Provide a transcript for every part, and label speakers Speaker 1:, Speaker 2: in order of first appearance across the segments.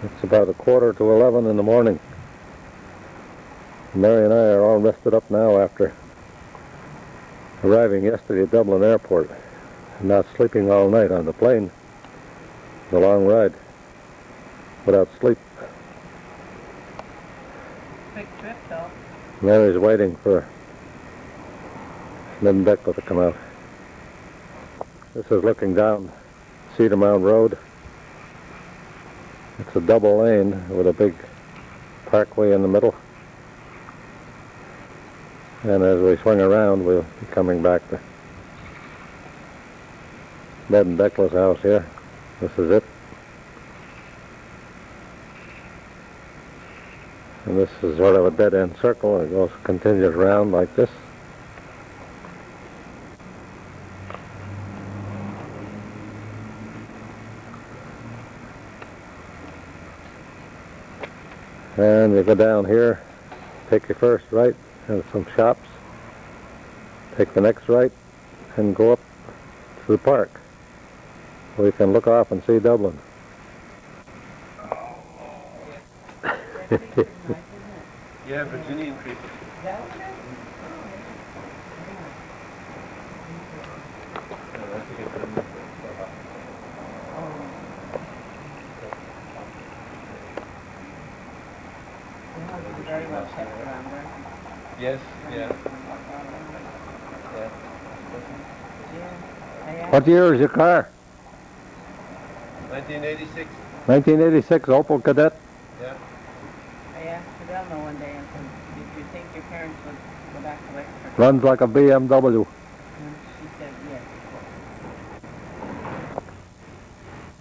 Speaker 1: It's about 11:15 in the morning. Mary and I are all rested up now after arriving yesterday at Dublin Airport and not sleeping all night on the plane. The long ride without sleep.
Speaker 2: Big trip, though.
Speaker 1: Mary's waiting for Ned and Becca to come out. This is looking down Cedar Mound Road. It's a double lane with a big parkway in the middle. And as we swing around, we'll be coming back to Ned and Becca's house here. This is it. And this is sort of a dead-end circle. It goes continues around like this. And you go down here, take your first right, and some shops. Take the next right, and go up to the park, where you can look off and see Dublin.
Speaker 3: Yeah, Virginian creeper.
Speaker 2: Very well kept around there.
Speaker 3: Yes, yeah.
Speaker 1: What year is your car?
Speaker 3: 1986.
Speaker 1: 1986 Opel Kadett.
Speaker 3: Yeah.
Speaker 2: I asked Fidelma one day, and said, "Did you think your parents would go back to Wexford?"
Speaker 1: Runs like a BMW.
Speaker 2: And she said yes.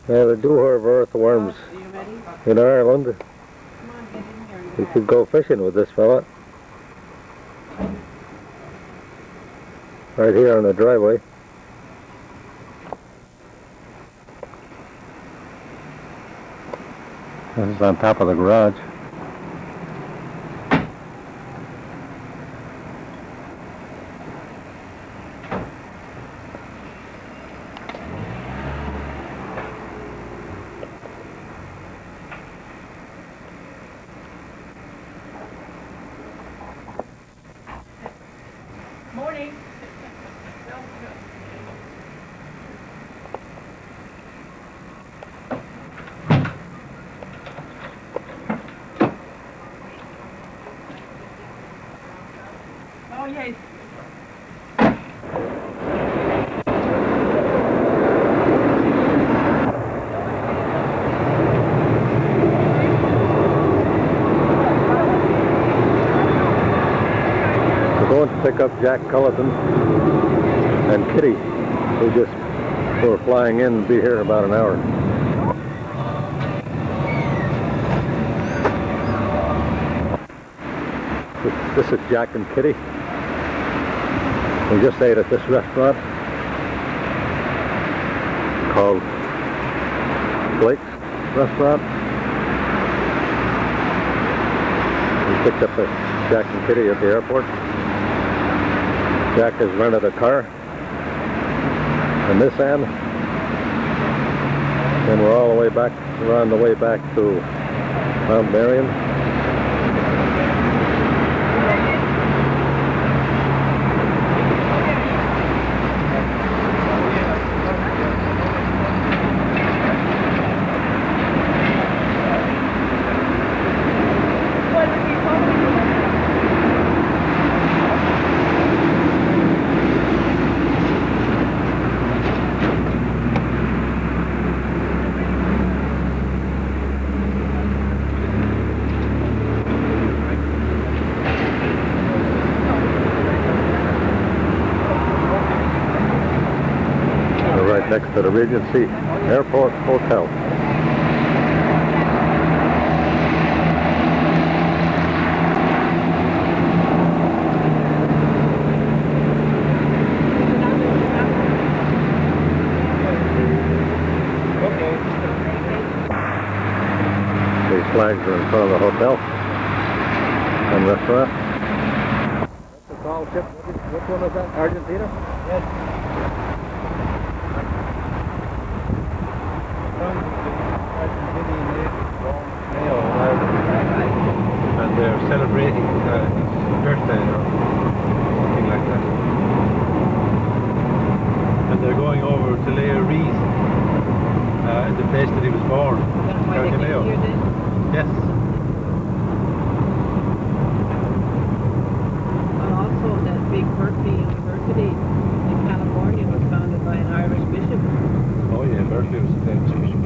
Speaker 1: Yeah, they do have earthworms
Speaker 2: Are you ready?
Speaker 1: in Ireland.
Speaker 2: Come on, get in here and
Speaker 1: You
Speaker 2: go.
Speaker 1: could go fishing with this fella. Right here on the driveway. This is on top of the garage.
Speaker 2: Morning. Oh, yes.
Speaker 1: We're going to pick up Jack Culleton and Kitty, who are flying in and be here in about an hour. This is Jack and Kitty. We just ate at this restaurant called Blake's Restaurant. We picked up Jack and Kitty at the airport. Jack has rented a car, a Nissan, and we're on the way back to Mount Marion. Right next to the Regency Airport Hotel. These flags are in front of the hotel and restaurant. That's a tall ship. Which one is that? Argentina?
Speaker 3: Yes. Argentinian celebrating his birthday or something like that. And they're going over to lay a wreath in the place that he was born,
Speaker 2: That's why they came
Speaker 3: Galileo.
Speaker 2: here then?
Speaker 3: Yes.
Speaker 2: And also that big Berkeley University in California was founded by an Irish bishop.
Speaker 3: Oh yeah, Berkeley was a famous bishop.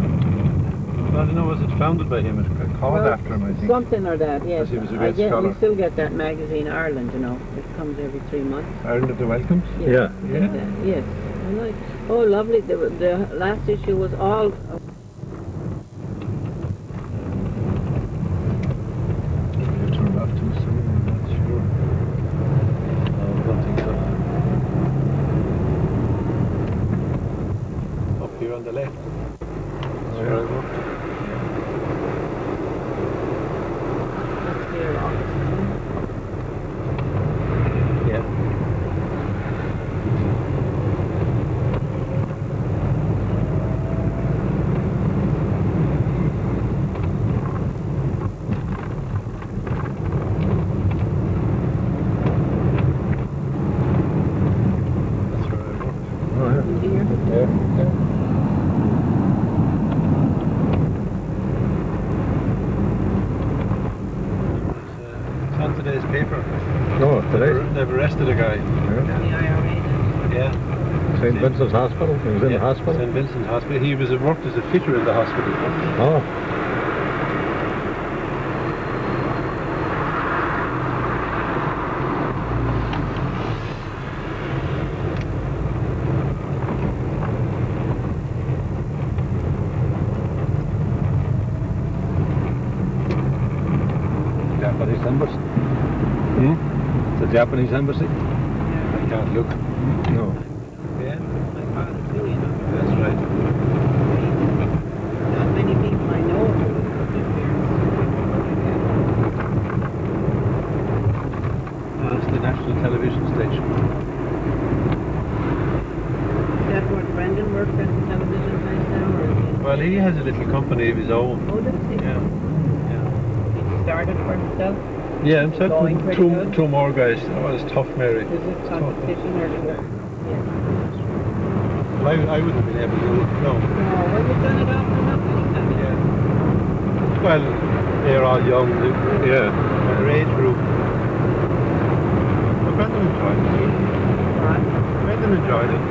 Speaker 3: I don't know, was it founded by him? It's called
Speaker 2: Well,
Speaker 3: after him, I think.
Speaker 2: Something or that, yes.
Speaker 3: Because he was a
Speaker 2: I
Speaker 3: great
Speaker 2: get,
Speaker 3: scholar.
Speaker 2: we still get that magazine Ireland, you know. It comes every 3 months.
Speaker 3: Ireland of the Welcomes?
Speaker 1: Yeah.
Speaker 2: we get that, yes. I like. Oh, lovely. The last issue was all.
Speaker 3: Maybe turned off too soon, I'm not sure. No, I don't think so. Up here on the left. That's where I worked.
Speaker 2: That's their office.
Speaker 3: Yeah. That's where I worked.
Speaker 1: Oh, yeah.
Speaker 2: Here.
Speaker 3: Yeah, yeah. It's on today's paper.
Speaker 1: No, today.
Speaker 3: They've arrested a guy.
Speaker 1: Yeah.
Speaker 2: The IRA.
Speaker 3: Yeah.
Speaker 1: St. Vincent's Hospital. He was in the
Speaker 3: Yeah,
Speaker 1: hospital.
Speaker 3: St. Vincent's Hospital. He was worked as a fitter in the hospital.
Speaker 1: Oh. Japanese embassy.
Speaker 3: Hmm?
Speaker 1: The Japanese embassy?
Speaker 3: I can't look.
Speaker 1: No.
Speaker 3: Yeah,
Speaker 2: My father too, you know.
Speaker 3: that's right.
Speaker 2: Not many people I know who lived there.
Speaker 3: That's the national television station.
Speaker 2: Is that where Brendan works at the television place now, or is he?
Speaker 3: Well, he has a little company of his own.
Speaker 2: Oh, does he?
Speaker 3: Yeah.
Speaker 2: Did he start it for himself?
Speaker 3: Yeah, and so
Speaker 2: Going pretty good?
Speaker 3: two more guys. Oh, it's tough, Mary.
Speaker 2: Is it competition or is it? Yeah.
Speaker 3: I wouldn't have been able to do it. No.
Speaker 2: No, well, we've done it all for nothing. haven't we?
Speaker 3: Yeah. Well, they're all young.
Speaker 1: Yeah.
Speaker 3: Their age group. But Brendan enjoyed it.
Speaker 2: Right.
Speaker 3: Brendan enjoyed it.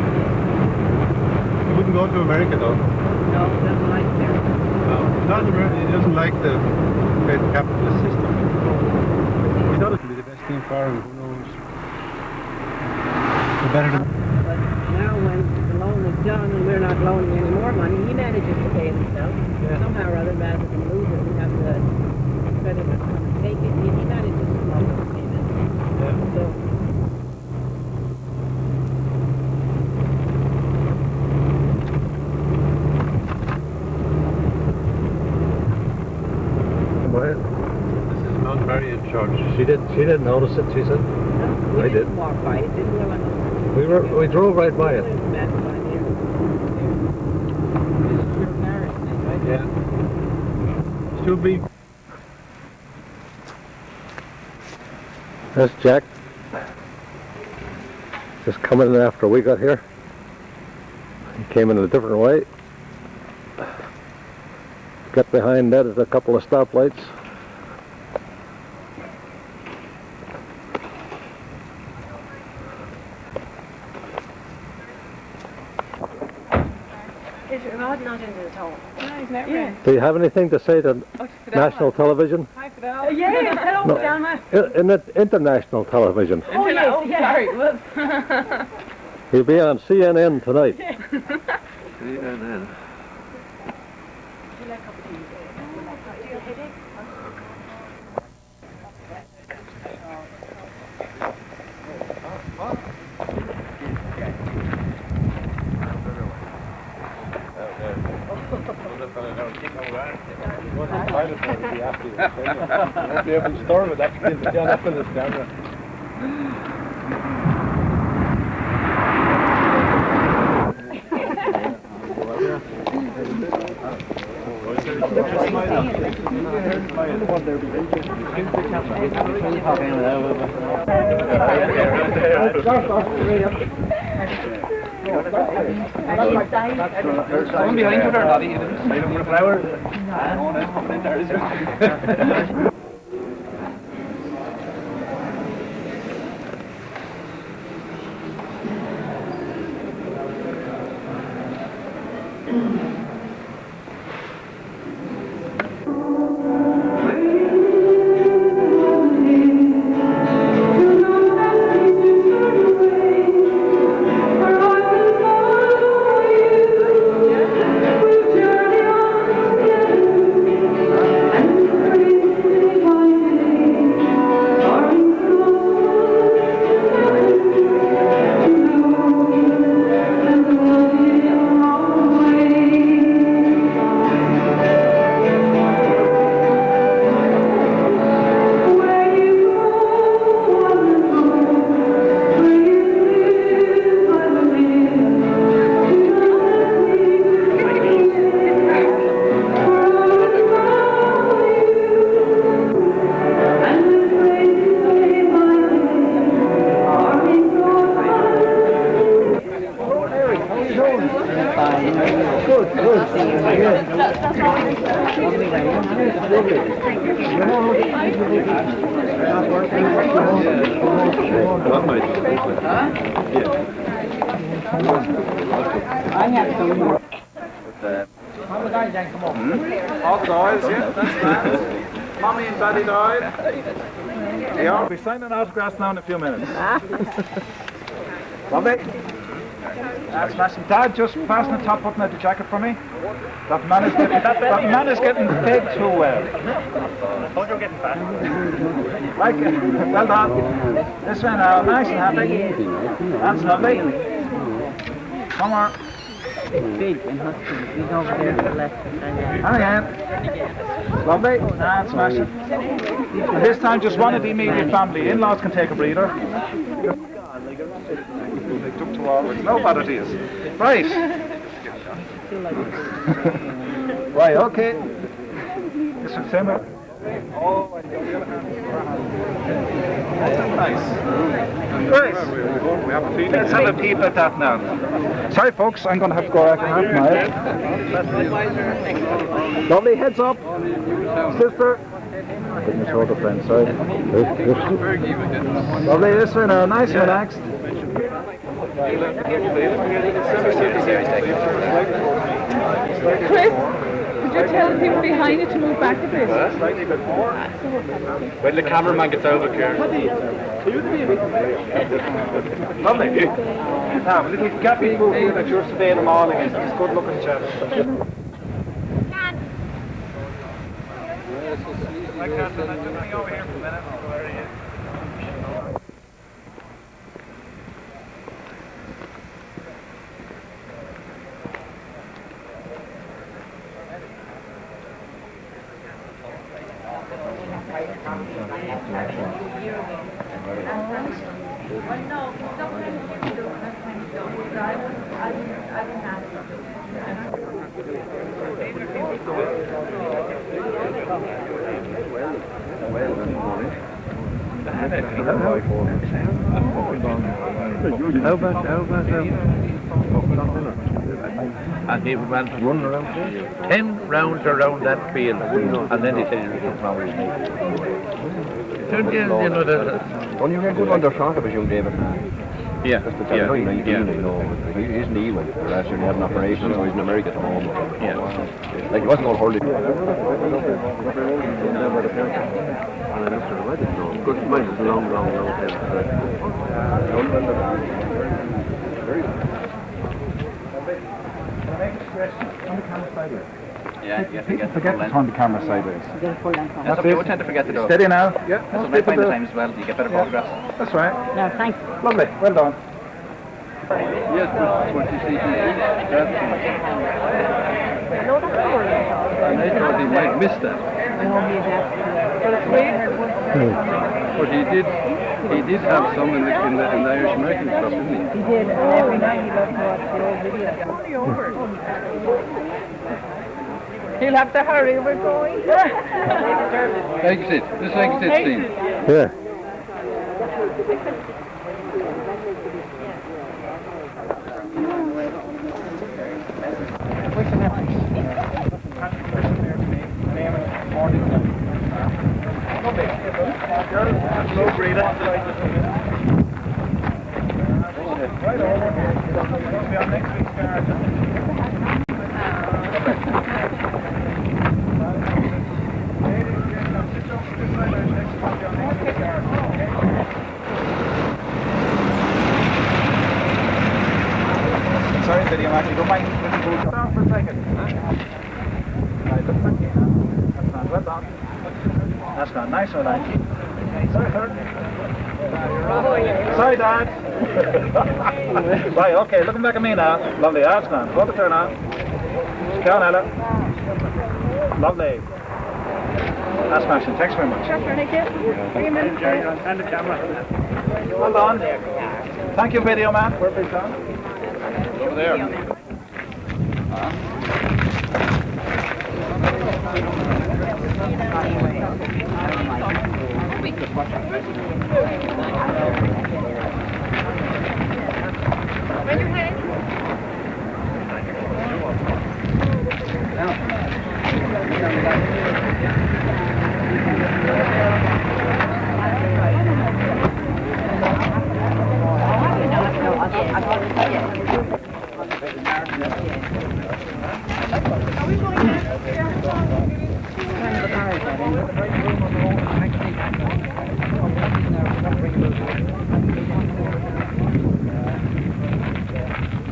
Speaker 3: He wouldn't go to America though.
Speaker 2: No, he doesn't like America.
Speaker 3: No, not in America. He doesn't like the great capitalist system. He thought it would be the best thing for him. Who knows? The better than.
Speaker 2: But now when the loan is done and we're not loaning any more money, he manages to pay himself.
Speaker 3: Yeah.
Speaker 2: Somehow or other, rather than lose it, we have the creditors come and take it. He manages to loan the payment.
Speaker 3: Yeah.
Speaker 2: So,
Speaker 1: Go ahead.
Speaker 3: This is Mount Marion Church.
Speaker 1: She didn't notice it, she said.
Speaker 2: no, we
Speaker 1: I
Speaker 2: didn't
Speaker 1: did.
Speaker 2: walk by it, didn't we?
Speaker 1: We drove right by it.
Speaker 2: This is your parents' thing, right?
Speaker 3: Yeah. Still be.
Speaker 1: That's Jack. Just coming in after we got here. He came in a different way. Got behind that at a couple of stoplights.
Speaker 4: Is your rod not into the toe?
Speaker 2: No, he's never
Speaker 4: Yeah.
Speaker 1: Do you have anything to say to
Speaker 4: Oh, Fidelma.
Speaker 1: national television?
Speaker 2: Hi, Fidel.
Speaker 4: Yeah, hello,
Speaker 1: No.
Speaker 4: Fidelma.
Speaker 1: In the international television.
Speaker 4: Oh, yes, sorry. Whoops.
Speaker 1: He'll be on CNN tonight.
Speaker 3: Won't be able to store it. That's been done up in this camera. Someone behind you there, Noddy. You didn't say them with a flower. All dies, yeah, that's that. Mommy and Daddy died. They are. We'll be signing autographs now in a few minutes. Lovely. Smashing. Dad, just fasten the top button of the jacket for me. That man is getting paid too well. I thought you were getting fat. Like it. Well done. This way now, nice and happy. That's lovely. Come on.
Speaker 2: It's big in Hudson. He's over there to the left.
Speaker 3: And again. Lovely. And smashing. And this time just one of the immediate family. In-laws can take a breather. They took 2 hours. No bad it is. Right. Right, okay. This is similar. Oh, nice. Right. Let's have a peep at that now. Sorry folks, I'm going to have to go after half mile. Lovely, heads up. Sister. Put my shoulder friend, sorry. Lovely, this one, nice and relaxed.
Speaker 5: Chris, could you tell the people behind you to move back a bit?
Speaker 3: Slightly bit more.
Speaker 6: When the cameraman gets over here.
Speaker 3: Lovely. Now, a little gappy move here that you're surveying them all against this good looking chap. I can't, just hang over here for a minute. Where he is.
Speaker 6: And he went run around 10 rounds around that field, and then he said he was going
Speaker 7: When you get good under shot, I presume, David.
Speaker 6: Yeah,
Speaker 7: That's the time, he isn't even. Last year he had an operation, so he's in America at the moment.
Speaker 6: Yeah.
Speaker 7: Like he wasn't going hurling. Good, mine is long
Speaker 6: Yeah, you
Speaker 3: People forget to turn the camera sideways.
Speaker 6: That's okay, we tend to forget to do it.
Speaker 3: Steady now. Yeah.
Speaker 6: That's what I find the time as well, you get better photographs.
Speaker 3: That's right.
Speaker 2: No, thanks.
Speaker 3: Lovely. Well done.
Speaker 7: Yes, but what you see here,
Speaker 2: And
Speaker 7: I thought he might miss that. But he did have some in the Irish American stuff, didn't he?
Speaker 2: He did, and every night he loved to watch the old videos.
Speaker 5: He'll have to hurry, we're going.
Speaker 7: Exit. This exit scene.
Speaker 1: Yeah.
Speaker 3: Sorry, video man, you don't mind letting me go down for a second? Right, look back here. That's not well done. That's not nice, all right. Sorry, sir. Sorry, Dad. Right, okay, looking back at me now. Lovely, that's gone. Go to turn on. Down, Ella. Lovely. That's smashing. Thanks very much.
Speaker 5: And the camera.
Speaker 3: Well done. Thank you, video man. Where are we going? Over there.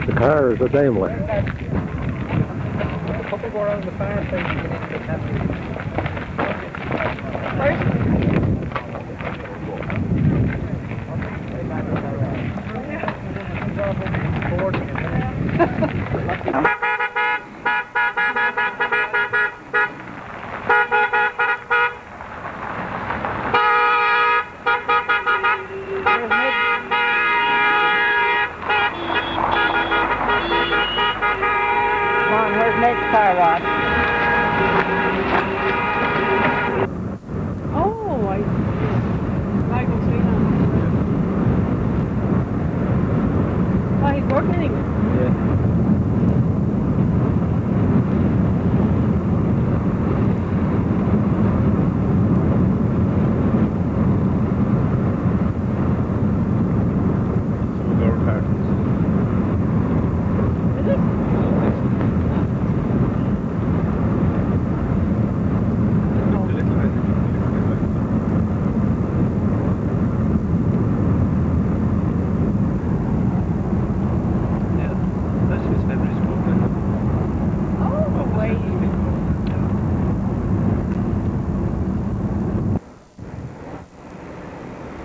Speaker 1: The car is a Daimler.
Speaker 2: Where's Nate's car wash?
Speaker 5: Oh, I can see now. Oh, he's working anyway.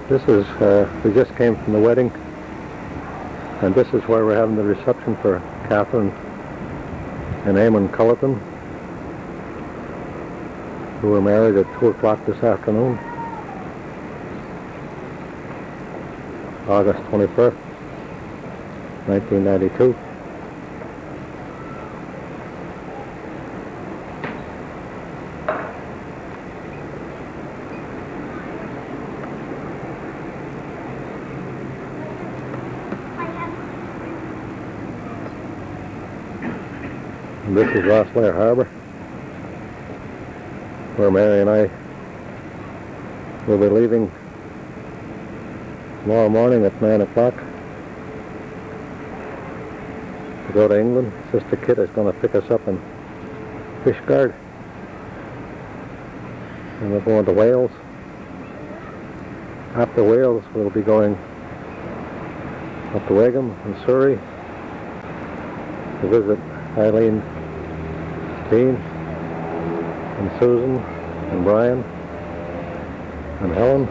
Speaker 5: This is, we just came from the wedding, and this is where we're having the reception for Catherine and Eamon Culleton, who were married at 2 o'clock this afternoon, August 21st, 1992. And this is Rosslare Harbour, where Mary and I will be leaving tomorrow morning at 9 o'clock to go to England. Sister Kit is going to pick us up in Fishguard, and we're going to Wales. After Wales, we'll be going up to Wigham and Surrey to visit Eileen, Dean, and Susan, and Brian, and Helen.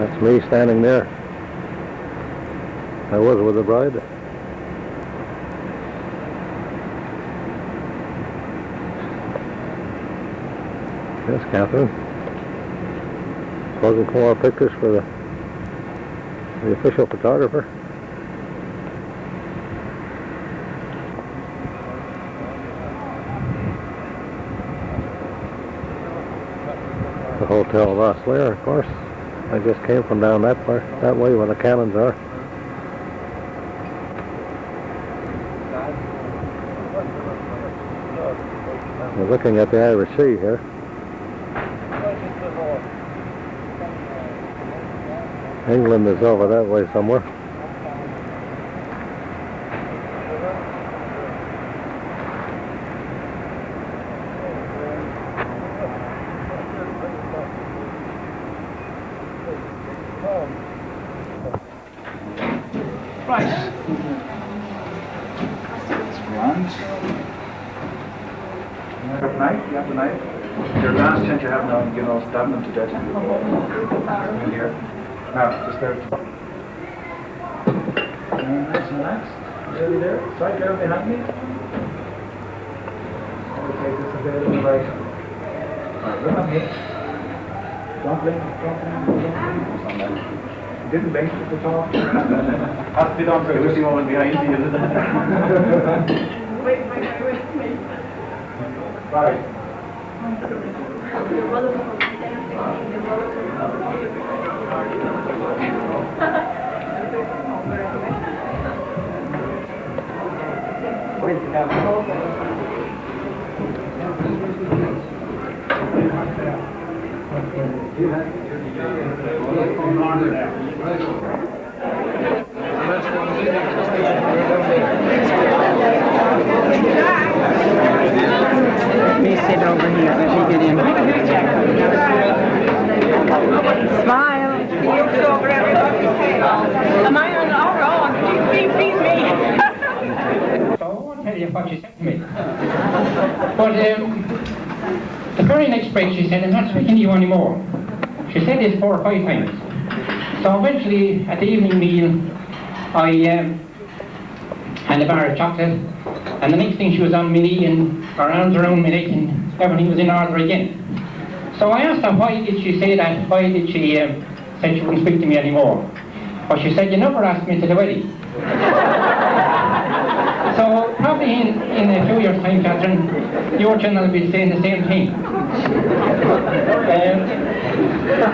Speaker 5: That's me standing there. I was with the bride. Yes, Catherine. Posing for more pictures for the official photographer. The Hotel Rosslare, of course. I just came from down that way where the cannons are. We're looking at the Irish Sea here. England is over that way somewhere.
Speaker 3: Right. Grand. You have a knife? You have the knife? Your last chance you have now, you know, stabbing them to death. In here. Now, just there. Nice and relaxed. Nearly there. Right there behind me. I'll take this a bit on the right. Alright, look at me. Don't blink, don't blink. Didn't blink at the top. Has to be done for the woman behind you, isn't it?
Speaker 2: Wait.
Speaker 3: Right.
Speaker 2: Me sit over here. Let me get in. Smile. Am I on our own? Please me.
Speaker 8: So I won't tell you what she said to me. But the very next break she said, I'm not speaking to you anymore. She said this 4 or 5 times. So eventually, at the evening meal, I had a bar of chocolate, and the next thing she was on my knee and her arms around my neck and everything was in order again. So I asked her why did she say that, why did she say she wouldn't speak to me anymore. But she said, you never asked me to the wedding. So probably in a few years' time, Catherine, your channel will be saying the same thing.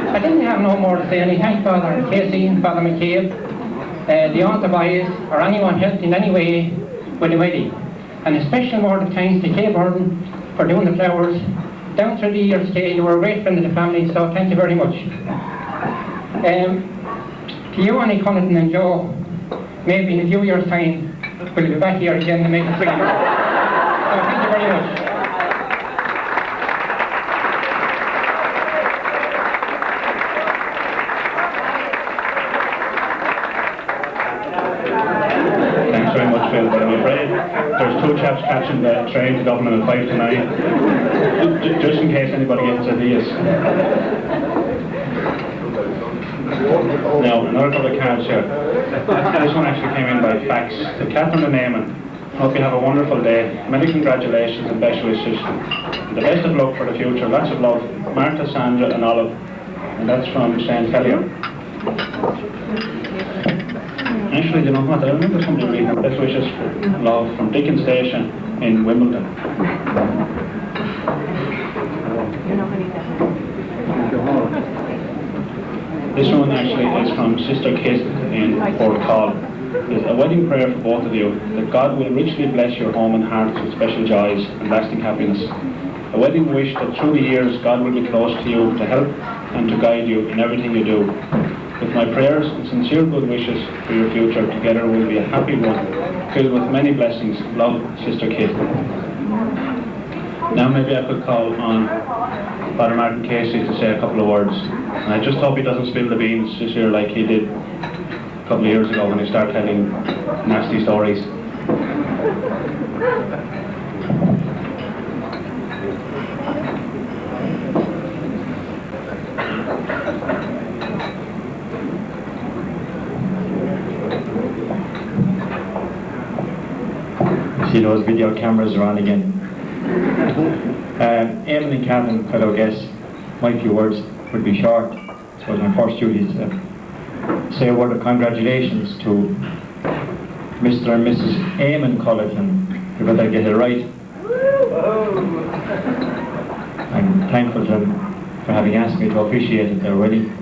Speaker 8: I didn't have no more to say. I thank Father Casey and Father McCabe, the altar boys, or anyone helped in any way with the wedding. And a special word of thanks to Kay Burden for doing the flowers. Down through the years, Kay, you were a great friend of the family, so thank you very much. To you, Annie Connaughton and Joe, maybe in a few years' time, we'll be back here again to make it pretty. So thank you very much.
Speaker 9: Thanks very much, Phil, but I'm afraid there's 2 chaps catching the train to Dublin at 5 to 9, just in case anybody gets ideas. Now, another couple of cards here. This one actually came in by fax. To Catherine and Eamon, hope you have a wonderful day. Many congratulations and best wishes. The best of luck for the future. Lots of love. Martha, Sandra and Olive. And that's from St. Helier. Actually, you know what? I remember somebody reading best wishes for love from Dickens Station in Wimbledon. This one actually is from Sister Kate in Port Call. It's a wedding prayer for both of you, that God will richly bless your home and hearts with special joys and lasting happiness. A wedding wish that through the years God will be close to you to help and to guide you in everything you do. With my prayers and sincere good wishes for your future, together will be a happy one, filled with many blessings. Love, Sister Kate. Now maybe I could call on Father Martin Casey to say a couple of words. And I just hope he doesn't spill the beans this year like he did a couple of years ago when he started telling nasty stories. those video cameras are on again. Eamon and Catherine, fellow guests, my few words would be short. I suppose my first duty is to say a word of congratulations to Mr. and Mrs. Eamon Cullerton, if I get it right. I'm thankful to them for having asked me to officiate at their wedding.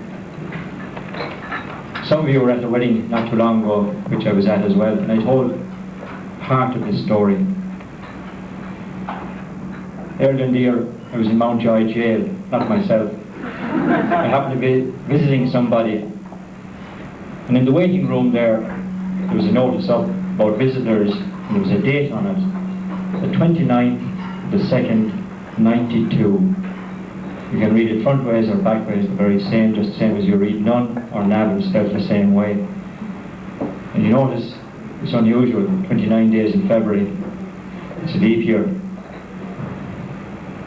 Speaker 9: Some of you were at the wedding not too long ago, which I was at as well, and I told part of this story. Earlier in the year, I was in Mountjoy jail, not myself. I happened to be visiting somebody, and in the waiting room there was a notice up about visitors, and there was a date on it, the 29th of the 2nd, 92. You can read it front ways or back ways, the very same, just the same as you read none or nav spelled the same way. And you notice it's unusual, 29 days in February, it's a leap year.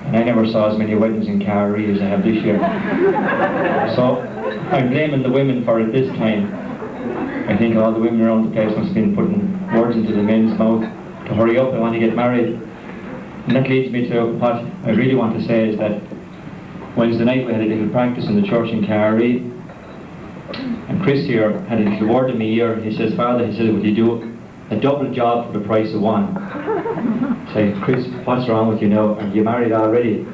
Speaker 9: And I never saw as many weddings in Carrie as I have this year. So I'm blaming the women for it this time. I think all the women around the place must have been putting words into the men's mouth to hurry up, I want to get married. And that leads me to what I really want to say is that Wednesday night we had a little practice in the church in Carrie, and Chris here had a little word in my ear. He says, Father, he said, would you do a double job for the price of one? I say, Chris, what's wrong with you now? Are you married already?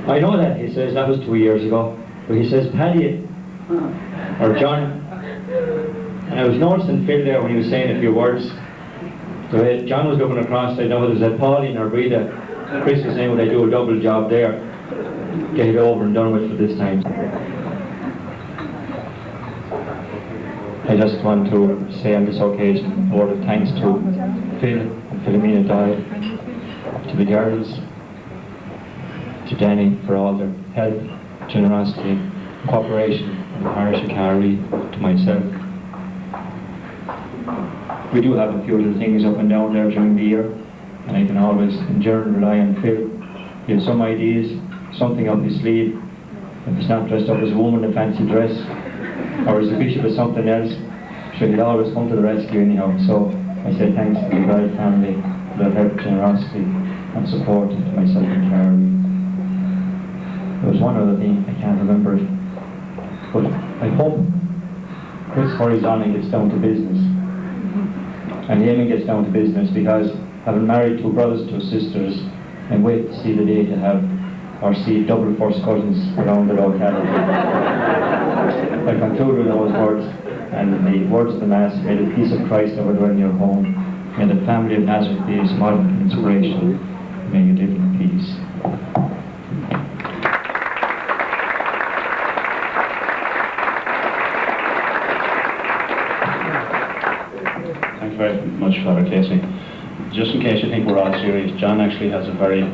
Speaker 9: I know that, he says, that was 2 years ago. But he says, Paddy, or John, and I was noticing Phil there when he was saying a few words. So John was looking across, I know whether it was at Pauline or Breda. Chris was saying, would I do a double job there? Get it over and done with for this time. I just want to say on this occasion a word of thanks to Phil and Philomena Doyle, to the girls, to Danny for all their help, generosity, cooperation in the parish of Carrie, to myself. We do have a few little things up and down there during the year, and I can always in general rely on Phil. He has some ideas, something up his sleeve. If he's not dressed up as a woman in a fancy dress, or as a bishop or something else, sure he'll always come to the rescue anyhow. So I say thanks to the Bride family for their help, generosity and support to myself and Carrie. There was one other thing, I can't remember it, but I hope Chris hurries on and gets down to business. And Eamon gets down to business, because having married 2 brothers and 2 sisters, and wait to see the day to have or see double first cousins around the locality. I conclude with those words and the words of the Mass. May the peace of Christ ever dwell in your home. May the family of Nazareth be his model and inspiration. May you live in peace. Thank you very much, Father Casey. Just in case you think we're all serious, John actually has a very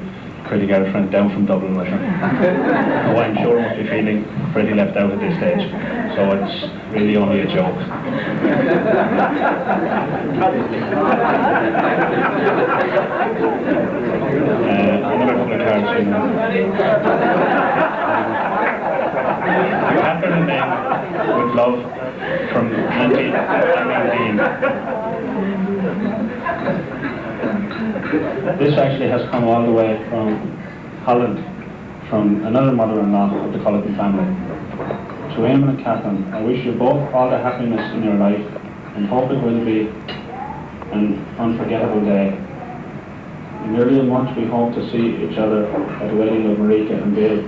Speaker 9: pretty girlfriend down from Dublin with him. Oh, I'm sure must be feeling pretty left out at this stage. So it's really only a joke. Another couple of cards here now. Catherine and Ben, with love, from Auntie and This actually has come all the way from Holland, from another mother-in-law of the Cullerton family. To Eamon and Catherine, I wish you both all the happiness in your life, and hope it will be an unforgettable day. In early a month we hope to see each other at the wedding of Marika and Bill.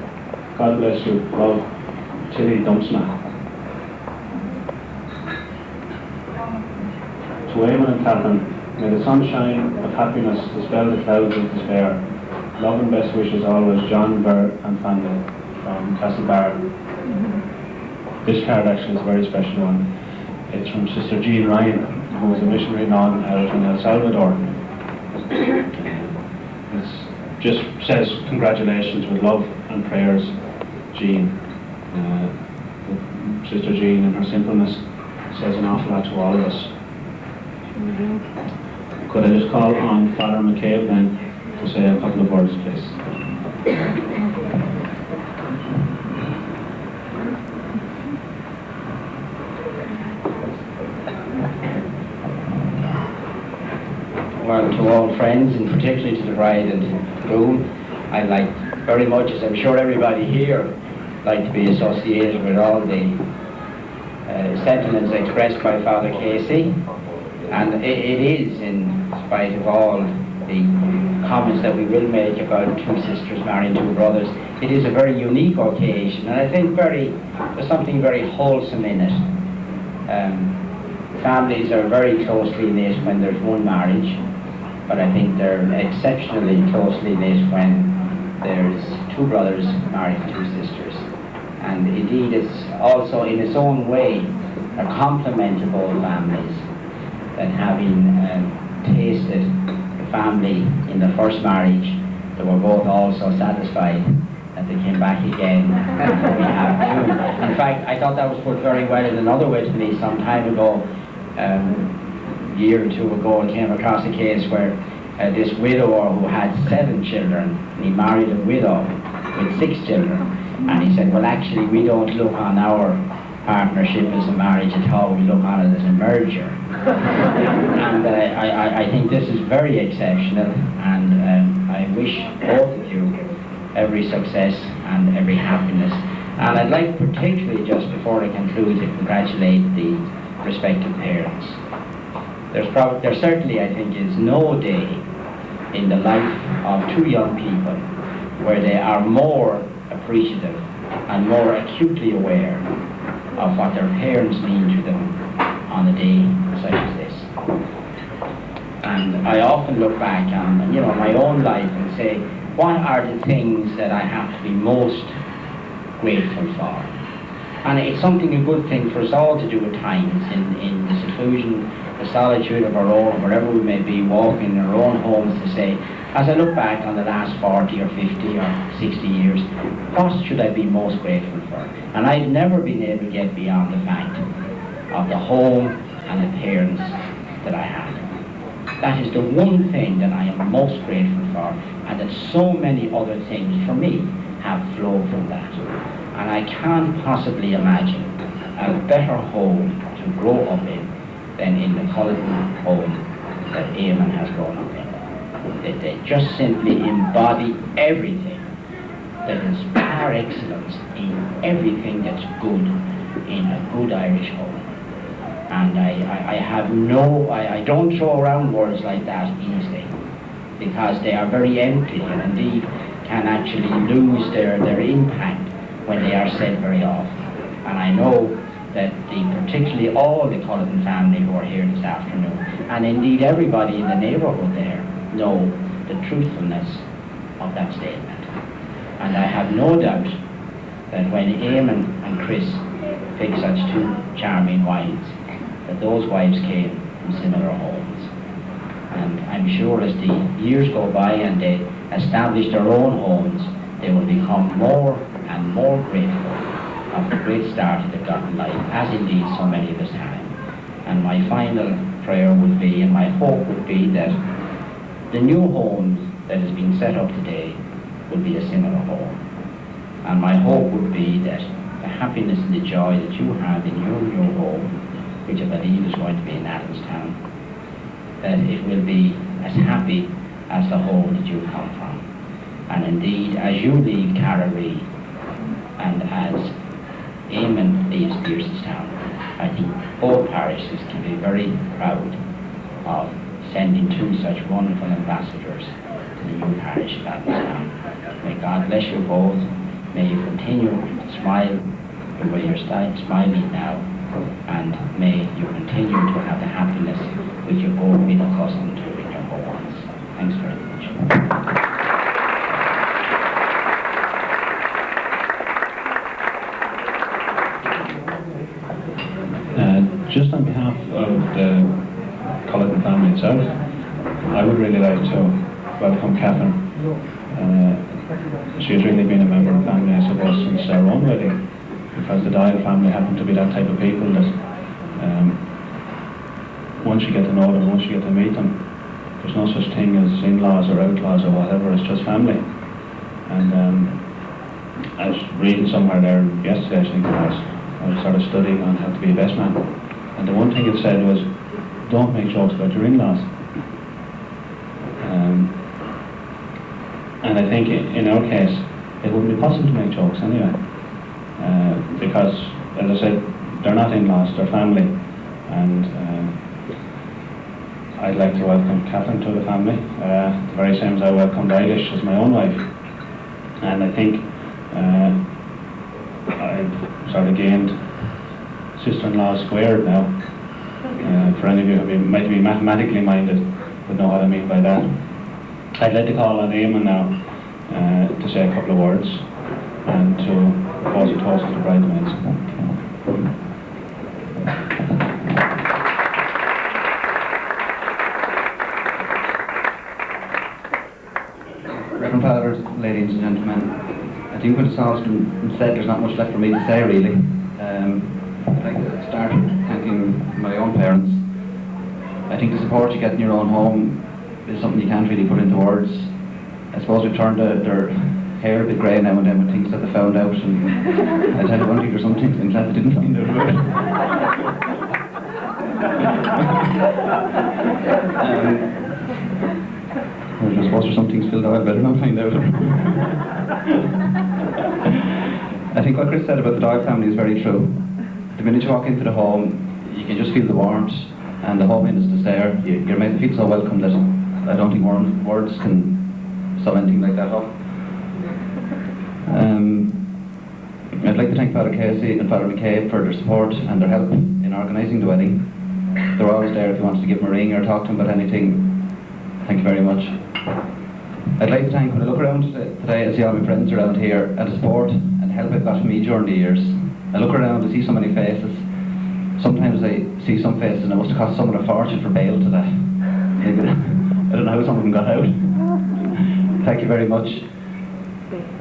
Speaker 9: God bless you. Love, Tilly Dumpsna. To Eamon and Catherine, may the sunshine of happiness dispel the clouds of despair. Love and best wishes always, John, Bird and family from Castlebar. This card actually is a very special one. It's from Sister Jean Ryan, who is a missionary nun out in El Salvador. It just says congratulations with love and prayers, Jean. Sister Jean and her simpleness says an awful lot to all of us. Could I just call on Father McCabe then to say a couple of words, please?
Speaker 10: Well,
Speaker 8: to all friends, and particularly to the bride and groom. I'd like very much, as I'm sure everybody here, like to be associated with all the sentiments expressed by Father Casey. And it is, in spite of all the comments that we will make about two sisters marrying two brothers, it is a very unique occasion, and I think there's something very wholesome in it. Families are very closely knit when there's one marriage, but I think they're exceptionally closely knit when there's two brothers married to two sisters. And indeed it's also in its own way a complement of all families, that having tasted the family in the first marriage, they were both also satisfied that they came back again and we have two. In fact, I thought that was put very well in another way to me some time ago. A year or two ago, I came across a case where this widower who had 7 children, and he married a widow with 6 children, and he said, well, actually we don't look on our partnership as a marriage at all, we look on it as a merger. And I think this is very exceptional, and I wish both of you every success and every happiness. And I'd like particularly, just before I conclude, to congratulate the respective parents. There certainly, I think, is no day in the life of two young people where they are more appreciative and more acutely aware of what their parents mean to them on a day such as this. And I often look back on, my own life and say, what are the things that I have to be most grateful for? And it's something, a good thing for us all to do at times, in the seclusion, the solitude of our own, wherever we may be, walking in our own homes, to say, as I look back on the last 40 or 50 or 60 years, what should I be most grateful for? And I've never been able to get beyond the fact of the home and the parents that I had. That is the one thing that I am most grateful for, and that so many other things for me have flowed from that. And I can't possibly imagine a better home to grow up in than in the Culliton home that Eamon has grown up in. They just simply embody everything that is par excellence in everything that's good in a good Irish home. And I don't throw around words like that easily, because they are very empty and indeed can actually lose their impact when they are said very often. And I know that particularly all the Culliton family who are here this afternoon, and indeed everybody in the neighbourhood there, know the truthfulness of that statement. And I have no doubt that when Eamon and Chris picked such two charming wives, that those wives came from similar homes. And I'm sure as the years go by and they establish their own homes, they will become more and more grateful of the great start that they've got in life, as indeed so many of us have. And my final prayer would be, and my hope would be, that the new homes that is being set up today will be a similar home. And my hope would be that the happiness and the joy that you have in your new home, which I believe is going to be in Adamstown, that it will be as happy as the home that you come from. And indeed, as you leave Carrowree, and as Eamon leaves Beardstown, I think both parishes can be very proud of sending two such wonderful ambassadors to the new parish of Adamstown. May God bless you both. May you continue to smile the way you're smiling now, and may you continue to have the happiness which you've both been accustomed to in your homes. Thanks very much.
Speaker 9: Just on behalf of the Culliton family itself, I would really like to welcome Catherine. She has really been a member of the family, I suppose, since our own wedding, because the Dial family happen to be that type of people that once you get to know them, once you get to meet them, there's no such thing as in-laws or outlaws or whatever, it's just family. And I was reading somewhere there yesterday, I think it was, I was sort of studying on how to be a best man. And the one thing it said was, don't make jokes about your in-laws. And I think in our case, it wouldn't be possible to make jokes anyway. Because, as I said, they're not in-laws, they're family. And I'd like to welcome Catherine to the family, the very same as I welcomed Eilish as my own wife. And I think I've sort of gained sister-in-law squared now. For any of you who might be mathematically minded would know what I mean by that. I'd like to call on Eamon now to say a couple of words and to propose a toast to the bridesmaids.
Speaker 10: Reverend Father, ladies and gentlemen, I think what it's all been said, there's not much left for me to say really. I'd like to start thanking my own parents. I think the support you get in your own home is something you can't really put into words. I suppose we've turned their hair a bit grey now and then with things that they found out, and I tell you one thing, there's some things I'm glad they didn't find out about it. I suppose there's some things still that I better not find out. I think what Chris said about the Doyle family is very true. The minute you walk into the home, you can just feel the warmth and the hominess that's there. You're made to feel so welcome that I don't think words can sum anything like that up. I'd like to thank Father Casey and Father McCabe for their support and their help in organising the wedding. They were always there if you wanted to give them a ring or talk to them about anything. Thank you very much. I'd like to thank, when I look around today, I see all my friends around here and the support and help I've got from me during the years. I look around, I see so many faces. Sometimes I see some faces and it must have cost someone a fortune for bail today. I don't know how some of them got out. Thank you very much.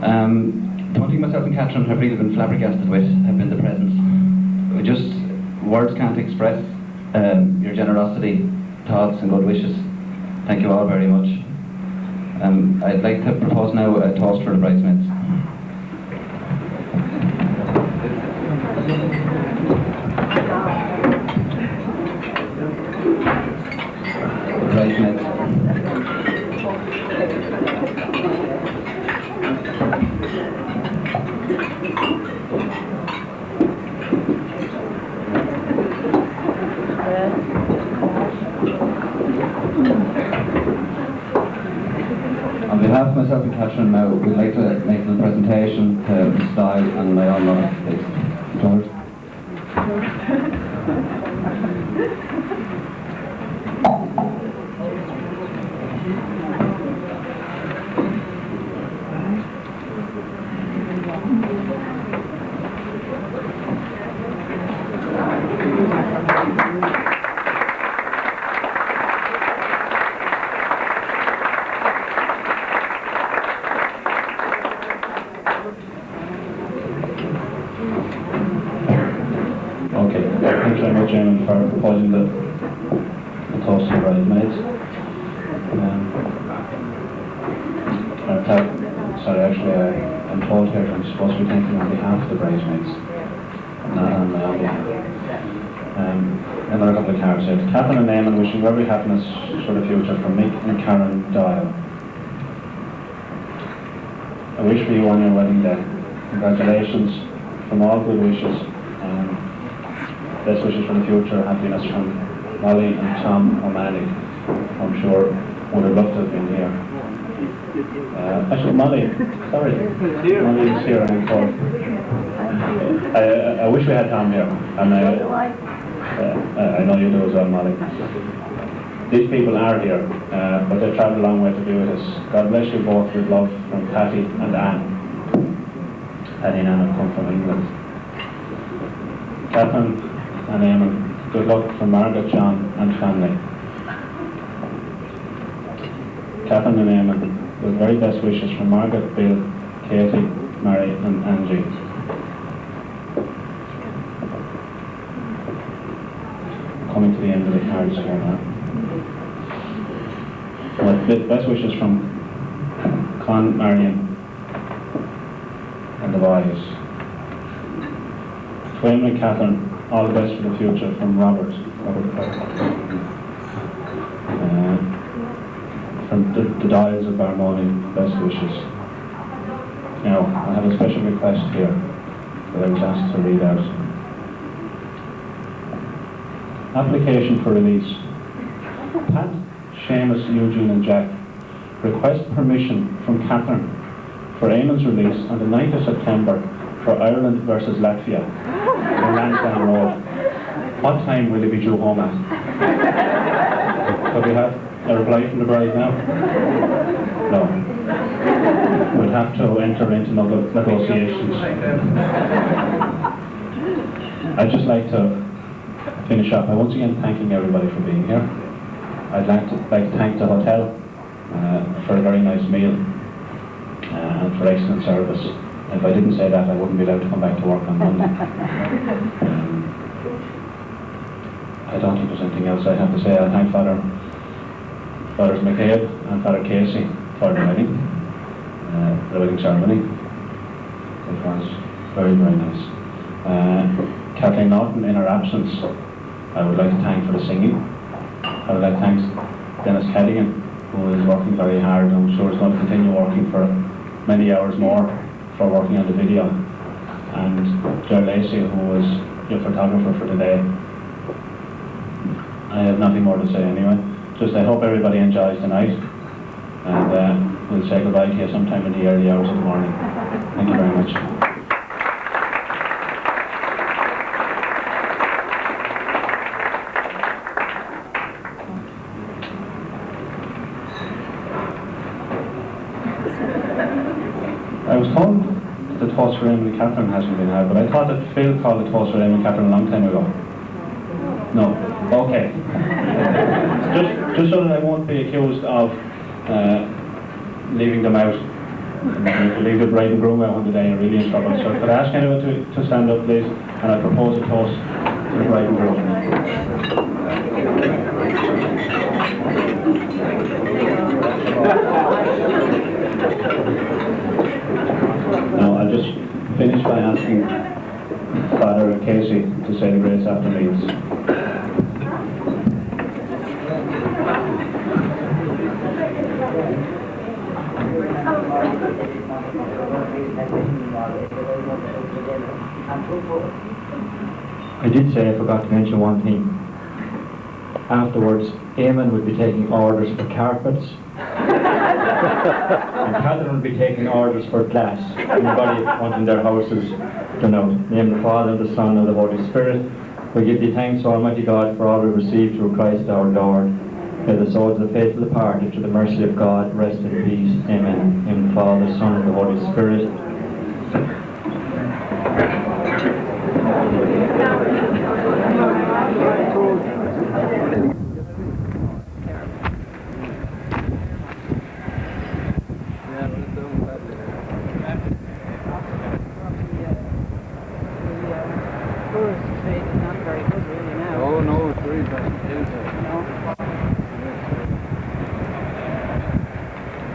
Speaker 10: The one thing myself and Catherine have really been flabbergasted with have been the presents. Words can't express your generosity, thoughts and good wishes. Thank you all very much. I'd like to propose now a toast for the bridesmaids. Bridesmaids. On behalf of myself and Catherine now, we'd like to make a presentation to Mrs. Doyle and my own mother, please. George. Thanks very much, Eamon, for proposing the toast to the bridesmaids. I'm told here I'm supposed to be thinking on behalf of the bridesmaids, not on my own behalf. Another couple of cards here. Catherine and Eamon, wishing you every happiness for the future from Mick and Karen Doyle. A wish for you on your wedding day. Congratulations from all good wishes. Best wishes for the future, happiness from Molly and Tom O'Malley. I'm sure would have loved to have been here. Actually, Molly, sorry. Molly is here, I'm told. I wish we had Tom here, and I know you do as well, Molly. These people are here, but they've travelled a long way to be with us. God bless you both with love from Patty and Anne. Patty and Anne have come from England. Catherine and Eamon, good luck from Margaret, John and family. Catherine and Eamon, with very best wishes from Margaret, Bill, Katie, Mary and Angie. Coming to the end of the cards here now. With best wishes from Con, Marion and the boys. To Eamon and Catherine, all the best for the future from Robert Clark.
Speaker 9: from the dials of Barmoni, best wishes. Now, I have a special request here that I was asked to read out. Application for release. Pat, Seamus, Eugene and Jack request permission from Catherine for Eamon's release on the 9th of September for Ireland versus Latvia on Lansdowne Road. What time will they be due home at? Could we have a reply from the bride now? No. We'll have to enter into negotiations. I'd just like to finish up by once again thanking everybody for being here. I'd like to thank the hotel for a very nice meal and for excellent service. If I didn't say that, I wouldn't be allowed to come back to work on Monday. I don't think there's anything else I have to say. I thank Fathers McCabe and Father Casey for the wedding ceremony. It was very, very nice. Kathleen Norton, in her absence, I would like to thank for the singing. I would like to thank Dennis Cadigan, who is working very hard and I'm sure is going to continue working for many hours more for working on the video. And Ger Lacey, who was your photographer for today. I have nothing more to say anyway. Just I hope everybody enjoys tonight. And we'll say goodbye to you sometime in the early hours of the morning. Thank you very much. I was told the toast for Eamon and Catherine hasn't been had, but I thought that Phil called the toast for Eamon and Catherine a long time ago. No. Okay. just so that I won't be accused of leaving them out. If you leave the bride and groom out on the day, you're really in trouble. So could I ask anyone to stand up, please? And I propose a toast to the bride and groom. Now, I'll just finish by asking Father Casey to say the grace after me.
Speaker 11: I did say I forgot to mention one thing. Afterwards, Eamon would be taking orders for carpets. And Catherine will be taking orders for glass. Anybody wanting their houses done out. In the name of the Father, and the Son, and the Holy Spirit. We give thee thanks, Almighty God, for all we receive through Christ our Lord. May the souls of the faithful departed to the mercy of God rest in peace. Amen. In the Father, the Son, and the Holy Spirit.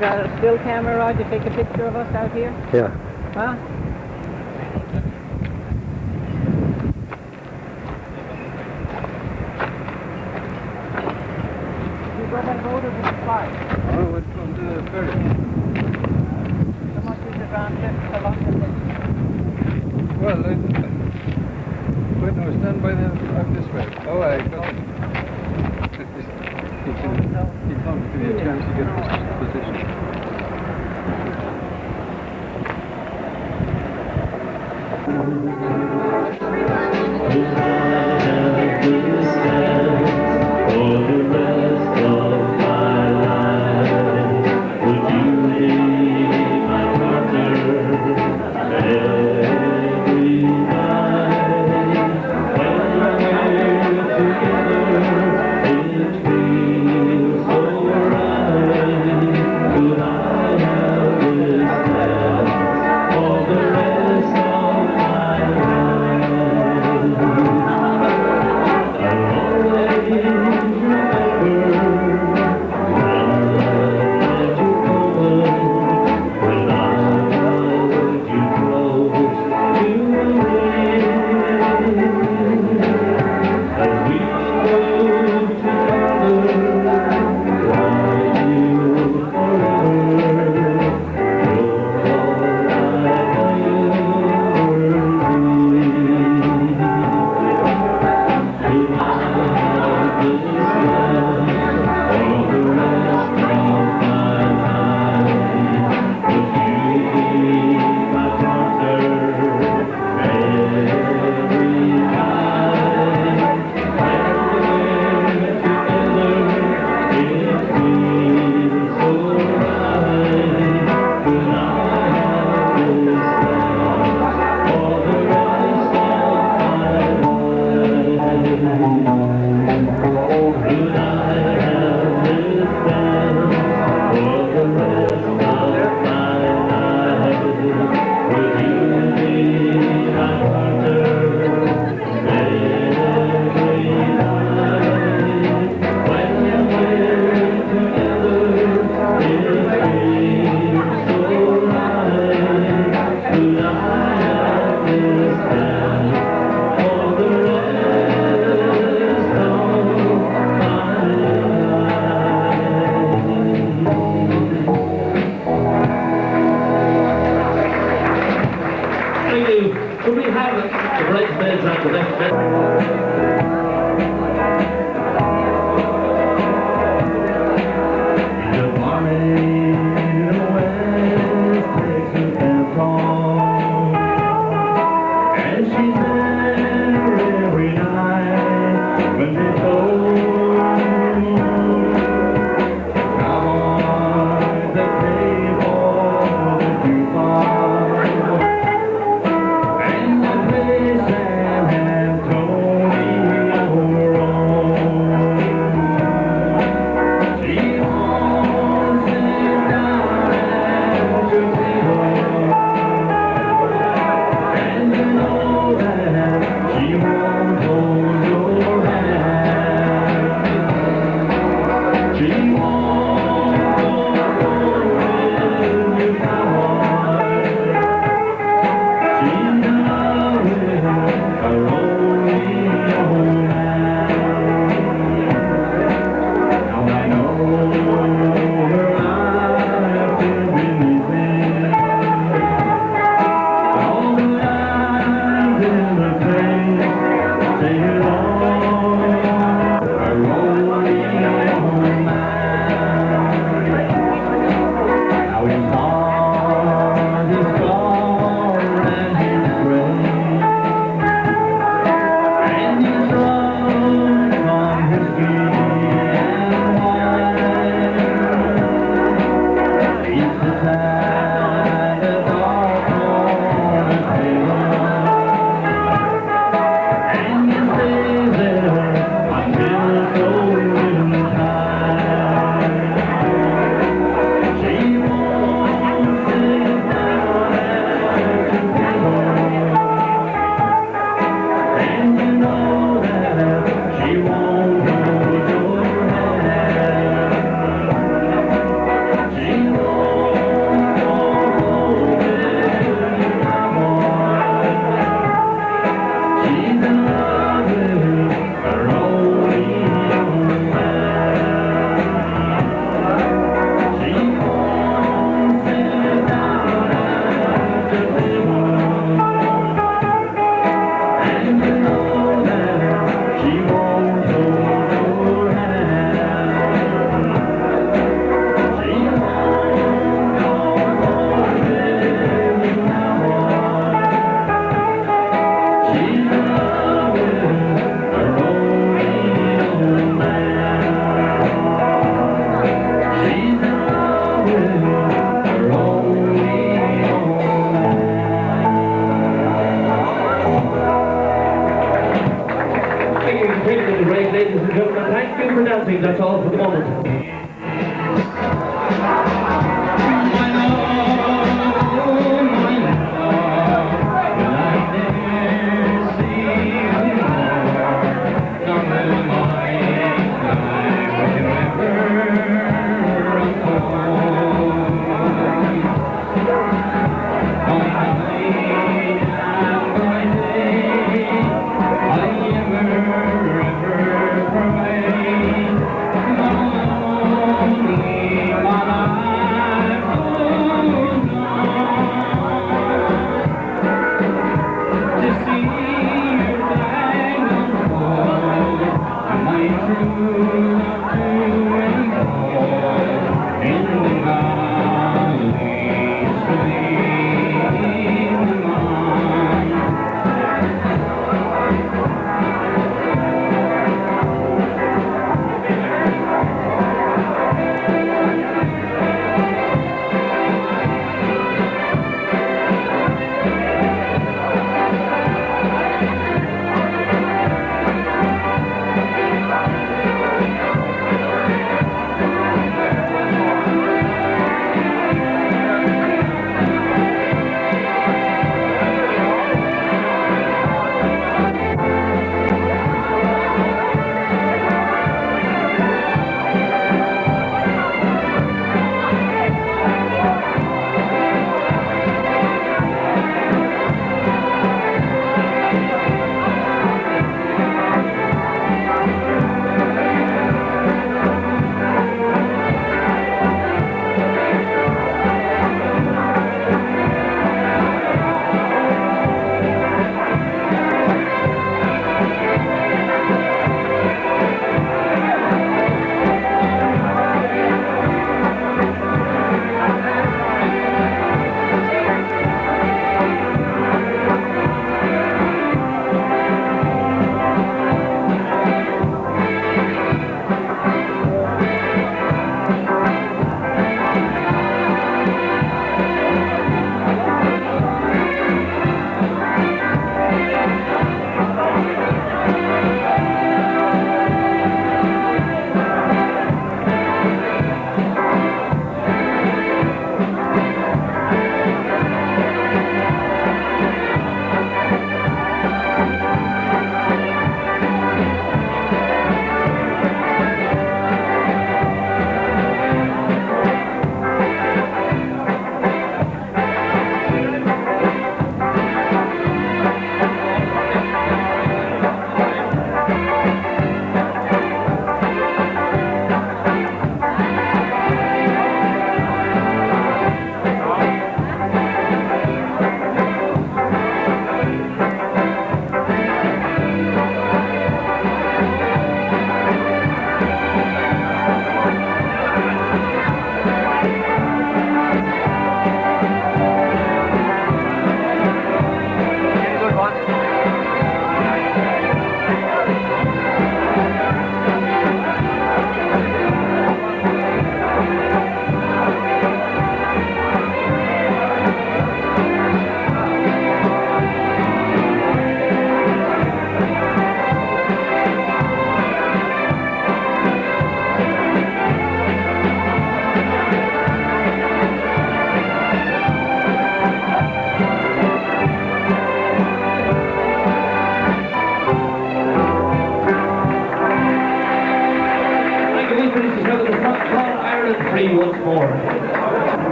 Speaker 2: Got a still camera, Rod, to take a picture of us out here?
Speaker 5: Yeah.
Speaker 2: Huh? You go by boat or by fly?
Speaker 7: Oh, it's from the ferry.
Speaker 2: How much is the round trip to London?
Speaker 7: Well, when I was done by the up this way. Oh, I got it. He can't give me a chance to get this position.
Speaker 12: For the rest of my life, would you be my partner every night? When we're together, it feels so right. Could I have this chance for the rest of my life? That's all for the moment.
Speaker 13: I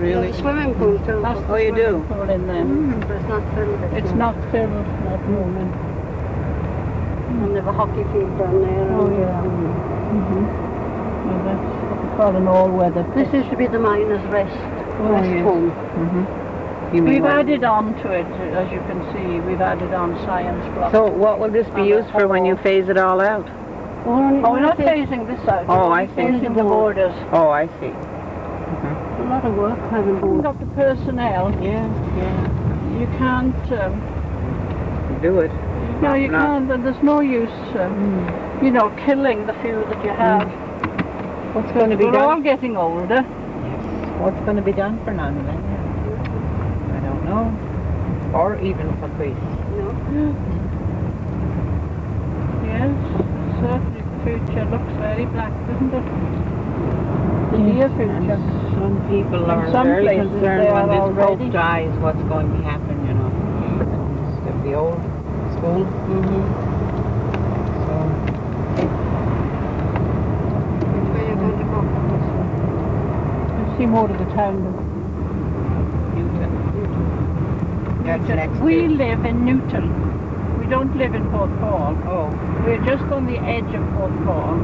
Speaker 2: Really?
Speaker 4: Swimming pool too.
Speaker 2: Oh, you do?
Speaker 4: Pool in there. But it's not filled.
Speaker 2: It's not filled at the moment.
Speaker 4: And they have a hockey field down there.
Speaker 2: Oh, yeah. Well, that's what we call an all-weather pitch.
Speaker 4: This used to be the miners' rest
Speaker 2: yes.
Speaker 4: home.
Speaker 2: We've added on to it, as you can see. We've added on science blocks.
Speaker 13: So what will this be used for when you phase it all out?
Speaker 2: Oh, we're not phasing this out.
Speaker 13: Oh, I see.
Speaker 2: Phasing the borders.
Speaker 13: Oh, I see.
Speaker 4: A lot of work having board.
Speaker 2: Got the personnel.
Speaker 13: Yeah.
Speaker 2: You can't
Speaker 13: do it.
Speaker 2: No, you can't. And there's no use, you know, killing the few that you have.
Speaker 13: What's going to be
Speaker 2: We're
Speaker 13: done?
Speaker 2: all getting older.
Speaker 13: Yes. What's going to be done for Nana then? I don't know. Or even for priests.
Speaker 4: No.
Speaker 2: Yes, certainly the future looks very black, doesn't it? The near future.
Speaker 13: Some people
Speaker 2: In
Speaker 13: are
Speaker 2: some
Speaker 13: very
Speaker 2: places
Speaker 13: concerned
Speaker 2: they
Speaker 13: when
Speaker 2: are
Speaker 13: this
Speaker 2: already.
Speaker 13: Pope dies, what's going to happen, you know. It's the old school. So,
Speaker 4: Where are you going to go?
Speaker 2: You see more of the town.
Speaker 13: Newton. That's next
Speaker 2: We
Speaker 13: year.
Speaker 2: live in Newton. We don't live in Port Paul.
Speaker 13: Oh.
Speaker 2: We're just on the edge of Port Paul.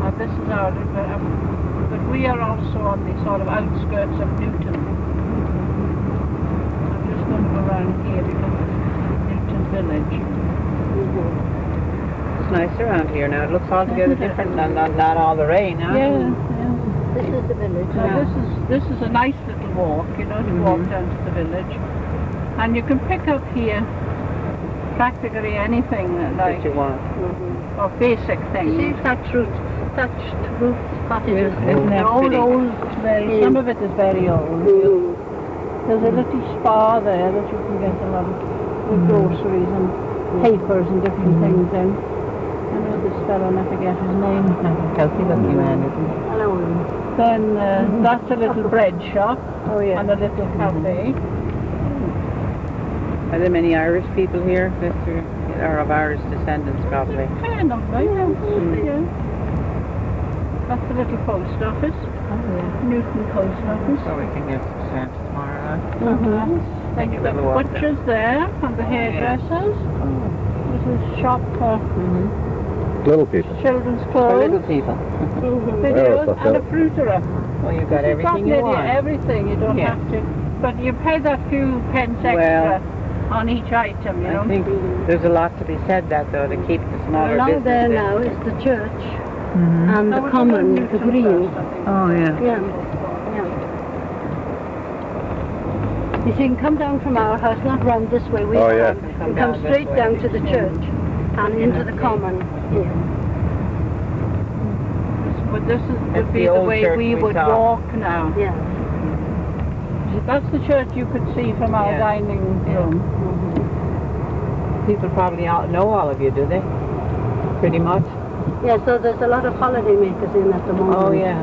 Speaker 2: And this is our, but we are also on the sort of outskirts of Newton. I'm just going to go around here because it's Newton Village.
Speaker 13: It's nice around here now. It looks altogether different. Not all the rain, huh?
Speaker 2: Yeah.
Speaker 4: This is the village.
Speaker 2: Now this is a nice little walk, you know, to walk down to the village. And you can pick up here practically anything like
Speaker 13: that you want.
Speaker 2: Or basic things.
Speaker 4: See thatched roof cottages.
Speaker 13: Isn't that
Speaker 2: old,
Speaker 13: pretty?
Speaker 2: very, some of it is very old. There's a little spa there that you can get a lot of groceries and papers and different things in. I know this fellow, and I forget his name.
Speaker 13: Healthy looking man, isn't he?
Speaker 4: Hello.
Speaker 2: Then that's a little bread shop and a little cafe.
Speaker 13: Are there many Irish people here that are of Irish descendants, probably?
Speaker 2: Fair number, yeah. That's the little post office. Newton Post Office.
Speaker 13: So we can get some stamps tomorrow, huh?
Speaker 2: Thank you.
Speaker 13: Little
Speaker 2: The
Speaker 13: one.
Speaker 2: butcher's there and the hairdressers. There's a shop for
Speaker 5: Little people.
Speaker 2: children's
Speaker 13: For
Speaker 2: clothes,
Speaker 13: little people.
Speaker 2: videos,
Speaker 5: that's
Speaker 2: and a
Speaker 5: it.
Speaker 2: fruiterer.
Speaker 13: Well, you've got
Speaker 2: You've got
Speaker 13: everything you
Speaker 2: nearly
Speaker 13: want.
Speaker 2: everything. You don't
Speaker 13: Yeah.
Speaker 2: have to. But you pay that few pence extra
Speaker 13: Well,
Speaker 2: on each item, you know.
Speaker 13: I think there's a lot to be said that though, to keep the smaller
Speaker 4: Along there
Speaker 13: businesses.
Speaker 4: now is the church
Speaker 13: Mhm.
Speaker 4: and the common, the green.
Speaker 13: Oh, yeah.
Speaker 4: Yeah. You see, you can come down from our house, not round this way. We
Speaker 5: Oh, yeah.
Speaker 4: You come straight down to the church and into the common here.
Speaker 2: But this
Speaker 13: That's
Speaker 2: would be
Speaker 13: the
Speaker 2: the
Speaker 13: old
Speaker 2: way
Speaker 13: church
Speaker 2: we
Speaker 13: we
Speaker 2: would
Speaker 13: saw.
Speaker 2: walk now.
Speaker 4: Yeah.
Speaker 2: That's the church you could see from our
Speaker 13: Yeah.
Speaker 2: dining room.
Speaker 13: People probably all know all of you, do they? Pretty much.
Speaker 4: Yeah, so there's a lot of holiday makers in at the moment.
Speaker 13: Oh, yeah.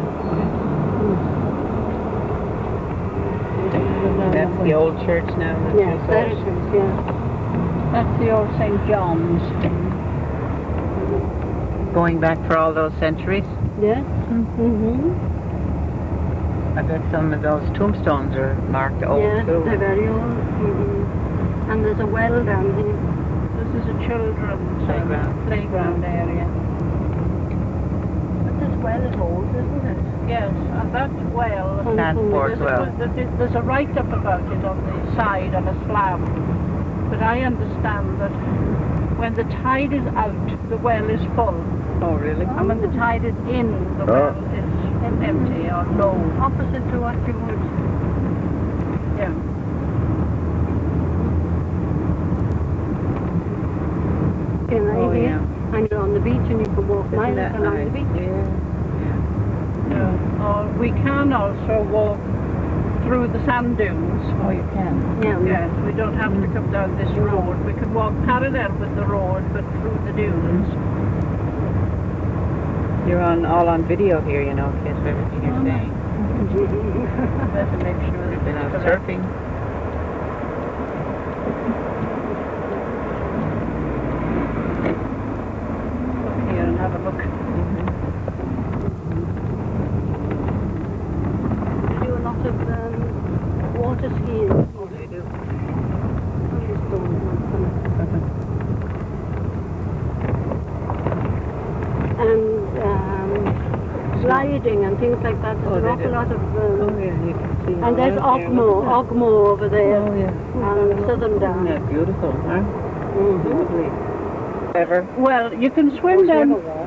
Speaker 13: That's the old church now. that
Speaker 4: Yes,
Speaker 13: you
Speaker 4: there
Speaker 13: saw.
Speaker 4: it is, yeah.
Speaker 2: That's the old St. John's.
Speaker 13: Going back for all those centuries.
Speaker 4: Yes.
Speaker 13: I bet some of those tombstones are marked old
Speaker 4: Yes,
Speaker 13: too.
Speaker 4: they're very old. And there's a well down here.
Speaker 2: This is a children's playground area.
Speaker 4: But this well is old, isn't it?
Speaker 2: Yes, and that well,
Speaker 13: Transport well.
Speaker 2: there's a write-up about it on the side on a slab. But I understand that when the tide is out, the well is full.
Speaker 13: Oh, really?
Speaker 2: And when the tide is in, the well is empty or low.
Speaker 4: Opposite to what you would.
Speaker 2: Yeah.
Speaker 4: In
Speaker 13: Oh,
Speaker 4: here,
Speaker 13: yeah.
Speaker 4: and you're on the beach and you can walk
Speaker 13: Isn't
Speaker 4: miles
Speaker 13: that
Speaker 4: along
Speaker 13: nice?
Speaker 4: the beach.
Speaker 2: Or we can also walk through the sand dunes.
Speaker 13: Oh, you can.
Speaker 4: Yeah.
Speaker 2: Yes, we don't have to come down this road. We can walk parallel with the road, but through the dunes.
Speaker 13: You're all on video here, you know, kids, everything you're saying.
Speaker 2: We have to make sure that
Speaker 13: Been out
Speaker 2: it's correct.
Speaker 13: surfing.
Speaker 2: Look here and have a look.
Speaker 4: They do a lot of water skiing.
Speaker 13: Oh, they do.
Speaker 4: And sliding and things like that. There's an
Speaker 13: they
Speaker 4: awful
Speaker 13: do.
Speaker 4: lot of.
Speaker 13: Oh, yeah, you can see.
Speaker 4: And there's Ogmore over there.
Speaker 13: Oh, yeah.
Speaker 4: And Southern Down.
Speaker 13: Isn't that beautiful, huh? Lovely. Ever?
Speaker 2: Well, you can swim down. No,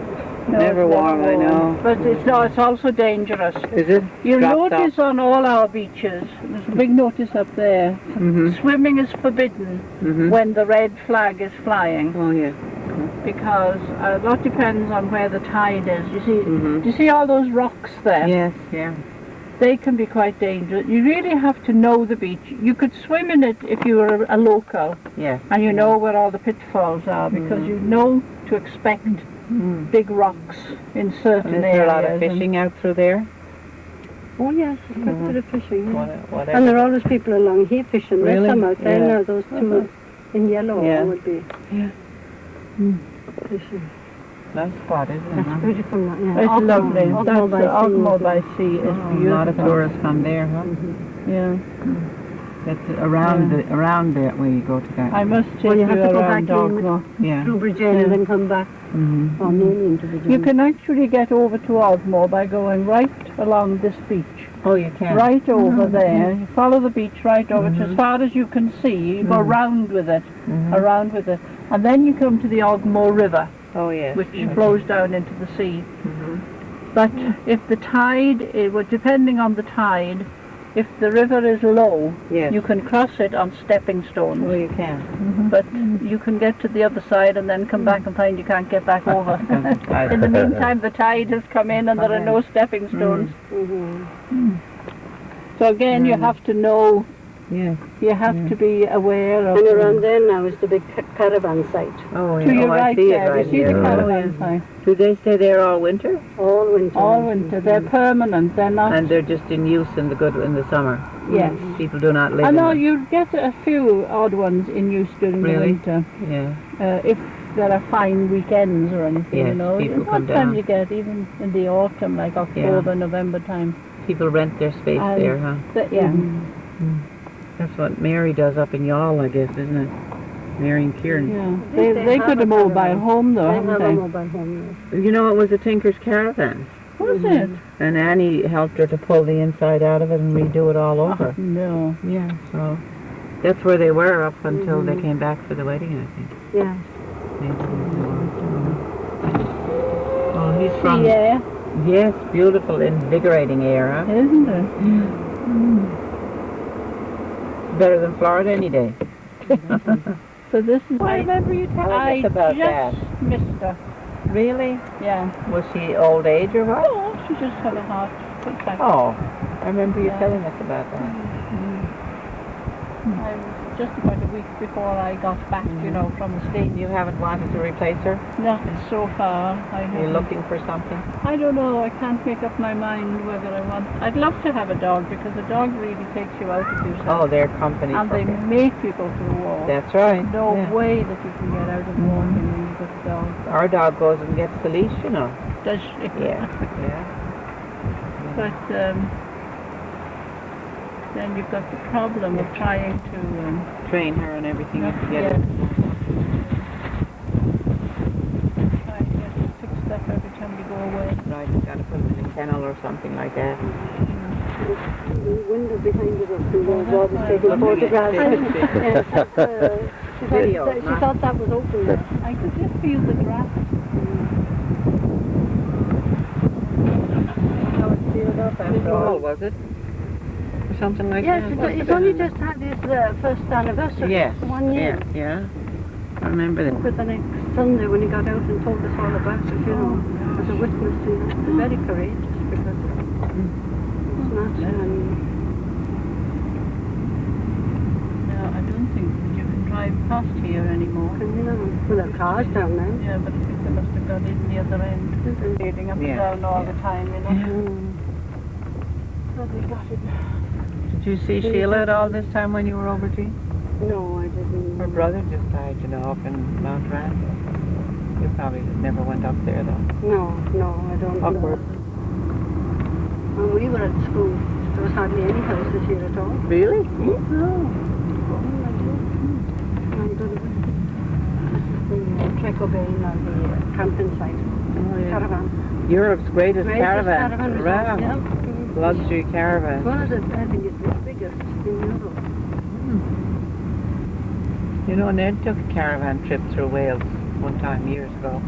Speaker 13: Never
Speaker 2: it's
Speaker 13: warm, I know.
Speaker 2: But it's also dangerous.
Speaker 13: Is it?
Speaker 2: You'll
Speaker 13: Dropped
Speaker 2: notice on all our beaches, there's a big notice up there, swimming is forbidden when the red flag is flying.
Speaker 13: Oh, yeah.
Speaker 2: Because a lot depends on where the tide is. You see, do you see all those rocks there?
Speaker 13: Yes, yeah.
Speaker 2: They can be quite dangerous. You really have to know the beach. You could swim in it if you were a local
Speaker 13: Yes.
Speaker 2: and you know where all the pitfalls are because you know to expect big rocks in certain
Speaker 13: And is
Speaker 2: areas.
Speaker 13: there a lot of fishing out through there?
Speaker 4: Oh yes, there's quite a bit of fishing. Yeah.
Speaker 13: Whatever.
Speaker 4: And there are always people along here fishing.
Speaker 13: Really?
Speaker 4: There's some out there
Speaker 13: Yeah.
Speaker 4: now. Those two in yellow
Speaker 13: Yeah.
Speaker 4: would be fishing.
Speaker 13: Nice spot, isn't it?
Speaker 4: That's beautiful. Yeah.
Speaker 2: It's lovely.
Speaker 4: Ogmore by sea.
Speaker 2: Ogmore by Sea is
Speaker 13: A
Speaker 2: beautiful.
Speaker 13: lot of tourists come there, huh?
Speaker 2: Yeah.
Speaker 13: That's around that way you go to that.
Speaker 2: I must take
Speaker 4: Well, you have to go
Speaker 2: around
Speaker 4: back in
Speaker 2: Ogmore.
Speaker 13: Yeah.
Speaker 4: through Bridgend and then come back on into Bridgend.
Speaker 2: You can actually get over to Ogmore by going right along this beach.
Speaker 13: Oh, you can.
Speaker 2: Right over there. You follow the beach right over to as far as you can see. You go round with it, around with it. And then you come to the Ogmore River,
Speaker 13: Oh, yes.
Speaker 2: which flows down into the sea. But if the tide, depending on the tide, if the river is low,
Speaker 13: Yes.
Speaker 2: you can cross it on stepping stones.
Speaker 13: Oh, you can.
Speaker 2: But you can get to the other side and then come back and find you can't get back over. In the meantime, the tide has come in and there are no stepping stones. So again, you have to know,
Speaker 13: Yes.
Speaker 2: you have to be aware of...
Speaker 4: And around there now is the big caravan site.
Speaker 13: Oh, yeah.
Speaker 2: To your
Speaker 13: Oh, I
Speaker 2: right
Speaker 13: see it
Speaker 2: there,
Speaker 13: right
Speaker 2: you see
Speaker 13: here.
Speaker 2: the
Speaker 13: Oh,
Speaker 2: caravan
Speaker 13: yes.
Speaker 2: sign?
Speaker 13: Do they stay there all winter?
Speaker 4: All winter.
Speaker 2: All winter. They're permanent. They're not...
Speaker 13: And they're just in use in the summer?
Speaker 2: Yes.
Speaker 13: People do not live
Speaker 2: I
Speaker 13: in
Speaker 2: know
Speaker 13: them?
Speaker 2: you get a few odd ones in use during
Speaker 13: Really?
Speaker 2: the winter.
Speaker 13: Yeah.
Speaker 2: If there are fine weekends or anything,
Speaker 13: Yes,
Speaker 2: you know.
Speaker 13: people come
Speaker 2: Sometimes
Speaker 13: down.
Speaker 2: you get even in the autumn, like October, November time.
Speaker 13: People rent their space
Speaker 2: And
Speaker 13: there, huh?
Speaker 2: Yeah.
Speaker 13: That's what Mary does up in Youghal, I guess, isn't it? Mary and Kieran.
Speaker 2: Yeah. They got a mobile home though,
Speaker 4: They
Speaker 2: haven't
Speaker 4: have a
Speaker 2: they?
Speaker 4: mobile home.
Speaker 13: You know, it was a tinker's caravan.
Speaker 2: Was it?
Speaker 13: And Annie helped her to pull the inside out of it and redo it all over.
Speaker 2: No.
Speaker 13: Yeah, so that's where they were up until they came back for the wedding, I think.
Speaker 4: Yeah.
Speaker 13: Oh, he's from...
Speaker 2: Yeah.
Speaker 13: Yes, beautiful, invigorating air, huh?
Speaker 2: Isn't it?
Speaker 13: Better than Florida any day.
Speaker 2: So this is...
Speaker 13: I remember you telling us about that.
Speaker 2: Missed her.
Speaker 13: Really?
Speaker 2: Yeah.
Speaker 13: Was she old age or what?
Speaker 2: Oh, she just had a heart attack.
Speaker 13: Oh, I remember you telling us about that.
Speaker 2: I was just about a week before I got back, you know, from the States.
Speaker 13: You haven't wanted to replace her?
Speaker 2: Not so far.
Speaker 13: You're looking for something?
Speaker 2: I don't know. I can't make up my mind whether I want... I'd love to have a dog because a dog really takes you out of yourself.
Speaker 13: Oh, they're company.
Speaker 2: And they make you go for a walk.
Speaker 13: That's right.
Speaker 2: No way that you can get out of walking when you've got a dog.
Speaker 13: Our dog goes and gets the leash, you know.
Speaker 2: Does she?
Speaker 13: Yeah.
Speaker 2: But then you've got the problem of trying to...
Speaker 13: train her and everything. You have to get
Speaker 2: yeah.
Speaker 13: it.
Speaker 2: Try to get it fixed up every time you go away.
Speaker 13: Right, you've got to put it in a kennel or something like that.
Speaker 4: The window behind it open, there's always taking photographs. She thought that was open there.
Speaker 2: I could just feel the draft.
Speaker 13: How it sealed up after all, was it? Or something like
Speaker 4: yes,
Speaker 13: that?
Speaker 4: it's only just had its first anniversary.
Speaker 13: Yes.
Speaker 4: 1 year.
Speaker 13: Yeah. I remember that.
Speaker 4: But the next Sunday when he got out and told us all about it, you know, as a witness to it, it's very courageous because it's not...
Speaker 2: No, I don't think that you can drive past here anymore.
Speaker 4: Can you know? Well, there are cars down there.
Speaker 2: Yeah, but I think they must have got in the other end. Leading up and down all the time, you know. So they got it.
Speaker 13: Did you see Sheila at all this time when you were over to?
Speaker 4: No, I didn't.
Speaker 13: Her brother just died, you know, up in Mount Randall. You probably never went up there, though.
Speaker 4: No, I don't
Speaker 13: Upward.
Speaker 4: know. When we were at school, there was hardly any houses here at all.
Speaker 13: Really?
Speaker 4: No. The Trecobane on the camping site. Caravan.
Speaker 13: Europe's greatest caravan.
Speaker 4: Resort, yeah.
Speaker 13: Luxury caravan.
Speaker 4: One of the, I think it's the biggest in Europe.
Speaker 13: You know, Ned took a caravan trip through Wales one time years ago.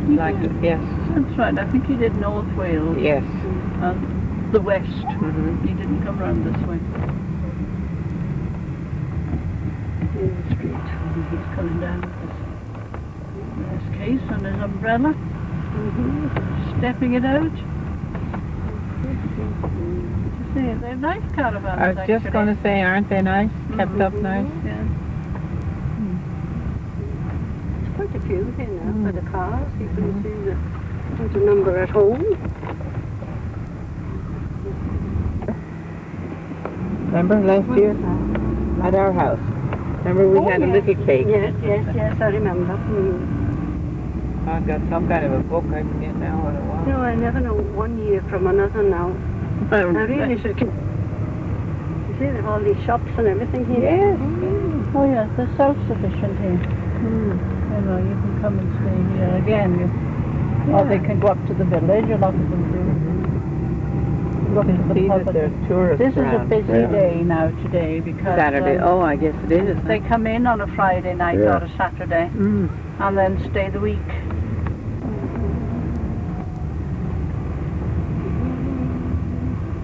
Speaker 13: Like it, yes.
Speaker 2: That's right. I think he did North Wales.
Speaker 13: Yes.
Speaker 2: And the West. He didn't come round this way. In the street. He's coming down with his case and his umbrella. Stepping it out. See, they're nice caravans.
Speaker 13: I was just going to say, aren't they nice? Kept up nice?
Speaker 2: Yeah.
Speaker 4: There's quite a few here now for the cars. You can see there's a number at home.
Speaker 13: Remember last year? At our house. Remember we had a little cake?
Speaker 4: Yes, I remember.
Speaker 13: I've got some kind of a book, I forget now what it was.
Speaker 4: No, I never know one year from another now. I really should keep... You see, there are all these shops and everything here.
Speaker 2: Yes. Oh yes, they're self-sufficient here. You know, you can come and stay here again. Or they can go up to the village, a lot of them do. Go up to the pub.
Speaker 13: There's tourists
Speaker 2: This is a
Speaker 13: around.
Speaker 2: busy day now today because...
Speaker 13: Saturday, oh I guess it is.
Speaker 2: They come in on a Friday night or a Saturday and then stay the week.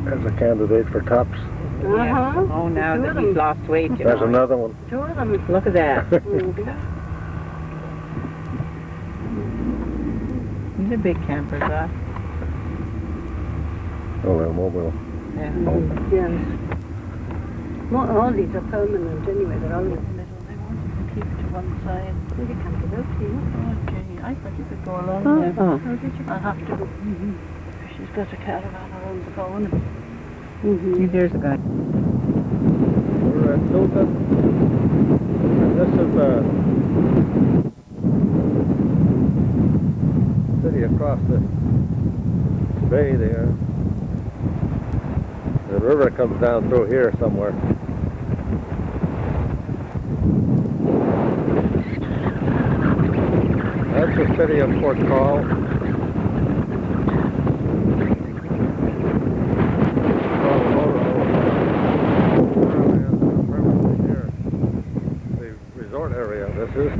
Speaker 1: There's a candidate for tops.
Speaker 13: Oh, now that he's lost weight, you
Speaker 1: There's
Speaker 13: know.
Speaker 1: another one.
Speaker 4: Two of them.
Speaker 13: Look at that. He's a big camper, Doc.
Speaker 1: Oh, well, mobile.
Speaker 13: Yeah.
Speaker 4: Yes. All these are permanent anyway. They're all in the middle.
Speaker 2: They want to keep to one side.
Speaker 4: Well, you can't get out here.
Speaker 2: Okay, I thought you could go along there.
Speaker 4: How did you?
Speaker 2: I'll have to go. She's got a caravan around the corner.
Speaker 13: See, there's a guy.
Speaker 1: We're at Luton. And this is the city across the bay there. The river comes down through here somewhere. That's the city of Fort Call. Resort area, this is.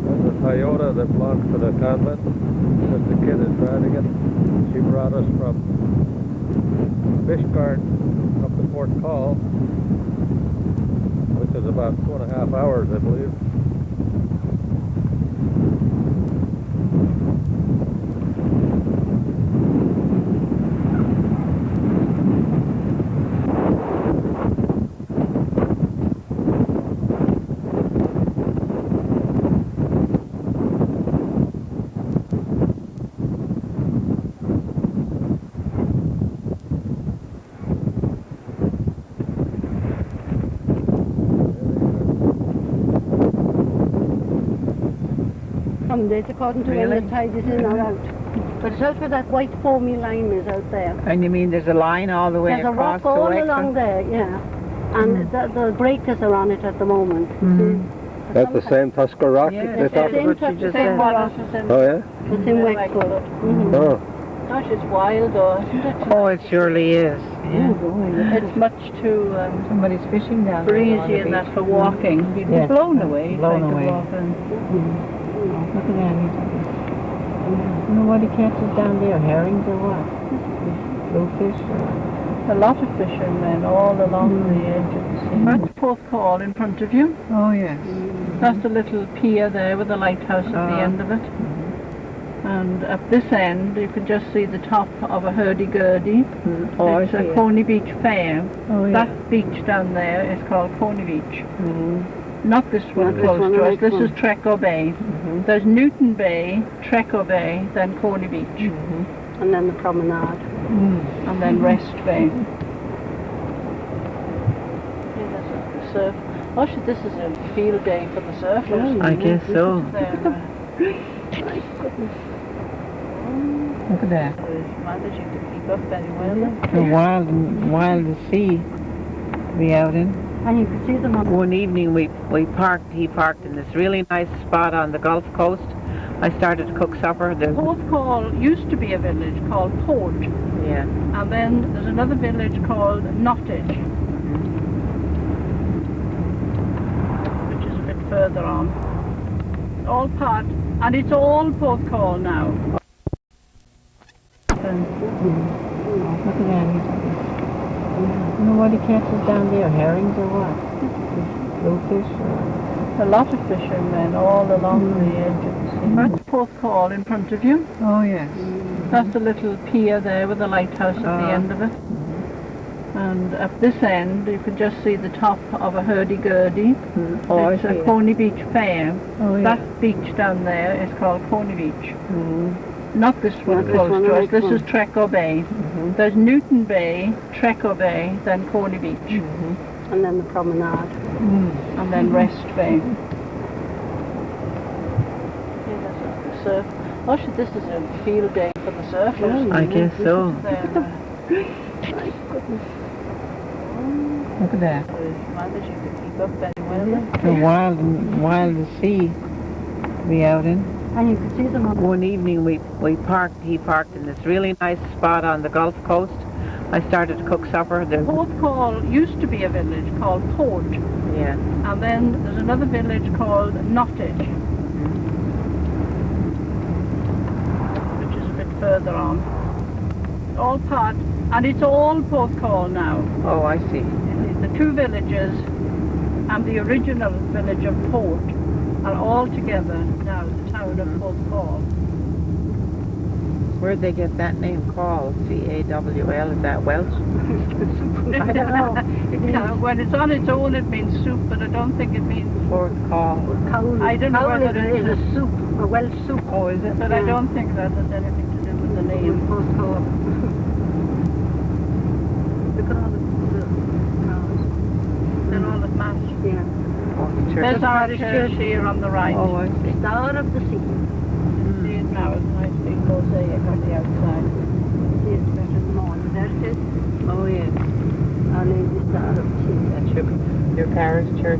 Speaker 1: There's a Toyota that belongs to the convent. Sister Kid is driving it. She brought us from Fishguard up to Fort Call, which is about 2.5 hours, I believe.
Speaker 4: Some days according to when the tide is in or out. But it's out where that white foamy line is out there.
Speaker 13: And you mean there's a line all the way
Speaker 4: There's a
Speaker 13: across
Speaker 4: rock
Speaker 13: to
Speaker 4: all
Speaker 13: Wexford?
Speaker 4: along there, yeah. And the breakers are on it at the moment.
Speaker 1: That's the same Tusker Rock
Speaker 4: Yeah,
Speaker 1: they talked
Speaker 4: same
Speaker 1: about?
Speaker 4: same rock.
Speaker 1: Oh, yeah?
Speaker 4: It's in Wexford.
Speaker 1: Oh.
Speaker 2: Gosh, it's wild though, isn't it?
Speaker 13: Oh, it surely is.
Speaker 2: It's much too
Speaker 13: Somebody's fishing down there.
Speaker 2: breezy and that for walking. You'd be
Speaker 13: Yeah.
Speaker 2: blown away.
Speaker 13: Blown
Speaker 2: trying to
Speaker 13: away.
Speaker 2: walk in.
Speaker 13: Look at that. You know what he catches down there? Herrings or what? Bluefish?
Speaker 2: A lot of fishermen all along the edge of the sea. That's Port Call in front of you.
Speaker 13: Oh, yes.
Speaker 2: That's the little pier there with the lighthouse at the end of it. And at this end, you can just see the top of a hurdy-gurdy.
Speaker 13: Oh,
Speaker 2: It's
Speaker 13: I
Speaker 2: a
Speaker 13: see it.
Speaker 2: Coney Beach Fair.
Speaker 13: Oh, yeah.
Speaker 2: That beach down there is called Coney Beach. Not this one
Speaker 4: Not this
Speaker 2: close
Speaker 4: one,
Speaker 2: to
Speaker 4: the
Speaker 2: us.
Speaker 4: next
Speaker 2: This
Speaker 4: one.
Speaker 2: is Treco Bay. There's Newton Bay, Treco Bay, then Coney Beach.
Speaker 4: And then the promenade.
Speaker 2: And then Rest Bay. Yeah, that's the surf. Oh, shit, this is a field day for the surfers.
Speaker 13: I guess so. Look at that.
Speaker 2: Managing to keep up very well.
Speaker 13: The wild to see to be out in.
Speaker 4: And you can see them on
Speaker 13: One evening he parked in this really nice spot on the Gulf Coast. I started to cook supper.
Speaker 2: Port Call used to be a village called Port.
Speaker 13: Yeah.
Speaker 2: And then there's another village called Nottage, which is a bit further on. All part, and it's all Port Call now.
Speaker 13: Look at that. You know what he catches down there? Herrings or what? Bluefish?
Speaker 2: A lot of fishermen all along the edge of the sea. That's Port Call in front of you.
Speaker 13: Oh, yes.
Speaker 2: That's the little pier there with the lighthouse at the end of it. And at this end, you can just see the top of a hurdy-gurdy.
Speaker 13: Oh,
Speaker 2: It's
Speaker 13: I see
Speaker 2: a
Speaker 13: it.
Speaker 2: Coney Beach Fair.
Speaker 13: Oh, yeah.
Speaker 2: That beach down there is called Coney Beach. Not this one
Speaker 4: Not this
Speaker 2: close
Speaker 4: one,
Speaker 2: to
Speaker 4: the
Speaker 2: us.
Speaker 4: next
Speaker 2: This
Speaker 4: one.
Speaker 2: is Treco Bay. There's Newton Bay, Treco Bay, then Coney Beach.
Speaker 4: and then the promenade.
Speaker 2: And then Rest Bay. Yeah, that's the surf. Oh, shit, this is a field day for the surfers.
Speaker 13: I guess so. Look at that.
Speaker 2: Managing to keep up very well.
Speaker 13: The wild to see to be out in.
Speaker 4: And you can see them on
Speaker 13: One evening he parked in this really nice spot on the Gulf Coast. I started to cook supper.
Speaker 2: Port Call used to be a village called Port.
Speaker 13: Yeah.
Speaker 2: And then there's another village called Nottage, which is a bit further on. All part, and it's all Port Call now.
Speaker 13: Oh, I see.
Speaker 2: The two villages and the original village of Port are all together now, the town of Port Call.
Speaker 13: Where'd they get that name called? C-A-W-L? Is that Welsh?
Speaker 2: I don't know. When it's on its own, it means soup, but I don't think it means
Speaker 13: Port Call.
Speaker 2: I don't know whether
Speaker 4: it's a soup, a Welsh soup.
Speaker 2: Oh, is it? But I don't think that has anything to do with the name.
Speaker 4: Port Call. Look at all the cars.
Speaker 2: They're all at mass.
Speaker 4: Yeah.
Speaker 2: There's our church here on the right.
Speaker 13: Oh, I see.
Speaker 4: Star of the Sea.
Speaker 2: See it now, it's a nice big mosaic on the outside.
Speaker 13: Your parish church.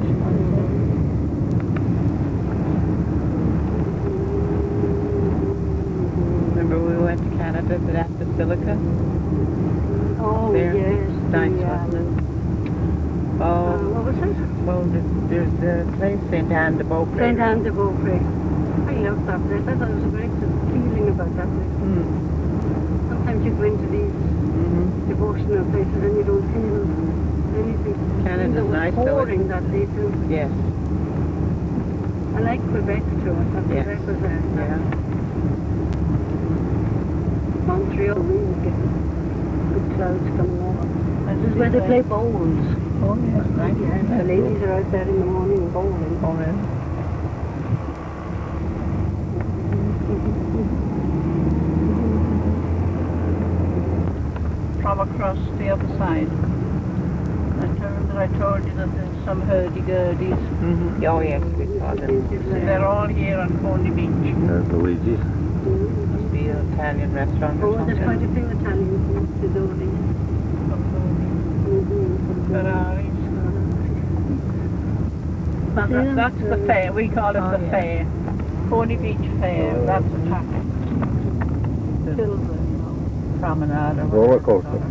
Speaker 13: Remember we went to Canada to that basilica?
Speaker 4: Oh,
Speaker 13: There.
Speaker 4: yes.
Speaker 13: Nice,
Speaker 4: the,
Speaker 13: wasn't it? Oh,
Speaker 4: what was it?
Speaker 13: well, there's the place, St. Anne de Beaupré.
Speaker 4: St. Anne de Beaupré. I love that place. I thought it was a great feeling about that place. Sometimes you go into these devotional places and you don't feel anything.
Speaker 13: Canada's nice, though,
Speaker 4: pouring
Speaker 13: isn't it?
Speaker 4: that day too.
Speaker 13: Yes.
Speaker 4: I like Quebec too. I thought
Speaker 13: Yes.
Speaker 4: Quebec was
Speaker 13: Yeah.
Speaker 4: Montreal, we get good clouds coming over. This is where they play bowls.
Speaker 13: Oh, yes, right.
Speaker 4: Yeah, the ladies are out there in the morning bowling.
Speaker 13: Oh, really?
Speaker 2: From across the other side. I told you that there's some hurdy-gurdies.
Speaker 13: Oh, yes, we saw them.
Speaker 2: They're all here on Coney Beach.
Speaker 5: There's Luigi's.
Speaker 13: Must be an Italian restaurant or
Speaker 4: Oh, there's
Speaker 13: something.
Speaker 4: quite a few Italians to do these.
Speaker 2: Ferraris. That's the fair. We call it the fair. Coney Beach Fair. That's a tax. Children, promenade. Or
Speaker 5: Roller coaster.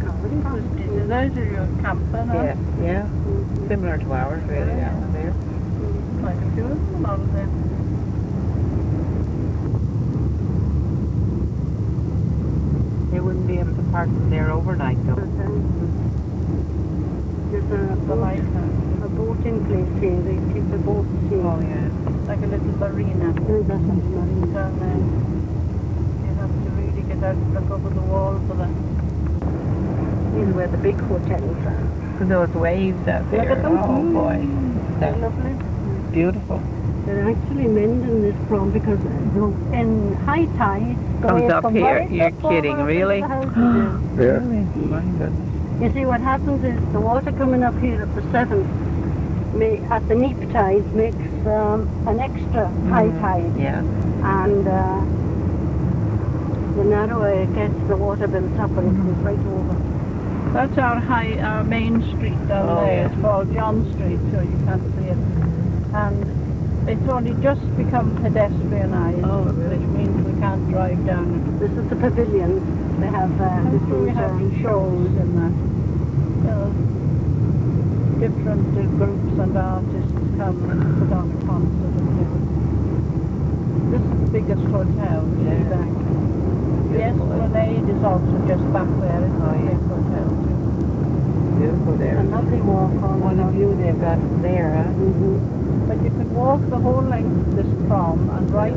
Speaker 2: Those are your camper now?
Speaker 13: Yes, yeah. Similar to ours, really, down there.
Speaker 2: Quite a few of them on there.
Speaker 13: They wouldn't be able to park there overnight, though.
Speaker 4: There's a boating place here. They keep the boats here.
Speaker 2: Oh, yeah. Like a little marina.
Speaker 4: That's a marina.
Speaker 2: Down there. You have to really get out and look over the wall for that.
Speaker 4: These are where the big hotels are.
Speaker 13: Those waves out
Speaker 4: Look
Speaker 13: there.
Speaker 4: at them.
Speaker 13: Oh, boy.
Speaker 4: They're
Speaker 13: That's
Speaker 4: lovely.
Speaker 13: beautiful.
Speaker 4: They're actually mending this prom because in high tide
Speaker 13: Comes up
Speaker 4: from
Speaker 13: here.
Speaker 4: right
Speaker 13: You're
Speaker 4: up over
Speaker 13: kidding,
Speaker 4: to
Speaker 13: really?
Speaker 4: the houses.
Speaker 5: Yeah.
Speaker 13: My goodness.
Speaker 4: You see, what happens is the water coming up here at the 7th at the neap tide makes an extra high tide.
Speaker 13: Yeah.
Speaker 4: And the narrower it gets, the water builds up and it comes right over.
Speaker 2: That's our main street down
Speaker 13: Oh,
Speaker 2: there.
Speaker 13: yeah.
Speaker 2: It's called John Street, so you can't see it. And it's only just become pedestrianised, which means we can't drive down it.
Speaker 4: This is the pavilions. They have
Speaker 2: So we have shows and that. Different groups and artists come and put on a concert and everything. This is the biggest hotel, way back. The Esplanade is also just back there. It's a big hotel too.
Speaker 13: Beautiful there.
Speaker 4: a lovely walk on.
Speaker 13: What a view they've got there, huh?
Speaker 2: But you could walk the whole length of this prom and right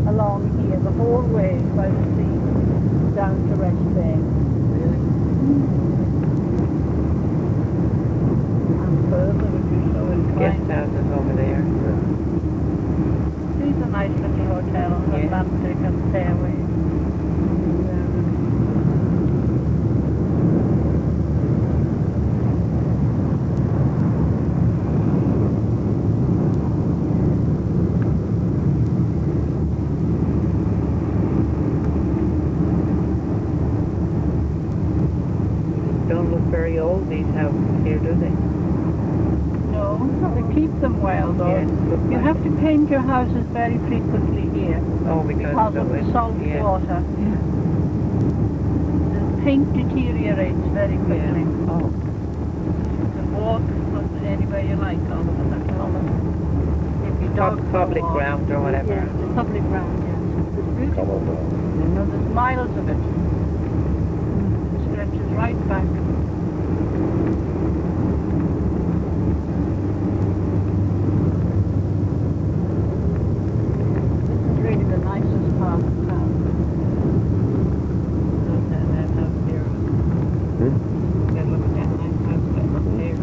Speaker 2: along here, the whole way by the sea, down to Rest Bay. And further if you're so
Speaker 13: Guest
Speaker 2: inclined.
Speaker 13: houses over there.
Speaker 2: These are nice little hotels, Atlantic and Fairway.
Speaker 13: Don't look very old, these houses here, do they?
Speaker 2: No, they keep them well though.
Speaker 13: Yes, look
Speaker 2: You
Speaker 13: like
Speaker 2: have to paint your houses very frequently here
Speaker 13: Oh,
Speaker 2: because of the salt water. The paint deteriorates very quickly.
Speaker 13: Oh.
Speaker 2: You can walk anywhere you like on the common. If you dog
Speaker 13: Public
Speaker 2: walk.
Speaker 13: ground or whatever.
Speaker 4: Yes, the public ground, yes. It's beautiful.
Speaker 2: So there's miles of it. It stretches right back. This is really the nicest part of town. Look at that house there. Yeah, look at that nice house that's up there.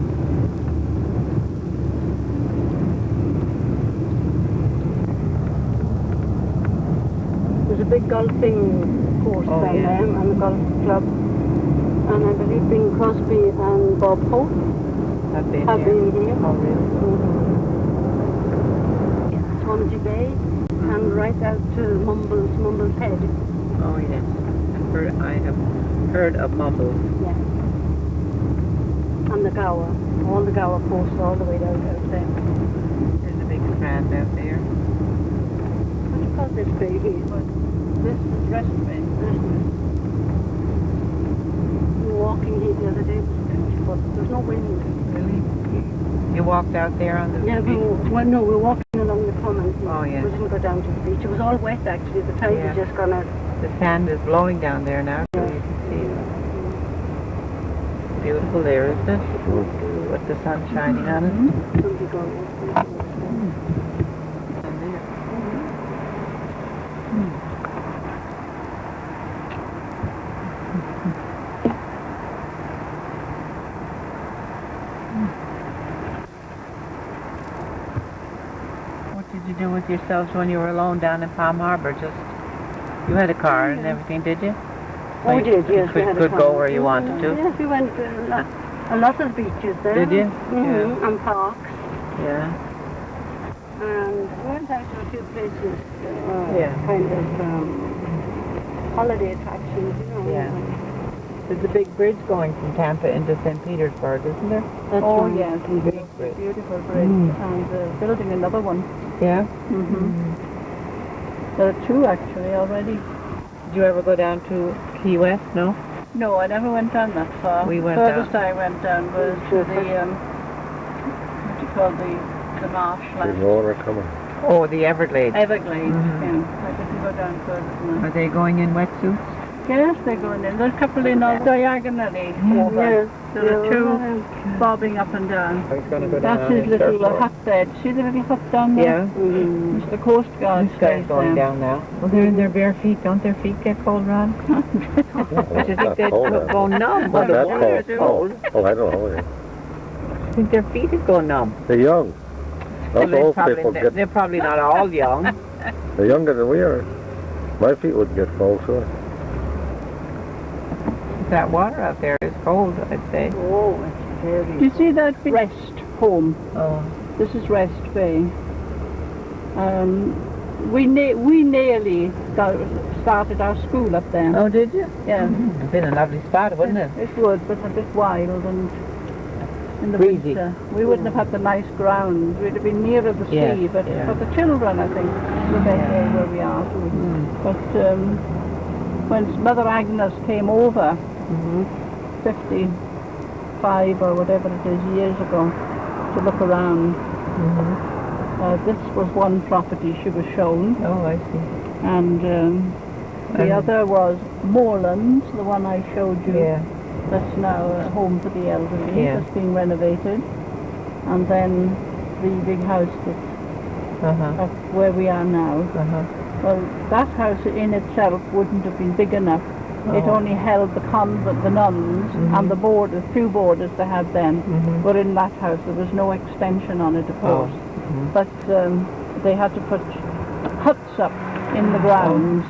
Speaker 4: There's a big golfing course down there and a golf club. And I believe Bing Crosby and Bob Hope
Speaker 13: have been
Speaker 4: here.
Speaker 13: Oh, really?
Speaker 4: Swansea Bay and right out to Mumble's Head.
Speaker 13: Oh, yes. I have heard of mumbles.
Speaker 4: Yeah. And the Gower. All the Gower coast all the way down out there.
Speaker 13: There's a big strand out there.
Speaker 4: What do you call this bay here?
Speaker 2: This is Rest Bay.
Speaker 4: We were walking here the other day, it was beautiful. There's no wind.
Speaker 13: Really? You walked out there on the
Speaker 4: Yeah,
Speaker 13: beach?
Speaker 4: no, we were walking along the common.
Speaker 13: Oh, yes.
Speaker 4: We didn't go down to the beach. It was all wet actually. The tide
Speaker 13: Yeah.
Speaker 4: had just gone out.
Speaker 13: The sand is blowing down there now, so you can see it. Beautiful there, isn't it? With the sun shining on it.
Speaker 4: Somebody going
Speaker 13: And there. What did you do with yourselves when you were alone down in Palm Harbor? Just you had a car and everything, did you?
Speaker 4: Oh, we did, yes.
Speaker 13: You could go where you wanted to.
Speaker 4: Yes, we went to a lot of beaches there.
Speaker 13: Did you?
Speaker 4: Mm-hmm. And parks.
Speaker 13: Yeah.
Speaker 4: And we went out to a few places,
Speaker 13: Yeah.
Speaker 4: kind of holiday attractions, you know.
Speaker 13: Yeah. There's a big bridge going from Tampa into St. Petersburg, isn't there?
Speaker 4: That's
Speaker 2: Oh,
Speaker 4: right.
Speaker 2: yes.
Speaker 13: Big bridge.
Speaker 2: Beautiful bridge. And building another one.
Speaker 13: Yeah?
Speaker 2: Mm-hmm. There are two actually already.
Speaker 13: Did you ever go down to Key West? No?
Speaker 2: No, I never went down that far.
Speaker 13: We went
Speaker 2: Furthest
Speaker 13: down.
Speaker 2: I went down was to the, what do you call the marshland?
Speaker 5: The water coming.
Speaker 13: Oh, the Everglades.
Speaker 2: Everglades,
Speaker 13: Mhm.
Speaker 2: yeah. I didn't go down further than
Speaker 13: Are
Speaker 2: that.
Speaker 13: they going in wetsuits?
Speaker 2: Yes, they're going in. There's a couple in all diagonally over.
Speaker 4: Yes.
Speaker 2: There are two
Speaker 4: Yeah.
Speaker 2: bobbing up and down.
Speaker 13: I was going to go down
Speaker 2: That's his
Speaker 13: on
Speaker 2: little
Speaker 13: surfboard.
Speaker 2: hut bed. See the little hut down there?
Speaker 13: Yeah.
Speaker 2: It's the Coast Guard
Speaker 13: This guy's
Speaker 2: stays
Speaker 13: going
Speaker 2: there.
Speaker 13: down now. Well, they're in their bare feet. Don't their feet get cold, Ron?
Speaker 5: Oh,
Speaker 13: I should think they'd
Speaker 5: cold,
Speaker 13: go numb.
Speaker 5: Not
Speaker 13: The
Speaker 5: that
Speaker 13: water is
Speaker 5: cold.
Speaker 13: cold.
Speaker 5: Oh, I don't know.
Speaker 13: I think their feet would go numb.
Speaker 5: They're young. Us
Speaker 13: They're
Speaker 5: old
Speaker 13: probably,
Speaker 5: people
Speaker 13: they're,
Speaker 5: get,
Speaker 13: they're probably not all young.
Speaker 5: they're younger than we are. My feet would get cold, sure.
Speaker 13: That water out there is cold, I'd say.
Speaker 4: Oh, it's very...
Speaker 2: Do you see that Rest home?
Speaker 13: Oh.
Speaker 2: This is Rest Bay. We nearly started our school up there.
Speaker 13: Oh, did you?
Speaker 2: Yeah.
Speaker 13: It's been a lovely spot, wouldn't it?
Speaker 2: It would, but a bit wild and in the
Speaker 13: Breezy.
Speaker 2: winter. We wouldn't have had the nice grounds. We'd have been nearer the
Speaker 13: Yes,
Speaker 2: sea, but
Speaker 13: yeah.
Speaker 2: for the children, I think, the better where we are. But when Mother Agnes came over, 55 or whatever it is years ago, to look around, this was one property she was shown.
Speaker 13: Oh, I see.
Speaker 2: And the other was Moorlands, the one I showed you.
Speaker 13: Yeah.
Speaker 2: That's now a home for the elderly.
Speaker 13: Yeah.
Speaker 2: That's being renovated. And then the big house that's up where we are now. Well, that house in itself wouldn't have been big enough. It
Speaker 13: Oh.
Speaker 2: only held the convent, the nuns, and the boarders, two boarders they had then. But in that house there was no extension on it, of course. But they had to put huts up in the grounds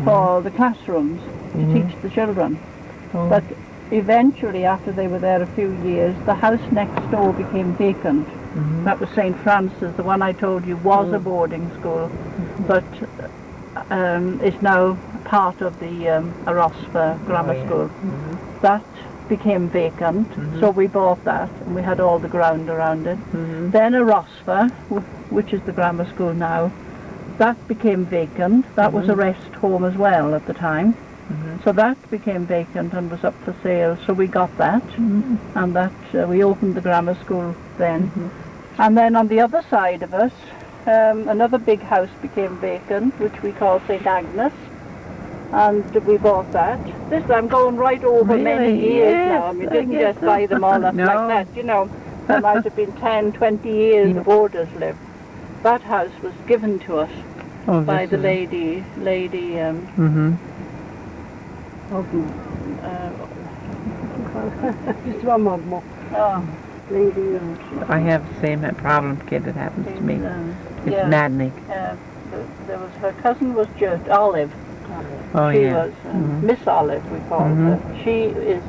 Speaker 2: for the classrooms to teach the children. But eventually, after they were there a few years, the house next door became vacant. That was St. Francis, the one I told you was a boarding school, but is now part of the Arosfa Grammar School. That became vacant, so we bought that, and we had all the ground around it. Then Arosfa, which is the grammar school now, that became vacant. That was a rest home as well at the time. So that became vacant and was up for sale, so we got that, and that we opened the grammar school then. And then on the other side of us, another big house became vacant, which we call St. Agnes, and we bought that. I'm going right over many years now. I mean, didn't just buy them all up like that, you know. There might have been 10, 20 years the boarders lived. That house was given to us by the lady,
Speaker 4: Just one more. Lady.
Speaker 13: I have the same problem, kid, that happens to me. It's maddening.
Speaker 2: There was her cousin was just Olive.
Speaker 13: Oh,
Speaker 2: She
Speaker 13: yeah.
Speaker 2: was Miss Olive, we called her. She is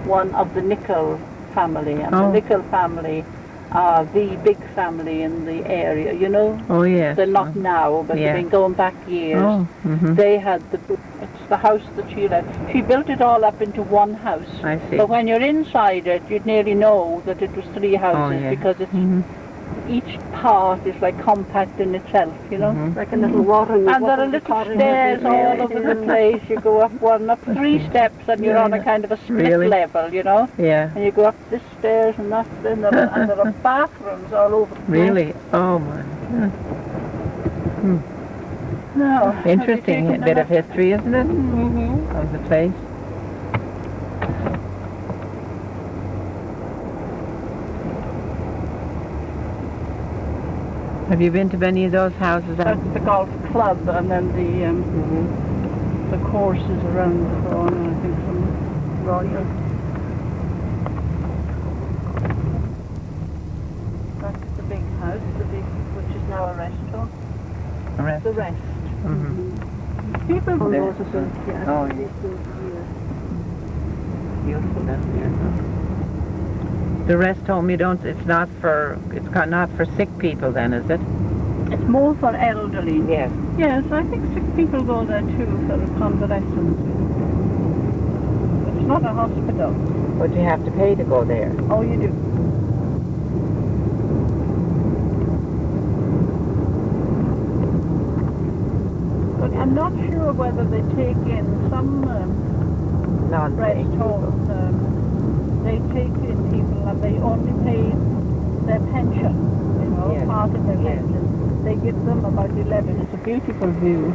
Speaker 2: one of the Nicol family, and the Nicol family are the big family in the area, you know.
Speaker 13: Oh, yes.
Speaker 2: They're not now, but
Speaker 13: Yeah.
Speaker 2: they've been going back years.
Speaker 13: Oh,
Speaker 2: They had it's the house that she left. She built it all up into one house.
Speaker 13: I see.
Speaker 2: But when you're inside it, you'd nearly know that it was 3 houses
Speaker 13: yeah.
Speaker 2: because it's each part is like compact in itself, you know.
Speaker 4: Like a little watering.
Speaker 2: And there are little stairs all over the place. You go up one, up 3 steps, and you're on a kind of a split
Speaker 13: Really?
Speaker 2: level, you know.
Speaker 13: Yeah.
Speaker 2: And you go up this stairs and that, and there are bathrooms all over the place.
Speaker 13: Really? Oh, my.
Speaker 2: No.
Speaker 13: Interesting
Speaker 2: Have you taken
Speaker 13: bit of
Speaker 2: enough?
Speaker 13: history, isn't it? Of the place. Have you been to any of those houses?
Speaker 2: That's the golf club, and then the courses around the corner, I think, from Royal. That's the big house, which is now a restaurant. The rest. People there.
Speaker 13: Oh, yeah. Beautiful down there. The rest home, it's not for sick people then, is it?
Speaker 2: It's more for elderly.
Speaker 13: Yes.
Speaker 2: Yes, I think sick people go there too for convalescence. It's not a hospital.
Speaker 13: But you have to pay to go there.
Speaker 2: Oh, you do. But I'm not sure whether they take in some rest homes. They take in people and they only pay their pension, you know, part of their pension. They give them about 11. It's a beautiful view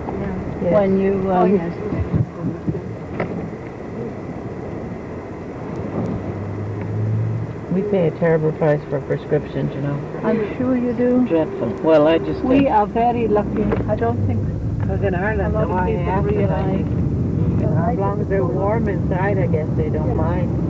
Speaker 2: when you...
Speaker 13: We pay a terrible price for prescriptions, you know.
Speaker 2: I'm sure you do.
Speaker 13: Dreadful. Well, I just
Speaker 2: We are very lucky. I don't think
Speaker 13: because in Ireland,
Speaker 2: a lot of people realise.
Speaker 13: as long as they're warm inside, I guess they don't mind.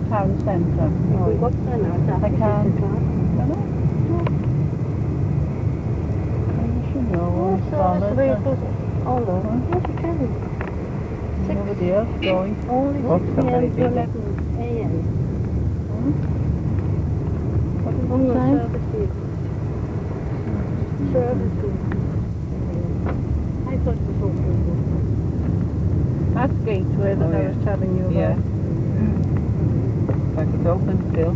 Speaker 2: Town centre.
Speaker 4: What's the name?
Speaker 2: I can't. You should know.
Speaker 4: Oh, no. What you tell me?
Speaker 2: Nobody else going.
Speaker 4: Only
Speaker 2: Oh,
Speaker 4: 6
Speaker 2: somebody
Speaker 4: p.m. to
Speaker 2: did.
Speaker 4: 11 a.m.
Speaker 2: What is
Speaker 4: On
Speaker 2: the
Speaker 4: the
Speaker 2: time?
Speaker 4: services. Services. I thought it was open.
Speaker 2: That's Gateway that I was telling you about.
Speaker 13: Yeah. Like it's open still.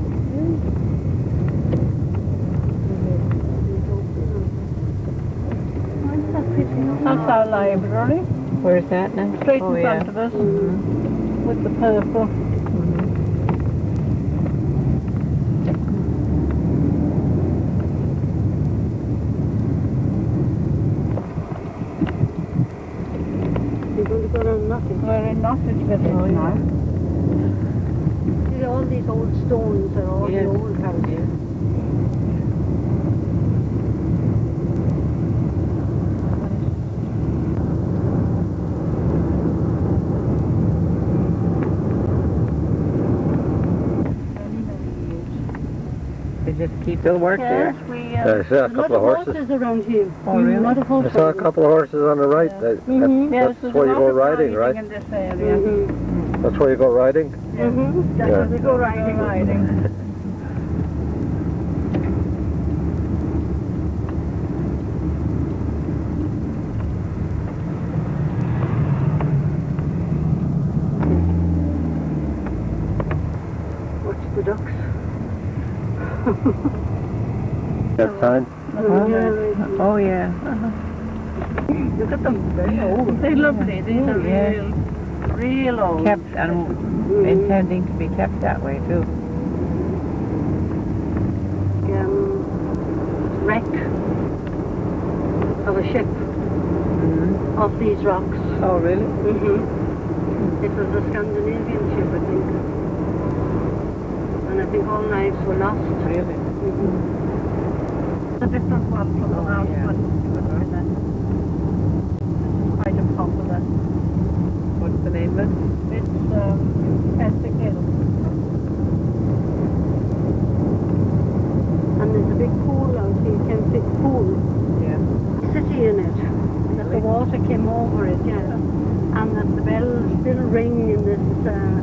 Speaker 2: That's our library.
Speaker 13: Where's that now?
Speaker 2: Straight in front of us. With the purple.
Speaker 4: You're going to go to nothing.
Speaker 2: We're in Nottage Village now.
Speaker 4: See, all these old stones are all the old houses.
Speaker 13: They just keep the work there.
Speaker 2: Yes, we...
Speaker 1: I saw a couple of horses.
Speaker 4: around here.
Speaker 13: Oh, really?
Speaker 4: A lot of
Speaker 1: I
Speaker 4: horses.
Speaker 1: saw a couple of horses on the right.
Speaker 2: Yes,
Speaker 1: That's where you go riding, right?
Speaker 2: in this area.
Speaker 1: That's where you go riding?
Speaker 2: That's where they go riding.
Speaker 4: Watch the ducks.
Speaker 1: That sign?
Speaker 13: Oh, yeah.
Speaker 2: Look at them. They're lovely. These are real real old.
Speaker 13: Kept and intending to be kept that way too.
Speaker 4: Wreck of a ship off these rocks.
Speaker 13: Oh, really?
Speaker 4: It was a Scandinavian ship, I think. And I think all lives were lost.
Speaker 13: Really?
Speaker 2: A different one from the house, but quite a popular.
Speaker 13: What's the name of it?
Speaker 2: It's Keswick Hill.
Speaker 4: And there's a big pool out here, Kempswick Pool.
Speaker 13: Yeah.
Speaker 4: City in it. That the water came over it, yeah. And that the bells still ring in this,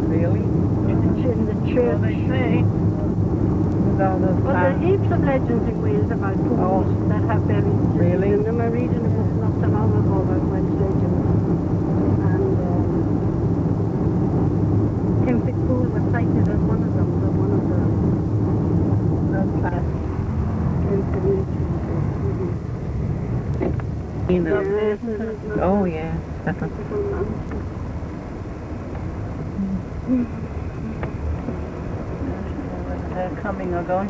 Speaker 13: Really?
Speaker 4: in the church.
Speaker 2: They say.
Speaker 13: With all those
Speaker 4: Well, there are heaps of legends in Wales about pools that have buried cities in them. I read in a book not so long ago about Welsh legends. And Kempswick Pool was cited as one of them, so one of the...
Speaker 13: You know. Oh, yeah.
Speaker 2: They're coming or going.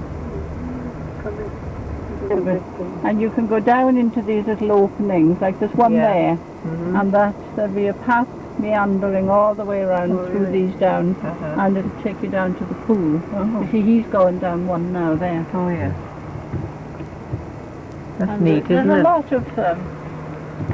Speaker 2: And you can go down into these little openings, like there's one there, and there'll be a path meandering all the way around through these down, and it'll take you down to the pool. You see, he's going down one now there.
Speaker 13: Oh, yeah. That's
Speaker 2: And
Speaker 13: neat,
Speaker 2: there's
Speaker 13: isn't
Speaker 2: a
Speaker 13: it?
Speaker 2: lot of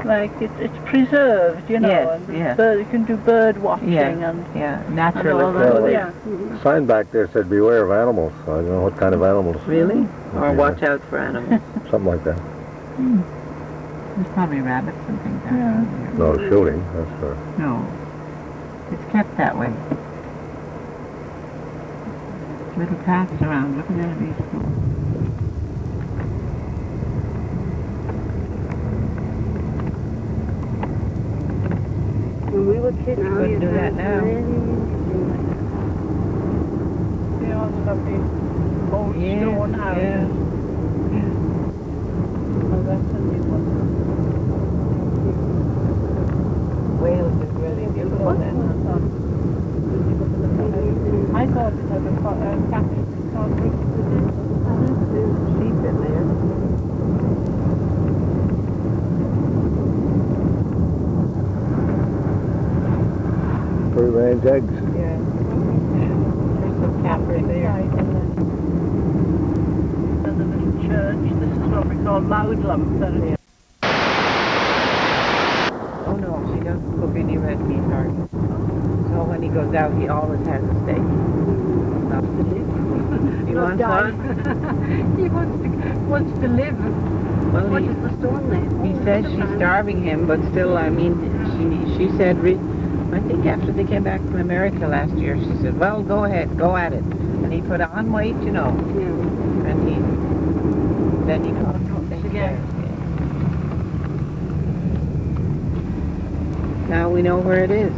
Speaker 2: like it's preserved, you know.
Speaker 13: Yes,
Speaker 2: and
Speaker 13: yes.
Speaker 2: You can do bird watching and
Speaker 13: natural.
Speaker 2: and all that.
Speaker 1: Yeah, sign back there said beware of animals. So I don't know what kind of animals.
Speaker 13: Really? Or
Speaker 1: Yeah.
Speaker 13: watch out for animals.
Speaker 1: Something like that.
Speaker 13: There's probably rabbits and things down there.
Speaker 1: No shooting, that's for...
Speaker 13: No. It's kept that way. Little paths around. Look at all these schools.
Speaker 4: When we were kids,
Speaker 13: Couldn't do that now.
Speaker 2: See all the lovely old stone houses. Oh, that's a new one.
Speaker 13: Wales is really beautiful then.
Speaker 2: I thought it had a Catholic
Speaker 13: Sheep in there.
Speaker 1: Free range eggs.
Speaker 13: Yeah. There's some campers there.
Speaker 2: There's a little church. This is what we call Loudlum.
Speaker 13: Oh no, she doesn't cook any red meat hardly. So when he goes out, he always has a steak. He
Speaker 4: Not
Speaker 13: wants
Speaker 4: die.
Speaker 13: one?
Speaker 4: He wants to live.
Speaker 13: Well,
Speaker 4: What is the stone name?
Speaker 13: he says she's starving him, but still, I mean, she said, I think after they came back from America last year, she said, well, go ahead, go at it. And he put on weight, you know.
Speaker 4: Yeah.
Speaker 13: And then he got
Speaker 2: again.
Speaker 13: Now we know where it is.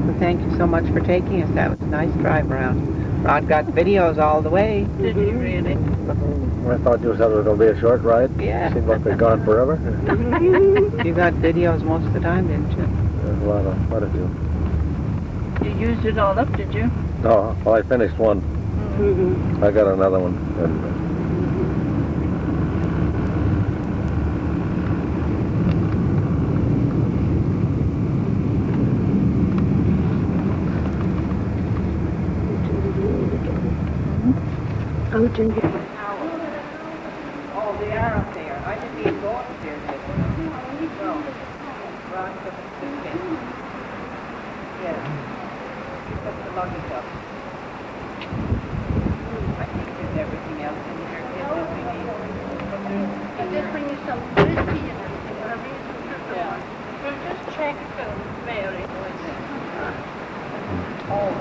Speaker 13: Well, thank you so much for taking us. That was a nice drive around. Rod got videos all the way.
Speaker 2: Did he really?
Speaker 1: I thought you said it was going to be a short ride.
Speaker 13: Yeah.
Speaker 1: Seemed like they'd gone forever.
Speaker 13: You got videos most of the time, didn't you?
Speaker 1: There's quite a few.
Speaker 2: You used it all up, did you?
Speaker 1: No, well, I finished one. I got another one.
Speaker 4: Out in here.
Speaker 13: Oh, they are up there. I didn't even go upstairs yet. No. Ron took a suitcase. Yeah. He took the luggage up. I think there's everything else in here. That we need.
Speaker 4: I just bring you some whiskey and everything. But I mean,
Speaker 2: Yeah. We'll just check Mary.
Speaker 13: Oh,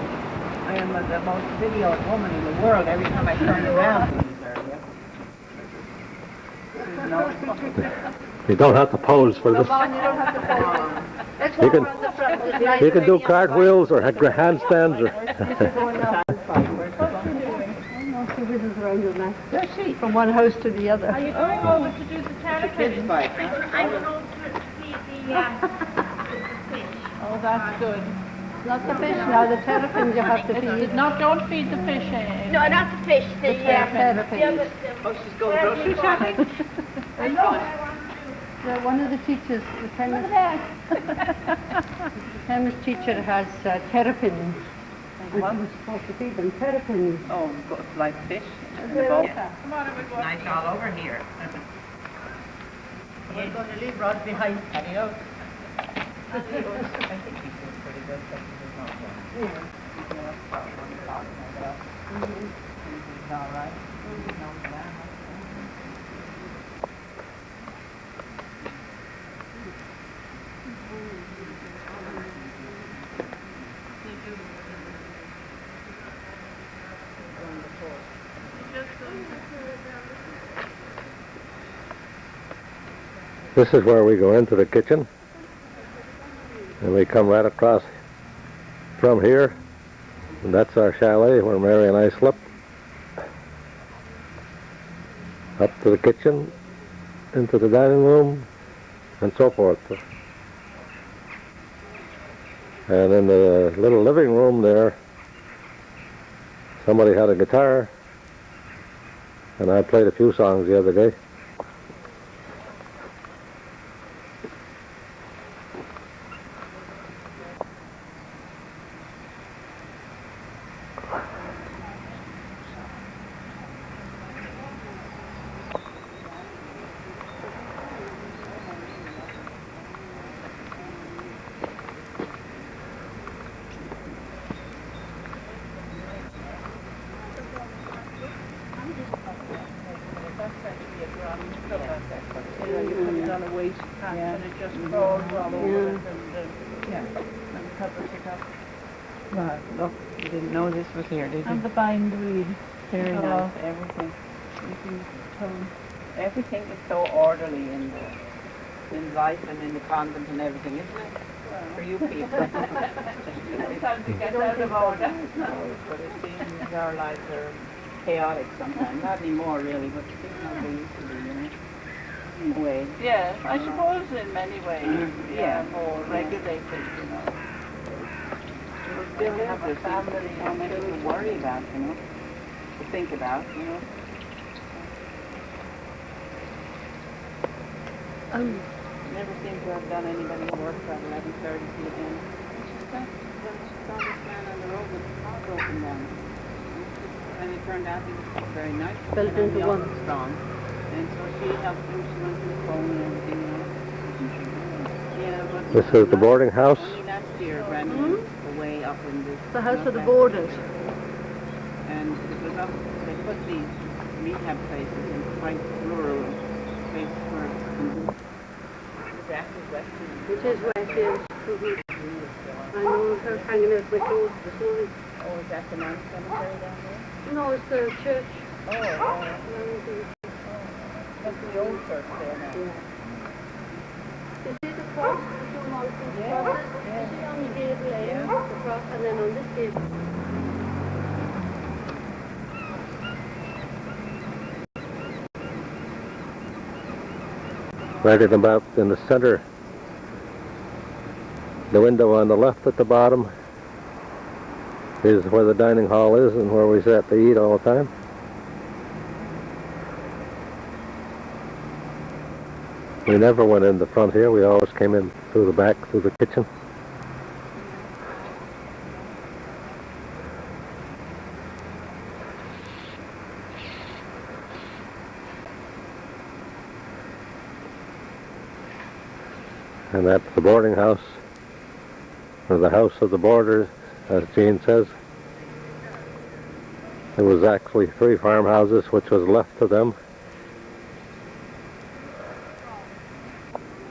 Speaker 13: I am the most videoed woman in the world every time I turn around.
Speaker 1: You don't have to pose for this. You can do cartwheels or handstands or...
Speaker 4: from one house to the other.
Speaker 2: Are you going over to do the television?
Speaker 13: Kids' bike.
Speaker 2: I'm going to see the Oh, that's good.
Speaker 4: Not the fish, now the terrapins you have to feed.
Speaker 2: No, don't feed the fish.
Speaker 13: No, not the fish, the
Speaker 4: terrapins.
Speaker 13: Oh, she's going grocery shopping.
Speaker 4: One of the teachers, the chemist teacher has terrapins. And she was supposed to feed them terrapins.
Speaker 13: Oh, like fish in the boat. Nice all over here. We're going to leave Rod behind. Adios. I think he's doing pretty good. He's all right.
Speaker 5: This is where we go into the kitchen. And we come right across from here. And that's our chalet where Mary and I slept. Up to the kitchen, into the dining room, and so forth. And in the little living room there, somebody had a guitar, and I played a few songs the other day.
Speaker 2: On a waste patch and it just crawls all over it and covers it up.
Speaker 13: Well, look, you didn't know this was here, did you?
Speaker 2: And the bindweed.
Speaker 13: Very nice. Everything. Everything is so orderly in life and in the convent and everything, isn't it? For you people.
Speaker 2: Sometimes it gets out of order.
Speaker 13: But it seems our lives are chaotic sometimes. Not anymore, really, but it seems like they used to be, you know. In a way.
Speaker 2: Yeah, I suppose in many ways.
Speaker 13: Yeah.
Speaker 2: More regulated, you know.
Speaker 13: You still have the family so many to worry about, you know. To think about, you know. Never seem to have done anybody work at 11:30 p.m. That's when she saw this man on the road with his car broken down. And it turned out he was very nice.
Speaker 4: Built into one.
Speaker 13: Strong. And so she helped him, she went to the phone and everything, you know. Yeah, but
Speaker 5: This is the boarding house.
Speaker 13: only last year, Brandon was away up in this.
Speaker 4: The house of the boarders.
Speaker 13: And it was up, they put these rehab places in quite rural places where exactly western.
Speaker 4: It is west, yes. I know her hanging out my clothes this morning.
Speaker 13: Oh, is that the man's cemetery down there?
Speaker 4: No, it's the church.
Speaker 13: Oh, that's the old church there now.
Speaker 4: Yeah. You see the cross, the two mountains crosses? You see on the gable there, the cross, and then on this gable.
Speaker 5: Right in about in the center. The window on the left at the bottom is where the dining hall is and where we sat to eat all the time. We never went in the front here. We always came in through the back, through the kitchen. And that's the boarding house, or the house of the boarders, as Jean says. There was actually 3 farmhouses which was left to them.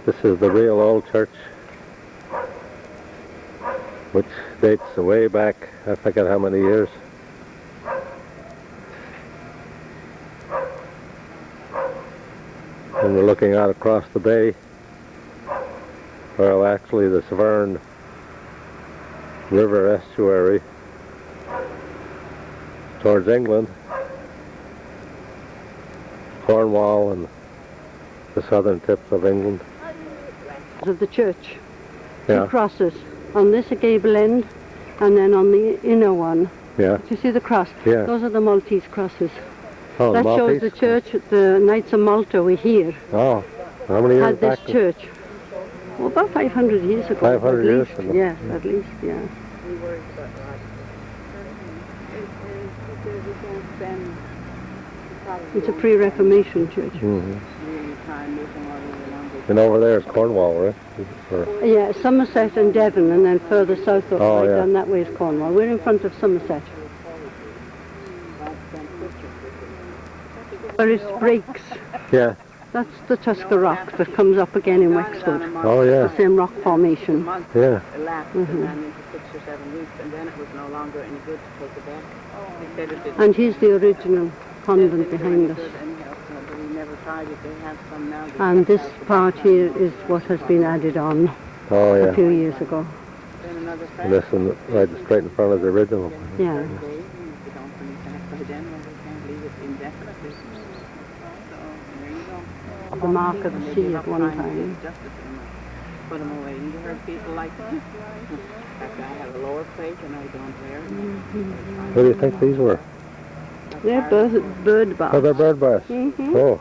Speaker 5: This is the real old church, which dates way back, I forget how many years. And we're looking out across the bay. Well, actually the Severn River estuary towards England, Cornwall and the southern tips of England.
Speaker 4: Of the church.
Speaker 5: Yeah.
Speaker 4: Two crosses. on this gable end, and then on the inner one.
Speaker 5: Yeah.
Speaker 4: Do you see the cross?
Speaker 5: Yeah.
Speaker 4: Those are the Maltese crosses.
Speaker 5: Oh,
Speaker 4: That
Speaker 5: Maltese?
Speaker 4: shows the church at the Knights of Malta we here
Speaker 5: Oh, how many years
Speaker 4: had this
Speaker 5: back?
Speaker 4: church. Well, about 500 years ago.
Speaker 5: 500
Speaker 4: at
Speaker 5: years
Speaker 4: least.
Speaker 5: ago.
Speaker 4: Yes, at least, yeah. It's a pre-Reformation church.
Speaker 5: Mm-hmm. And over there is Cornwall, right? Or-
Speaker 4: Yeah, Somerset and Devon, and then further south,
Speaker 5: Oh,
Speaker 4: right
Speaker 5: yeah.
Speaker 4: down that way is Cornwall. We're in front of Somerset. Where it breaks,
Speaker 5: Yeah.
Speaker 4: that's the Tusker Rock that comes up again in Wexford.
Speaker 5: Oh, yeah.
Speaker 4: The same rock formation.
Speaker 5: Yeah.
Speaker 13: Elapsed, and then into 6 or 7 weeks, and then it was no longer any good to take it back. He said it didn't.
Speaker 4: And here's the original convent behind us.
Speaker 13: But he never tried it. They have some now.
Speaker 4: And this part here is what has been added on
Speaker 5: Oh,
Speaker 4: a
Speaker 5: yeah.
Speaker 4: few years ago.
Speaker 13: Then another
Speaker 5: And this one right straight in front of the original.
Speaker 4: Yeah.
Speaker 13: day, if they don't bring it back by then, well, they can't leave it indefinitely. So, there you go.
Speaker 4: The mark of the
Speaker 13: They
Speaker 4: sea
Speaker 13: give
Speaker 4: at
Speaker 13: up
Speaker 4: one
Speaker 13: trying to
Speaker 4: time.
Speaker 13: do justice to them. Put them away. You heard people like that? That guy had a lower plate and I don't wear it.
Speaker 5: What do you think these were?
Speaker 4: They're bird baths.
Speaker 5: Oh, they're bird baths.
Speaker 4: Mhm.
Speaker 5: Oh,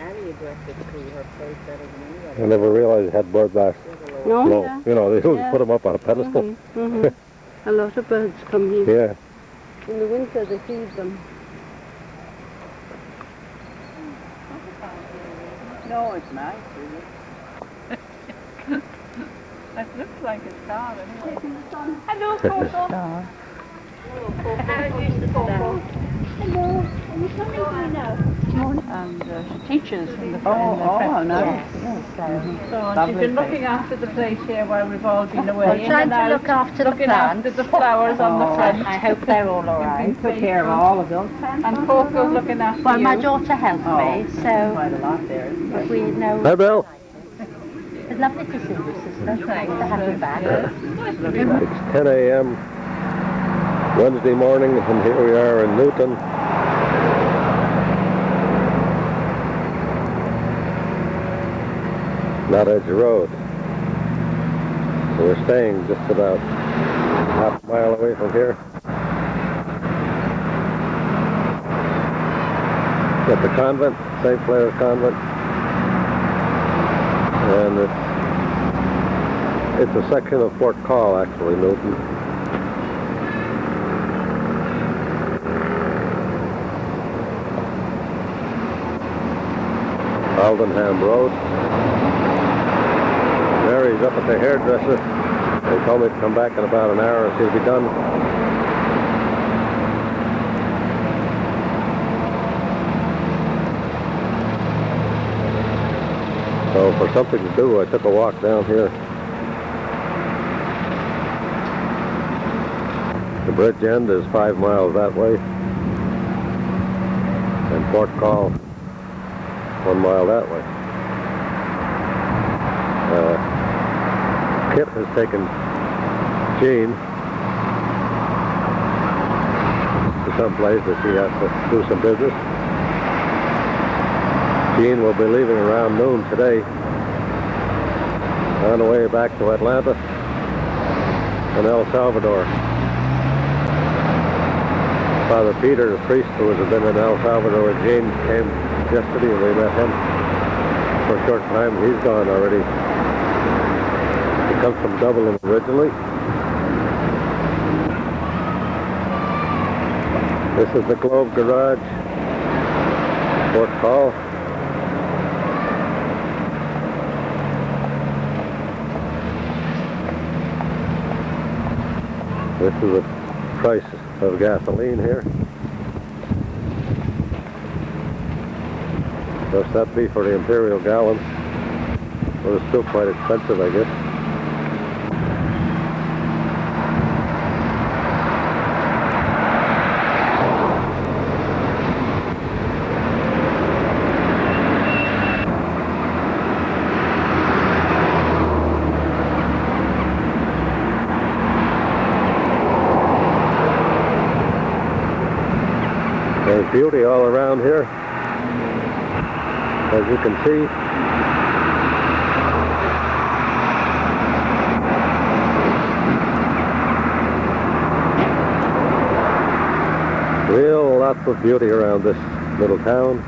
Speaker 13: Annie addressed it to her plate better than anybody.
Speaker 5: I never realized you had bird baths.
Speaker 4: No?
Speaker 5: No,
Speaker 4: Yeah.
Speaker 5: you know, they always
Speaker 4: Yeah.
Speaker 5: put them up on a pedestal.
Speaker 4: Mhm. A lot of birds come here.
Speaker 5: Yeah.
Speaker 4: In the winter they feed them.
Speaker 13: No, it's nice, really.
Speaker 2: It looks like a star anyway. Hello, Coco.
Speaker 14: Hello, are you coming to me now?
Speaker 2: And she teaches in the
Speaker 13: Oh, nice.
Speaker 2: So she's been looking after the place here while we've all been away.
Speaker 14: Well,
Speaker 2: in
Speaker 14: trying
Speaker 2: and
Speaker 14: to
Speaker 2: out,
Speaker 14: look after the
Speaker 2: looking
Speaker 14: plants.
Speaker 2: after the flowers on the front.
Speaker 14: I hope they're all alright.
Speaker 2: Took care of all of those. And Coco's looking after
Speaker 14: Well,
Speaker 2: you.
Speaker 14: my daughter helped me, so
Speaker 13: Quite a lot there.
Speaker 14: if we know.
Speaker 5: Hi, Bill.
Speaker 14: It's lovely to see you, sister. Thanks to have you back.
Speaker 5: It's 10 a.m. Wednesday morning, and here we are in Newton. Nottage Road. So we're staying just about half a mile away from here. At the convent, St. Clair's Convent. And it's a section of Fort Call, actually, Newton. Aldenham Road. Mary's up at the hairdresser. They told me to come back in about an hour and she'll be done. So for something to do, I took a walk down here. The bridge end is 5 miles that way. And Fort Call, 1 mile that way. Kit has taken Jean to some place that she has to do some business. Jean will be leaving around noon today on the way back to Atlanta and El Salvador. Father Peter, the priest who has been in El Salvador with Jean, came yesterday and we met him for a short time. He's gone already. He comes from Dublin originally. This is the Globe Garage, Fort Call. This is the price of gasoline here. Must that be for the Imperial gallon? Well, it's still quite expensive, I guess. There's beauty all around here, as you can see. lots of beauty around this little town.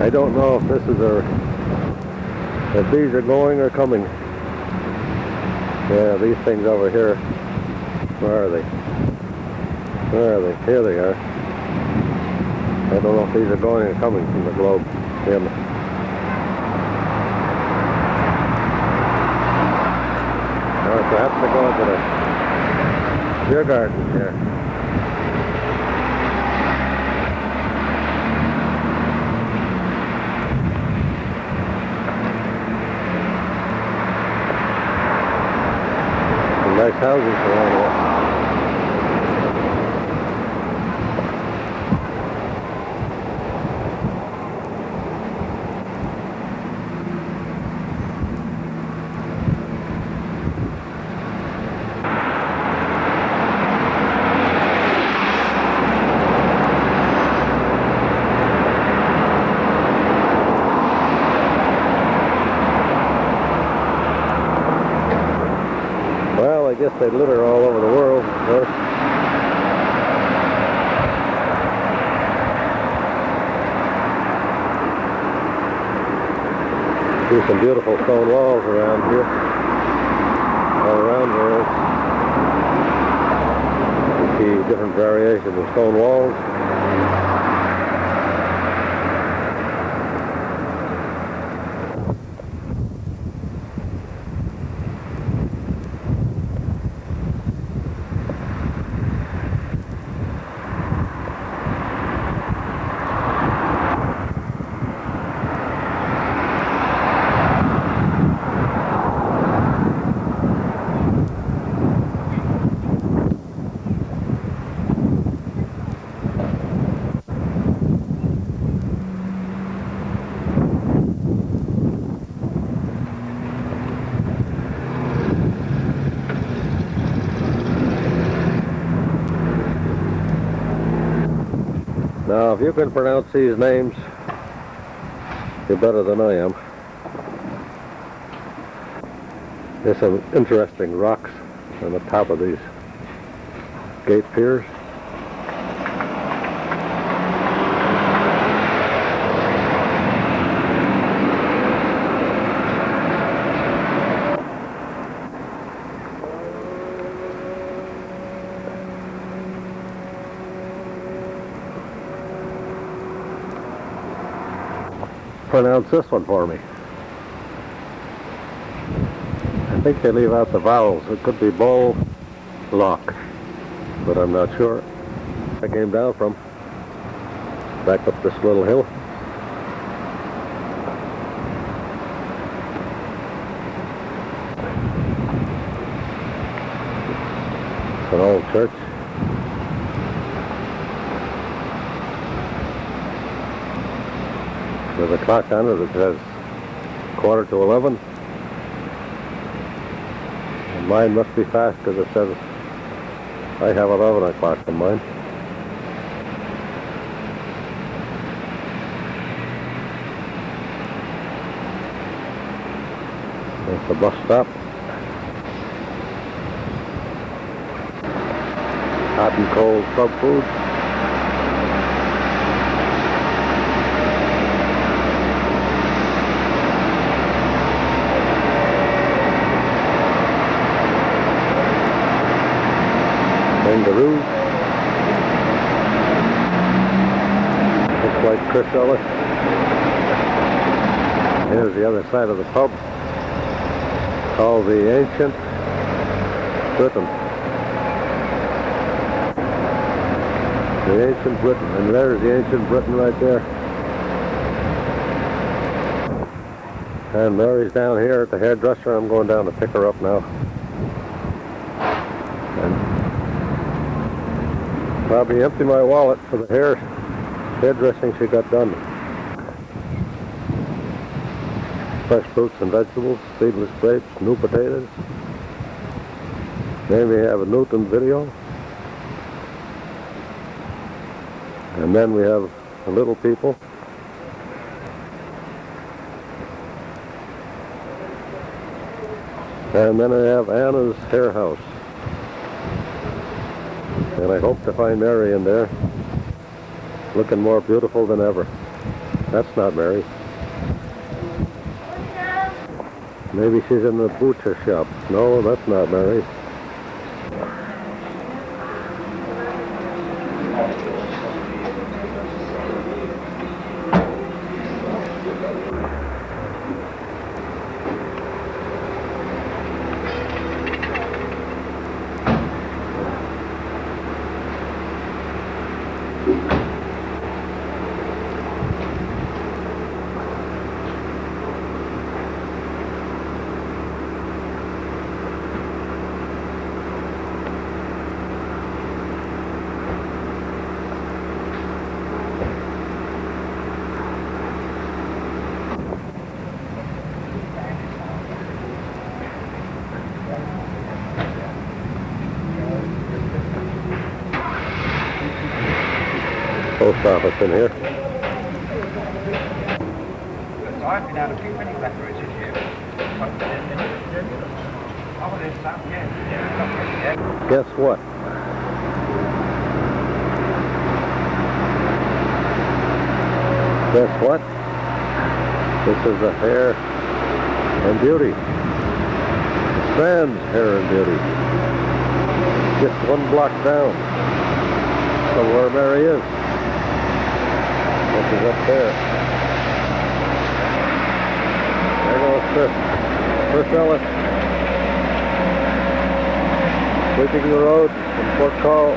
Speaker 5: I don't know if this is if these are going or coming. Yeah, these things over here. Where are they? Where are they? Here they are. I don't know if these are going or coming from the globe. Yeah. Or perhaps they're going to the beer garden here. Nice houses around here. I guess they litter all over the world, of course. See some beautiful stone walls around here, all around the world. You see different variations of stone walls. Now, if you can pronounce these names, you're better than I am. There's some interesting rocks on the top of these gate piers. Pronounce this one for me. I think they leave out the vowels. It could be Bull Lock, but I'm not sure. I came down from back up this little hill. It's an old church. There's a clock on it that says 11:15. And mine must be fast because it says I have 11 o'clock on mine. There's the bus stop. Hot and cold sub food. Kangaroos. Looks like Chris Ellis. Here's the other side of the pub, called the Ancient Britain. The Ancient Britain, and there's the Ancient Britain right there. And Mary's down here at the hairdresser. I'm going down to pick her up now. And probably empty my wallet for the hairdressing she got done. Fresh fruits and vegetables, seedless grapes, new potatoes. Then we have a Newton video. And then we have the Little People. And then I have Anna's Hair House. And I hope to find Mary in there, looking more beautiful than ever. That's not Mary. Maybe she's in the butcher shop. No, that's not Mary. Post office in here.
Speaker 3: I've been out of too many letters this year.
Speaker 5: Guess what? Guess what? This is the Hair and Beauty. Sam's Hair and Beauty. Just one block down from where Mary is. This is up there. There goes Chris Ellis. Sweeping the road from Fort Call.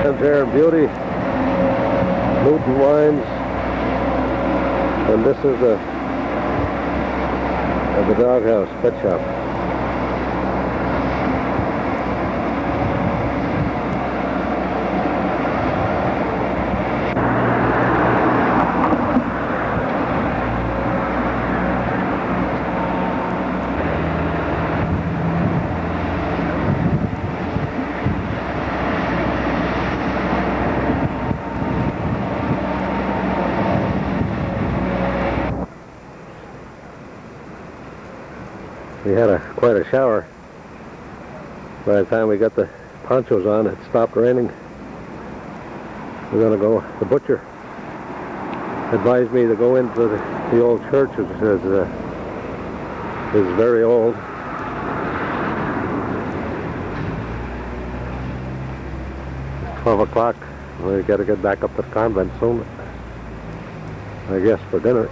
Speaker 5: Sam's Hair and Beauty. Newton Wines. And this is the Doghouse Pet Shop. We had quite a shower. By the time we got the ponchos on, it stopped raining. We're going to go. The butcher advised me to go into the old church, which is very old. It's 12 o'clock. We got to get back up to the convent soon, I guess, for dinner.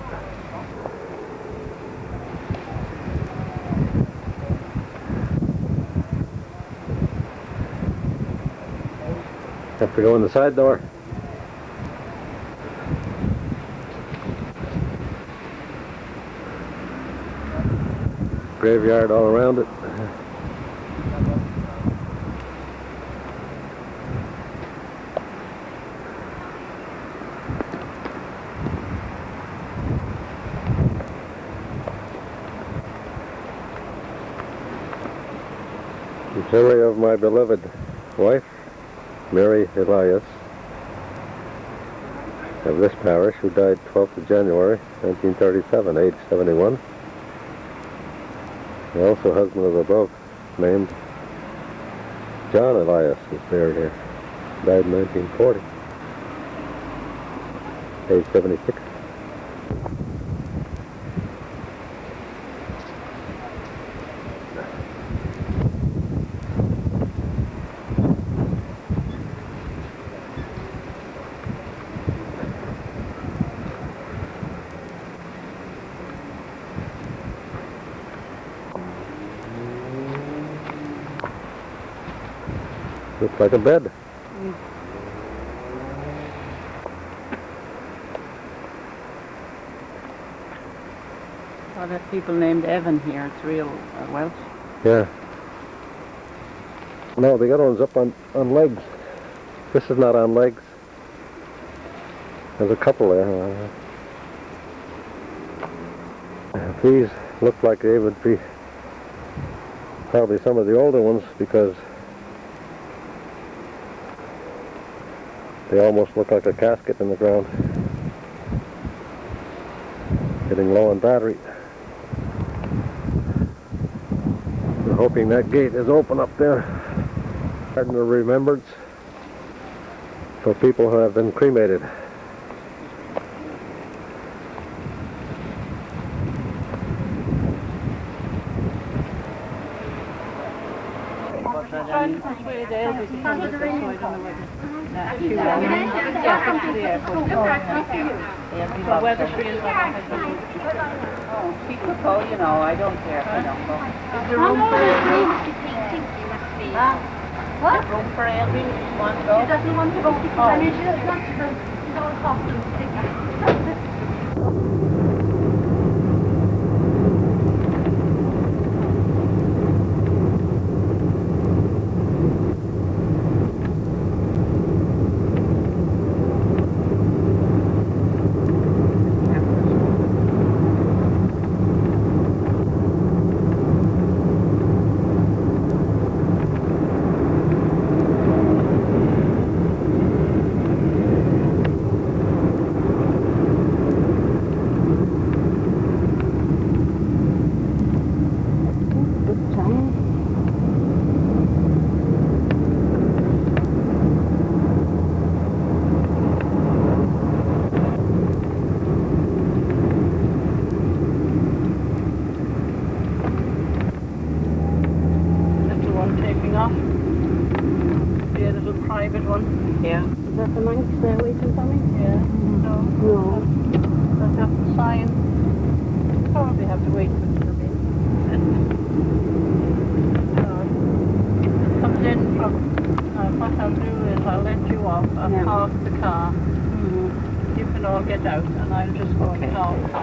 Speaker 5: Have to go in the side door. Graveyard all around it. In memory of my beloved wife, Mary Elias, of this parish, who died 12th of January, 1937, age 71. And also husband of the both, named John Elias, is buried here. Died in 1940. page 76. Looks like a bed.
Speaker 2: Oh, there's people named Evan here. It's real Welsh.
Speaker 5: Yeah. No, the other one's up on legs. This is not on legs. There's a couple there. These look like they would be probably some of the older ones because they almost look like a casket in the ground. Getting low on battery. We're hoping that gate is open up there. Garden of Remembrance for people who have been cremated.
Speaker 2: Trying to persuade Elsie to come this way on the way. Whether she is
Speaker 13: She could go, you know, I don't care if I don't go.
Speaker 2: Is there room for Elsie?
Speaker 13: What? Room for Elsie? Want to go?
Speaker 4: She doesn't want to go because I mean she doesn't want to go. She's all coffee.
Speaker 2: private one.
Speaker 13: Yeah.
Speaker 4: Is that the monks there waiting for me?
Speaker 2: Yeah. No.
Speaker 4: No.
Speaker 2: I'll have to sign. Probably have to wait for it to come in. Comes in from, what I'll do is I'll let you off. I'll park the car. You can all get out and I'll just go and talk.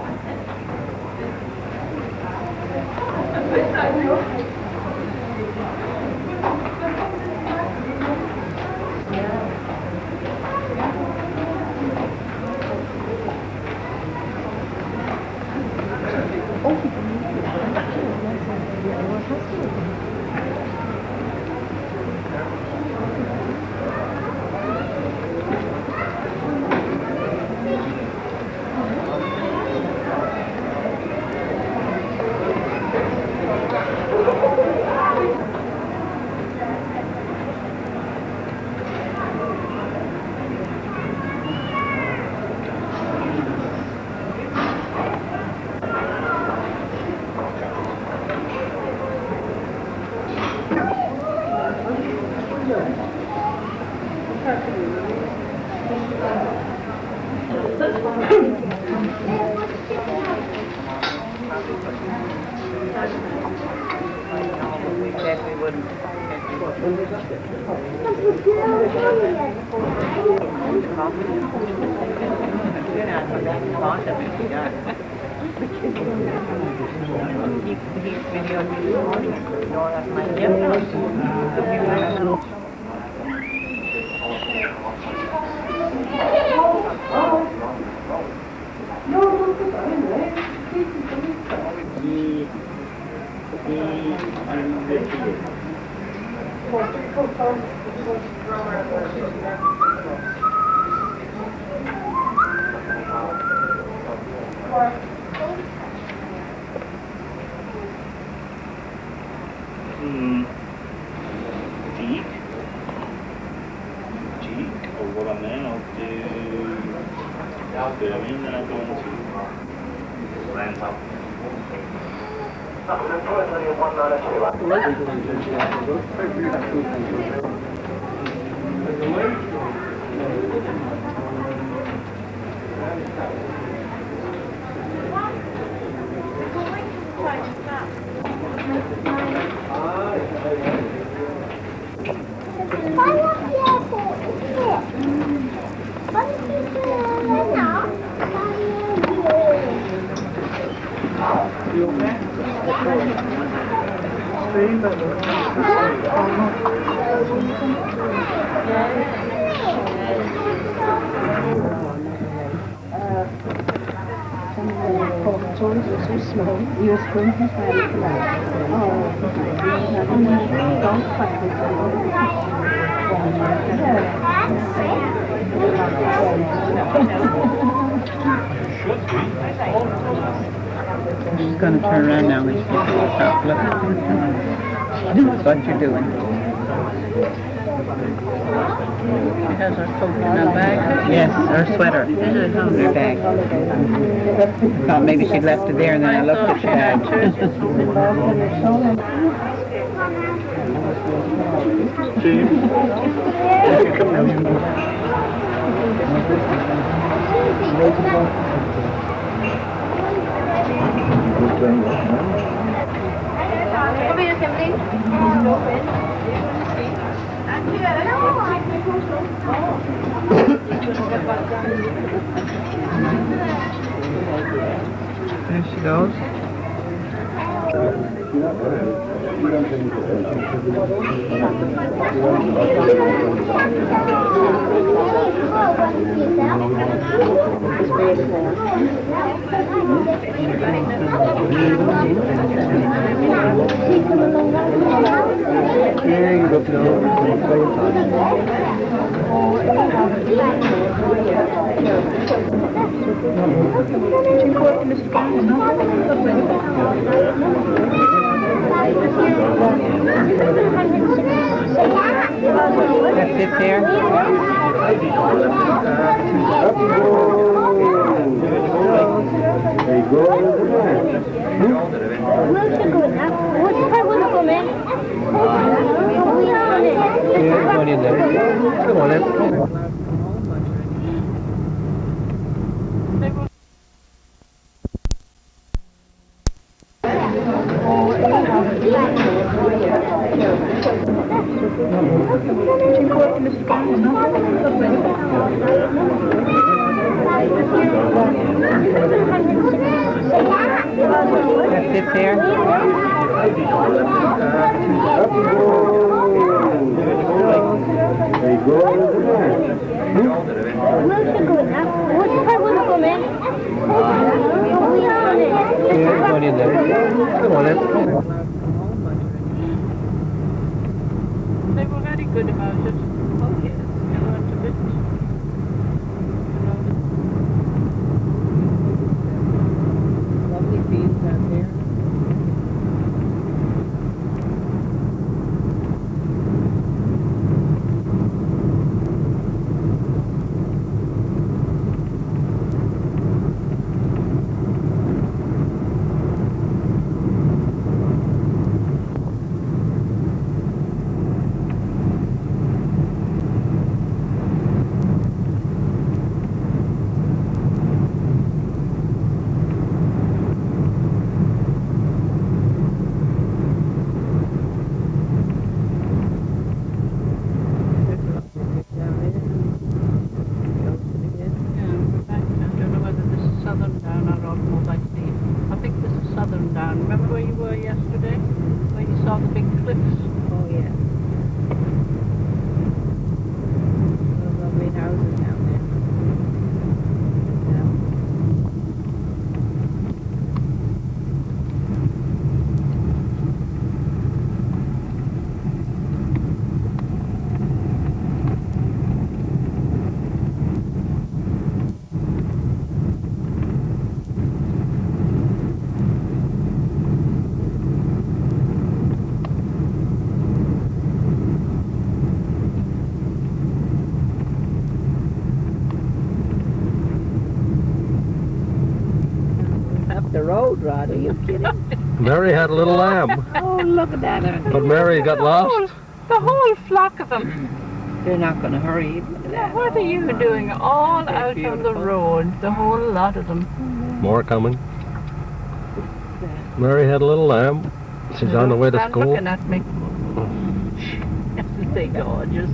Speaker 13: She's going to turn around now and she's going to stop looking. That's what you're doing. She has her coat in her bag. Yes, her sweater. This is on her bag. I thought maybe she'd left it there and then I looked at her bag.
Speaker 4: Come here, Kimberly.
Speaker 13: There she goes. That's it there. That's it there. They were very good about it. Oh yes, they weren't a bit. Lovely fields out there.
Speaker 2: Rod, are you kidding?
Speaker 5: Mary had a little lamb,
Speaker 2: Oh, look at that.
Speaker 5: but Mary got lost.
Speaker 13: The whole flock of them.
Speaker 2: They're not going to hurry.
Speaker 13: Now, what are you doing all out on the road? The whole lot of them.
Speaker 5: More coming. Mary had a little lamb. She's on the way to
Speaker 13: Stop
Speaker 5: school.
Speaker 13: looking at me.
Speaker 2: Isn't they gorgeous?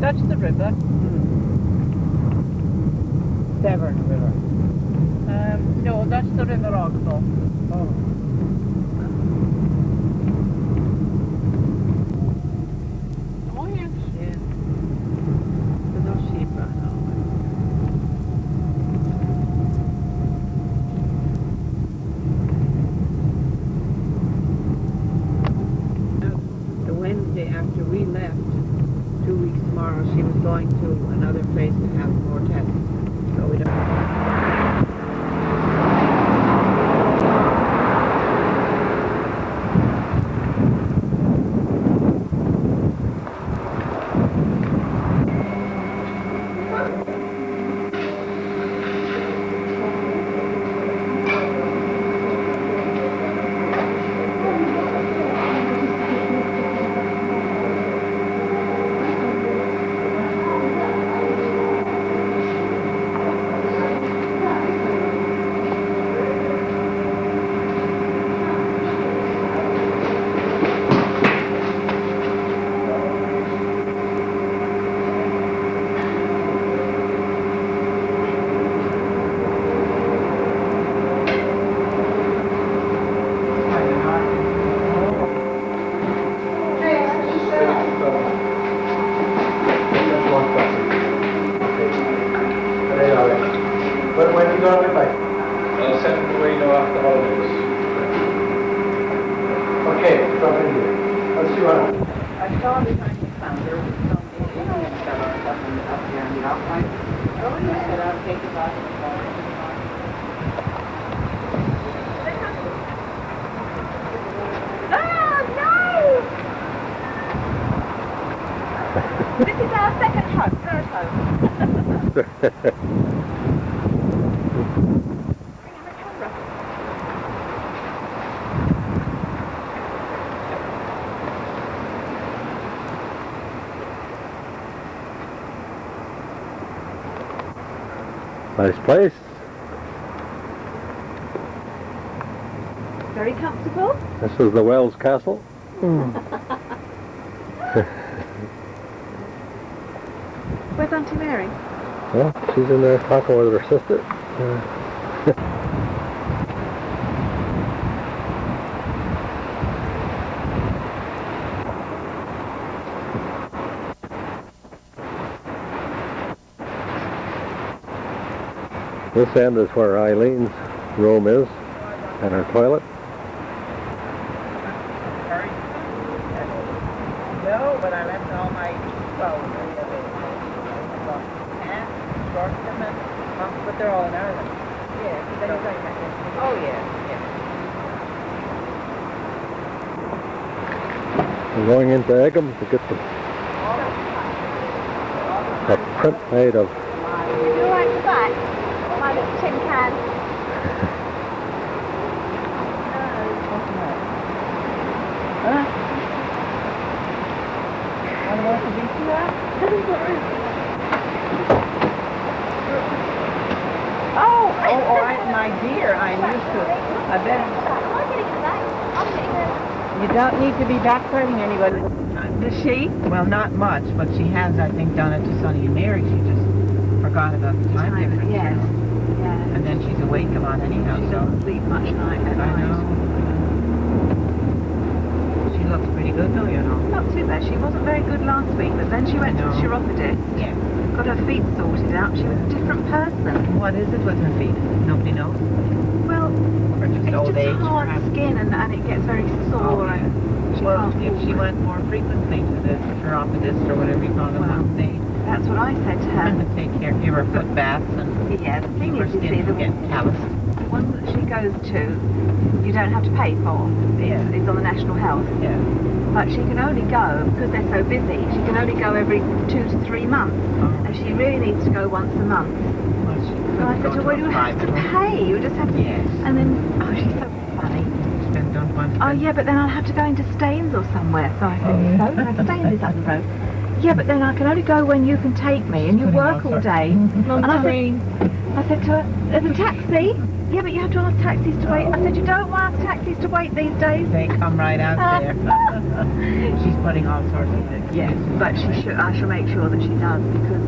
Speaker 13: That's the river.
Speaker 2: Severn River.
Speaker 13: No, that's the River Ogbo. Oh, yes.
Speaker 2: Yeah. So those sheep run over. The Wednesday after we left, 2 weeks tomorrow, she was going to another place to have more tests. So we don't.
Speaker 3: When are you going to play? I'll send them away now after holidays. Okay, drop in here. Let's see what happens.
Speaker 13: I saw behind the counter with some Indian fellow up here in the outline. Oh, he said, I'll take it out of the car.
Speaker 14: This is our second home, third home.
Speaker 5: Nice place.
Speaker 14: Very comfortable.
Speaker 5: This is the Wells Castle.
Speaker 14: Where's Auntie Mary?
Speaker 5: Well, she's in there talking with her sister. This end is where Eileen's room is, and her toilet.
Speaker 13: No, but I left all my clothes pants, shorts, but they're all in Ireland. Yeah, so, oh yeah, yeah.
Speaker 5: We're going into Egham to get the print made of.
Speaker 14: You like the back? My little tin can.
Speaker 13: My dear, I'm used to it. I bet. You don't need to be backbiting anybody. Does she? Well, not much, but she has, I think, done it to Sonny and Mary. She just forgot about the time difference.
Speaker 14: Yes.
Speaker 13: You know?
Speaker 14: Yeah.
Speaker 13: And then she's awake a lot anyhow.
Speaker 14: She doesn't sleep much night at
Speaker 13: I
Speaker 14: night.
Speaker 13: know. She looks pretty good though, you know.
Speaker 14: Not too bad. She wasn't very good last week, but then she went to the chiropodist.
Speaker 13: Yeah.
Speaker 14: Got her feet sorted out. She was a different person.
Speaker 13: What is it with her feet? Nobody knows.
Speaker 14: Well,
Speaker 13: Or just
Speaker 14: it's
Speaker 13: old
Speaker 14: just
Speaker 13: age,
Speaker 14: hard
Speaker 13: perhaps.
Speaker 14: skin and it gets very sore.
Speaker 13: Oh,
Speaker 14: and she
Speaker 13: Well,
Speaker 14: can't
Speaker 13: if
Speaker 14: walk.
Speaker 13: she went more frequently to the chiropodist or whatever you call them,
Speaker 14: Well,
Speaker 13: they
Speaker 14: That's what I said to her.
Speaker 13: take care, give her foot baths and
Speaker 14: Yeah, the thing
Speaker 13: keep her
Speaker 14: is, you see,
Speaker 13: skin from
Speaker 14: the
Speaker 13: getting calloused. one that she goes to, you don't have to pay for. It's on the National Health.
Speaker 2: Yeah.
Speaker 13: But she can only go, because they're so busy, she can only go every 2 to 3 months. And she really needs to go once a month. So I said to her, well, you have to pay. You just have to.
Speaker 2: Yes.
Speaker 13: And then, oh, she's so funny.
Speaker 2: Spend on one.
Speaker 13: Oh, yeah, but then I'll have to go into Staines or somewhere. So I said, no, Staines is up the road. Yeah, but then I can only go when you can take me, and you work all day. And I said to her, there's a taxi. Yeah, but you have to ask taxis to wait. I said, you don't ask taxis to wait these days.
Speaker 2: They come right out there. She's putting all sorts of things.
Speaker 13: Yes, but I shall make sure that she does, because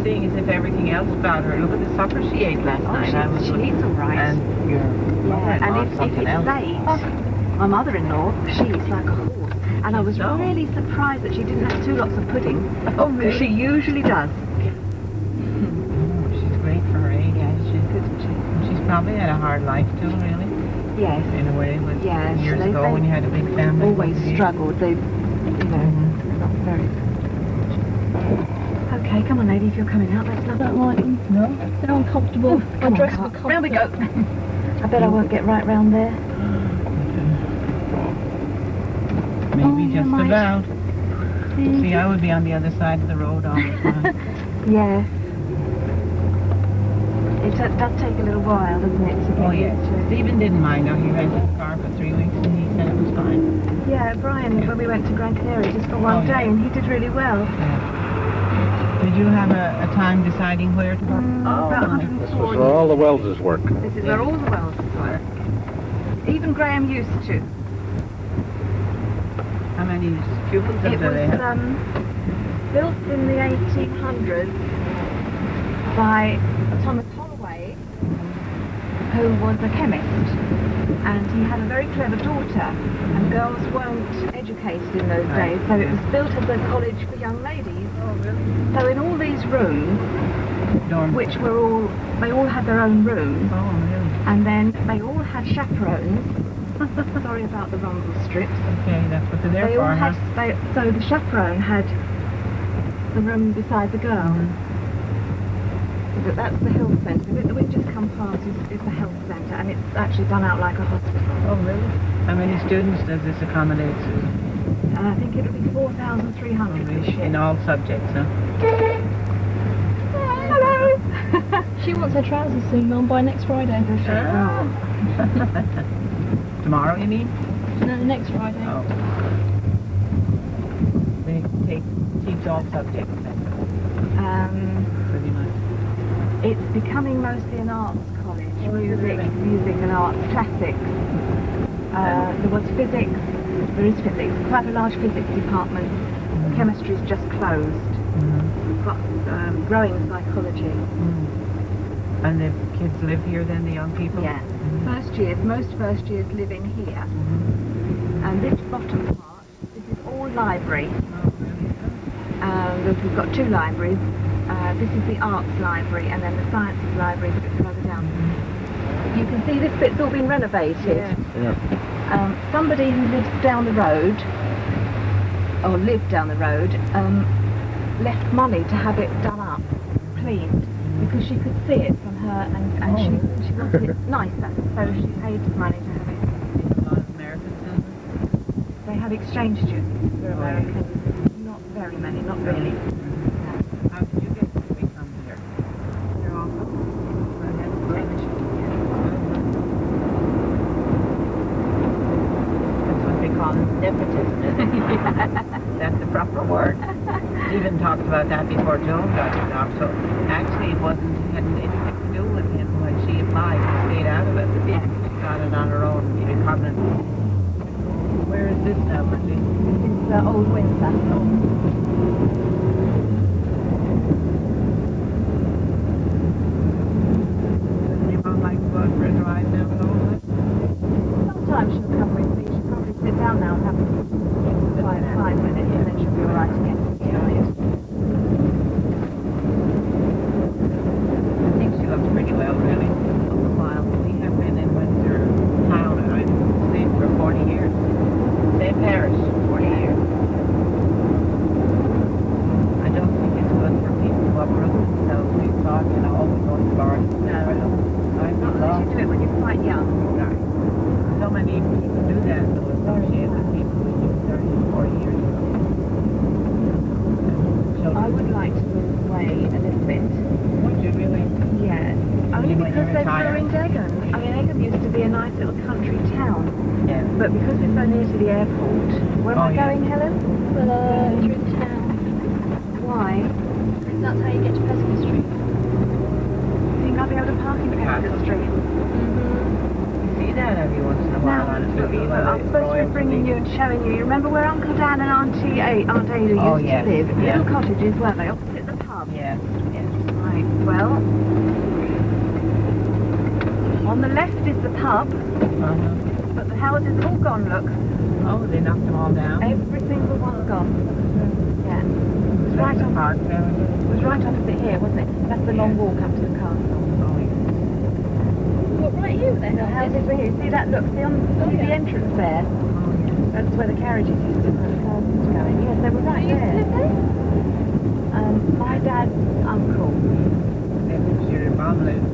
Speaker 2: seeing as if everything else about her, look at the supper she ate last night.
Speaker 13: She eats all right.
Speaker 2: And your
Speaker 13: and if it's late, my mother-in-law, she eats like a horse. And I was really surprised that she didn't have 2 lots of pudding. Oh, really? She usually does.
Speaker 2: She's great for her age. Yeah, she's probably had a hard life too, really.
Speaker 13: Yes.
Speaker 2: In a way, with years ago when you had a big family.
Speaker 13: Always struggled. They, not very. Okay, come on, lady, if you're coming out, let's not.
Speaker 14: Don't like them.
Speaker 2: No.
Speaker 14: They're uncomfortable. My dress will
Speaker 13: Round we go. I bet I won't get right round there.
Speaker 2: Maybe just about. See, I would be on the other side of the road all the time.
Speaker 13: Yeah. It does take a little while, doesn't it?
Speaker 2: Oh, yes. Stephen didn't mind. He rented a car for 3 weeks and he said it was fine.
Speaker 13: Yeah, Brian, when we went to Gran Canaria just for one day, and he did really well.
Speaker 2: Yeah. Did you have a time deciding where to go?
Speaker 13: About 140.
Speaker 5: This is where all the Wells' work.
Speaker 13: This is where all the Wells work. Even Graham used to.
Speaker 2: How many pupils
Speaker 13: It
Speaker 2: do they
Speaker 13: was
Speaker 2: have?
Speaker 13: built in the 1800s by Thomas Holloway, who was a chemist, and he had a very clever daughter, and girls weren't educated in those days, so it was built as a college for young ladies.
Speaker 2: Oh, really?
Speaker 13: So in all these rooms, which were they all had their own room, and then they all had chaperones. Sorry about the rumble strips.
Speaker 2: Okay, that's what they're there
Speaker 13: they
Speaker 2: for,
Speaker 13: all
Speaker 2: huh?
Speaker 13: had, so the chaperone had the room beside the girl. But that's the health centre. The bit that we've just come past is the health centre, and it's actually done out like a hospital.
Speaker 2: Oh, really? How many students does this accommodate?
Speaker 13: I think it'll be 4,300.
Speaker 2: In all subjects, huh?
Speaker 13: Hello!
Speaker 14: She wants her trousers soon on by next Friday.
Speaker 2: Tomorrow, you mean?
Speaker 14: No, next Friday.
Speaker 2: Oh. They teach all subjects then? Pretty much.
Speaker 13: It's becoming mostly an arts college. Music and arts, classics. There was physics. There is physics. Quite a large physics department. Chemistry's just closed. We've got growing psychology.
Speaker 2: And the kids live here then, the young people?
Speaker 13: Yeah. Most first years live in here. And this bottom part, this is all library. Look, we've got 2 libraries. This is the arts library, and then the sciences library is a bit further down. You can see this bit's all been renovated.
Speaker 5: Yeah.
Speaker 13: Somebody who lives down the road, or lived down the road, left money to have it done up, cleaned, because she could see it from her, and she wanted it nicer, so she paid money to have it.
Speaker 2: A lot of Americans.
Speaker 13: They have exchange students for Americans. Not very many, not really.
Speaker 2: How did you get to become here?
Speaker 13: They're all
Speaker 2: That's what they call nepotism. That's the proper word. Stephen talked about that before Joan got the job, so actually it hadn't anything to do with him when she applied. She stayed out of it.
Speaker 13: Yeah.
Speaker 2: She got it on her own, recognizant. Where is this now, Bridget?
Speaker 13: It's Old Windsor.
Speaker 2: Does anyone like to go out for a drive now with all that?
Speaker 13: Sometimes she'll come with me. She'll probably sit down now and have 5 minutes, and then she'll be all right again.
Speaker 2: I think she looks pretty well, really. For a while. We have been in Windsor town, and I've stayed for 40 years. St. Paris, 40 years.
Speaker 13: people who can do that, though, associate with people who do 30 or 40 years ago.
Speaker 15: I would like to move away a little bit.
Speaker 13: Would you really?
Speaker 15: Yeah. Only
Speaker 13: When
Speaker 15: because
Speaker 13: you
Speaker 15: they're
Speaker 13: retire?
Speaker 15: growing Egham. I mean, Egham used to be a nice little country town.
Speaker 13: Yeah.
Speaker 15: But because we're so near to the airport, where am I going, Helen?
Speaker 14: Through town.
Speaker 15: Why?
Speaker 14: That's how you get to Pesca Street.
Speaker 15: You think I'll be able to park in Pesca Street?
Speaker 13: You see that every once in a while on a TV.
Speaker 15: I'm supposed to be bringing you and showing you. You remember where Uncle Dan and Aunt Ada used
Speaker 13: Oh,
Speaker 15: to
Speaker 13: yes,
Speaker 15: live?
Speaker 13: yes.
Speaker 15: Little cottages, weren't they? Opposite the pub.
Speaker 13: Yes, yes.
Speaker 15: Right, well, on the left is the pub, but the houses are all gone, look.
Speaker 13: Oh, they knocked them all down?
Speaker 15: Every single one's gone. Yeah. It was right on. It was right opposite here, wasn't it? That's the long walk up to the castle.
Speaker 14: What, right here then?
Speaker 15: The houses are here. See that? Look, see the entrance there? That's where the carriages used to put the cars going. Yes, they were right there. My dad's uncle.
Speaker 13: Your mom lived.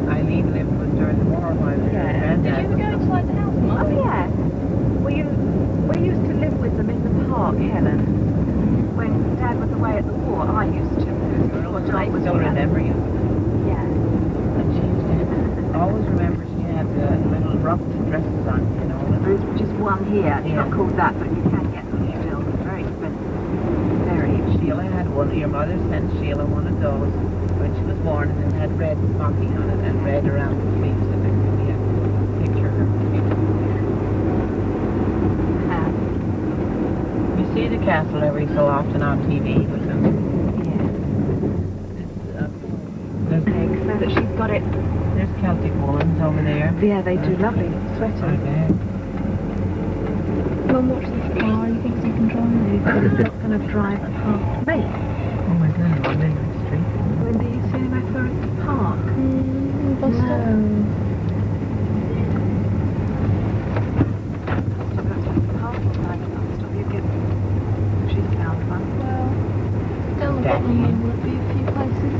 Speaker 13: Eileen lived with during the war while your granddad.
Speaker 14: Did you ever go inside the house, Mum?
Speaker 15: Oh yeah. We used to live with them in the park, Helen. When Dad was away at the war, I used to.
Speaker 13: I still remember you.
Speaker 15: Yeah.
Speaker 13: And she used to always remember she had little rough dresses on, you know.
Speaker 15: There is just one here. It's not called that, but you can get them still. It's very expensive. Very.
Speaker 13: Sheila had one. Your mother sent Sheila one of those when she was born, and it had red stocking on it and red around the sleeves, and there could be a picture of her. You see the castle every so often on TV with them.
Speaker 15: There's eggs, so that she's got it.
Speaker 13: There's Celtic woolens over there.
Speaker 15: Yeah, they do lovely sweaters.
Speaker 14: Mum, watch this car. You think you can drive?
Speaker 15: He's not going to drive past me.
Speaker 13: Oh my goodness, I'm in the street.
Speaker 15: Wendy, you see him over at the park?
Speaker 14: Bus stop. Down the bottom here would be a few places.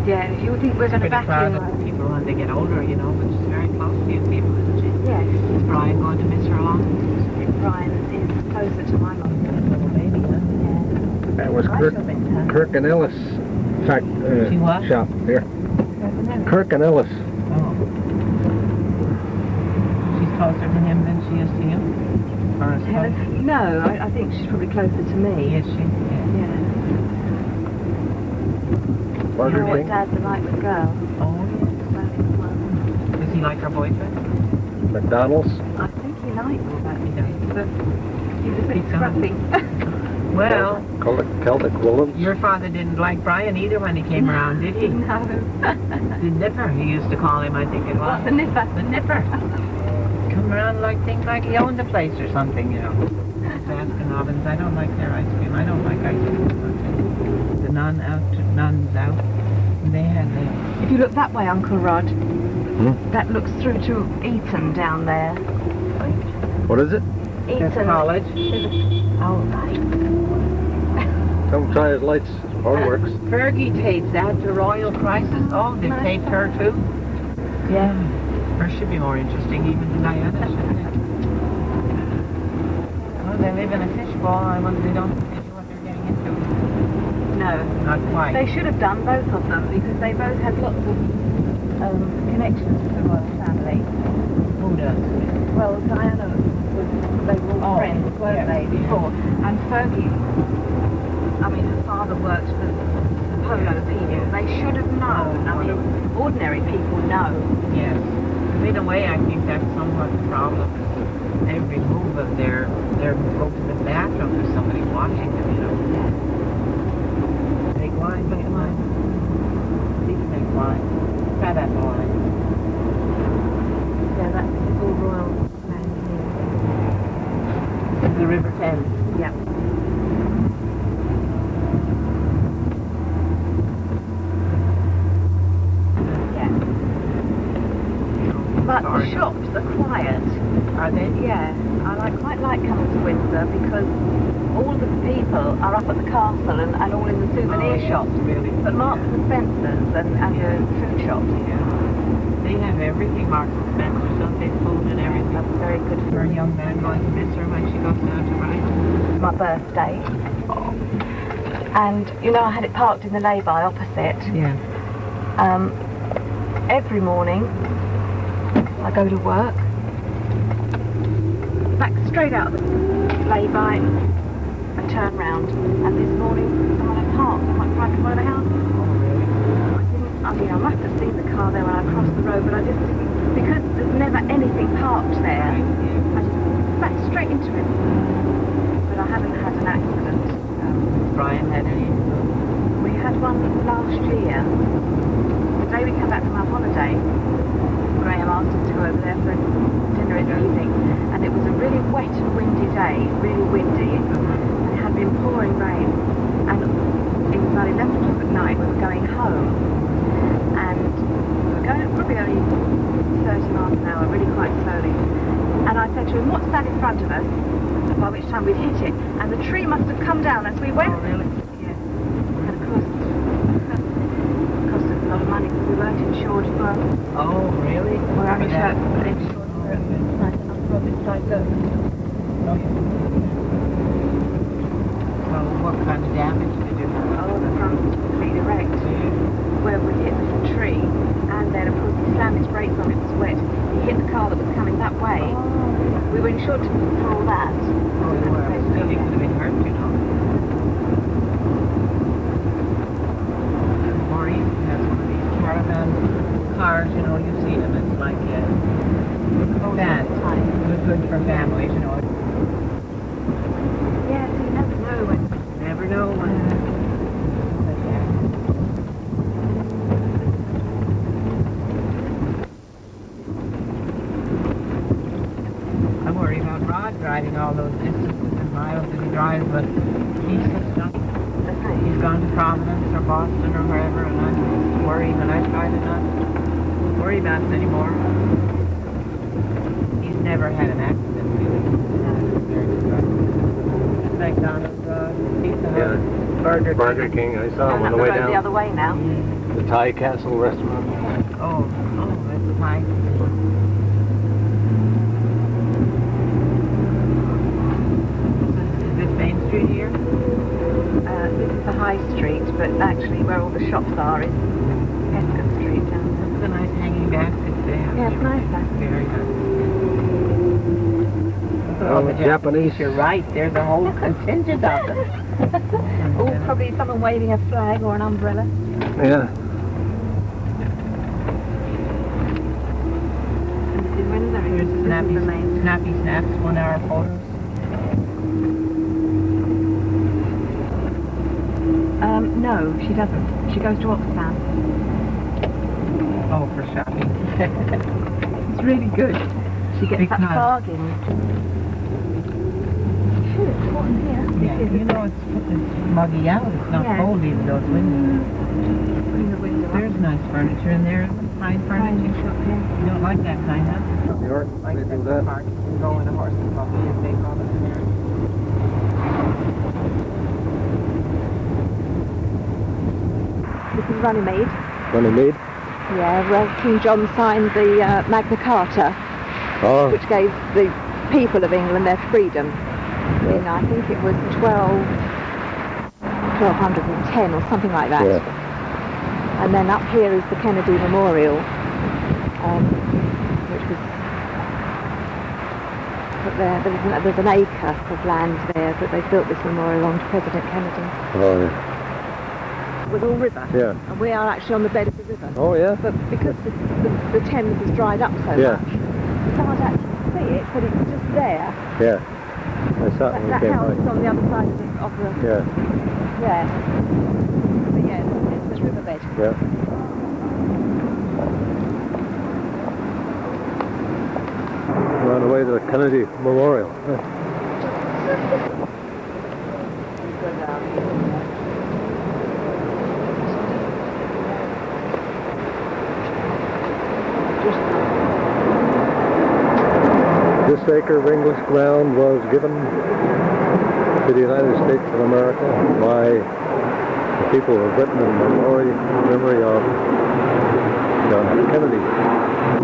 Speaker 15: Yeah, if you think we're going to
Speaker 13: Pretty
Speaker 15: back
Speaker 13: crowded
Speaker 15: in.
Speaker 13: with people when they get older, you know, but she's very close to you people, isn't she?
Speaker 15: Yes.
Speaker 13: Is Brian going to miss her long?
Speaker 15: Brian is closer to my mum.
Speaker 13: Little baby, huh?
Speaker 15: Yeah.
Speaker 1: That was Kirk and Ellis shop here. Kirk and Ellis.
Speaker 13: Oh. She's closer to him than she is to you? Or as close?
Speaker 15: No, I think she's probably closer to me.
Speaker 13: Is she?
Speaker 15: Yeah.
Speaker 1: Burger
Speaker 15: You know what
Speaker 1: King.
Speaker 15: Dad's like with girls.
Speaker 13: Oh, yes. Does he like her boyfriend?
Speaker 1: McDonald's.
Speaker 15: I think he likes that.
Speaker 13: He does.
Speaker 15: But he's a bit
Speaker 13: He's
Speaker 15: scruffy.
Speaker 13: Well,
Speaker 1: Celtic woolens.
Speaker 13: your father didn't like Brian either when he came around, did he?
Speaker 15: No.
Speaker 13: The Nipper, he used to call him, I think it was.
Speaker 15: What's the nipper?
Speaker 13: The Nipper. Come around like things like he owned the place or something, you know. Baskin Robbins, I don't like their ice cream. I don't like ice cream. The nuns out. And they had the...
Speaker 15: If you look that way, Uncle Rod,
Speaker 1: Hmm?
Speaker 15: that looks through to Eton down there.
Speaker 1: What is it?
Speaker 15: Eton.
Speaker 13: college.
Speaker 15: Oh, right.
Speaker 1: Come try his lights. All works.
Speaker 13: Fergie tapes after Royal Crisis. Oh, they taped her too? Yeah. Her should be more interesting even than Diana, shouldn't it? Well, they live in a fishbowl. I wonder they don't fish what they're getting into.
Speaker 15: No.
Speaker 13: Not quite.
Speaker 15: They should have done, both of them, because they both had lots of connections with the royal family.
Speaker 13: Who does?
Speaker 15: Well, Diana they were all friends, weren't they, before? And Fergie, I mean, her father worked for the polo people. They should have known. I mean, ordinary people know.
Speaker 13: Yes. In a way, I think that's somewhat the problem. Every move of their go to the bathroom, there's somebody watching them, you know. Big line, big line. Big line. Try that line.
Speaker 15: Yeah, that's all royal land here.
Speaker 13: The River Thames.
Speaker 15: Yeah. But the shops are quiet.
Speaker 13: Are they?
Speaker 15: Yeah. I quite like coming to Windsor because all the people are up at the castle and all in the souvenir shops.
Speaker 13: Really?
Speaker 15: But Marks and Spencer's and the food shops.
Speaker 13: Yeah. They have everything, Marks and Spencer's, don't they? Food
Speaker 15: young man going to miss her when she goes down to Ryan.
Speaker 16: My birthday. And, you know, I had it parked in the lay-by opposite.
Speaker 15: Yeah.
Speaker 16: Every morning, I go to work, back straight out of the lay-by, and turn round. And this morning, someone had parked right in one of the houses. I mean, I must have seen the car there when I crossed the road, but I just didn't, because there's never anything parked there, I just backed straight into it. But I haven't had an accident.
Speaker 15: Brian had any?
Speaker 16: We had one last year. The day we came back from our holiday, Graham asked us to go over there for dinner in the evening, and it was a really wet and windy day, really windy, and it had been pouring rain, and it was about 11 o'clock at night. We were going home, and we were going at probably only 30 miles an hour, really quite slowly, and I said to him, what's that in front of us? By which time we'd hit it, and the tree must have come down as we went.
Speaker 15: Oh, really?
Speaker 16: Yeah. And of course, it cost us a lot of money because we weren't insured as well.
Speaker 15: Oh, really?
Speaker 16: We're only insured for
Speaker 15: Oh,
Speaker 16: nice enough profits like that.
Speaker 15: So what kind of damage did you have?
Speaker 16: Oh, the front was completely wrecked. Where we hit the tree, and then of course he slammed his brakes on, it was wet. He hit the car that was coming that way. We were insured for all that.
Speaker 15: Oh, you were. Still, you could have been hurt, you know. Maureen has one of these caravan cars, you know, you see them, it's like vans. Good for families, you know.
Speaker 16: Yes, you never know when.
Speaker 15: Never know when. Driving all those distances and miles that he drives, but he's just not. He's gone to Providence or Boston or wherever, and I'm just worried, and I try to not worry about it anymore. He's never had an accident, really. McDonald's, Pizza Hut,
Speaker 5: Burger King. I saw him on the way down.
Speaker 16: The other way now.
Speaker 5: The Thai Castle restaurant.
Speaker 15: Oh, that's nice. Here?
Speaker 16: This is the High Street, but actually where all the shops are is Heskin Street.
Speaker 15: That's a nice hanging basket there.
Speaker 16: Yeah, it's nice.
Speaker 15: Very nice.
Speaker 5: Oh, the Japanese.
Speaker 15: You're right, there's a whole contingent of them.
Speaker 16: Oh, probably someone waving a flag or an umbrella.
Speaker 5: Yeah.
Speaker 15: Here's Snappy Snaps 1 hour photos.
Speaker 16: No, she doesn't. She goes to Oxfam.
Speaker 15: Oh, for shopping.
Speaker 16: It's really good. She gets that bargain. Sure, it's hot in here.
Speaker 15: Yeah, you know, it's muggy out. It's not cold even though it's windy.
Speaker 16: Putting the window
Speaker 15: There's nice furniture in there. Fine furniture. You don't like that kind, huh?
Speaker 5: New York,
Speaker 15: like
Speaker 5: they do that.
Speaker 15: Park. You can go in a horse and buggy as they call it in there.
Speaker 16: This is Runnymede.
Speaker 5: Runnymede?
Speaker 16: Yeah, where King John signed the Magna Carta, which gave the people of England their freedom. In, I think it was 1210 or something like that.
Speaker 5: Yeah.
Speaker 16: And then up here is the Kennedy Memorial, which was put there. There's an acre of land there that they built this memorial on to President Kennedy.
Speaker 5: Oh, yeah.
Speaker 16: With all river.
Speaker 5: Yeah.
Speaker 16: And we are actually on the bed of the river.
Speaker 5: Oh, yeah?
Speaker 16: But because the Thames has dried up so much, you can't actually see it, but it's just there.
Speaker 5: Yeah. I saw it when we
Speaker 16: That
Speaker 5: came
Speaker 16: house
Speaker 5: by.
Speaker 16: is on the other side of the
Speaker 5: Yeah.
Speaker 16: Yeah. But yeah, it's the riverbed.
Speaker 5: Yeah. We're on the way to the Kennedy Memorial. This acre of English ground was given to the United States of America by the people of Britain in memory of John F. Kennedy,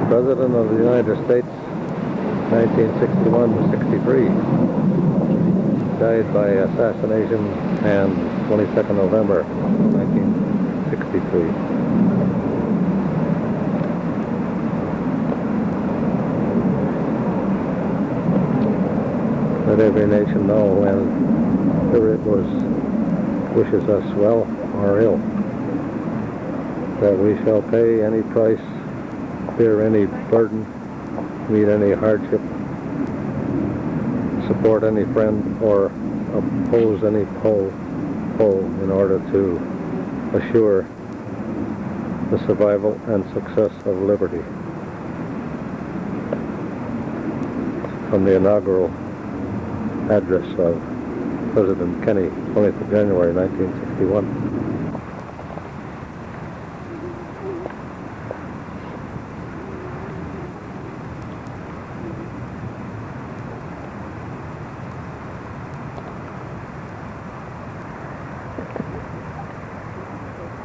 Speaker 5: President of the United States,
Speaker 1: 1961 to 63. Died by assassination and 22nd November 1963. Let every nation know whenever it wishes us well or ill, that we shall pay any price, bear any burden, meet any hardship, support any friend, or oppose any foe in order to assure the survival and success of liberty. From the inaugural address of President Kenny, 20th of January, 1961.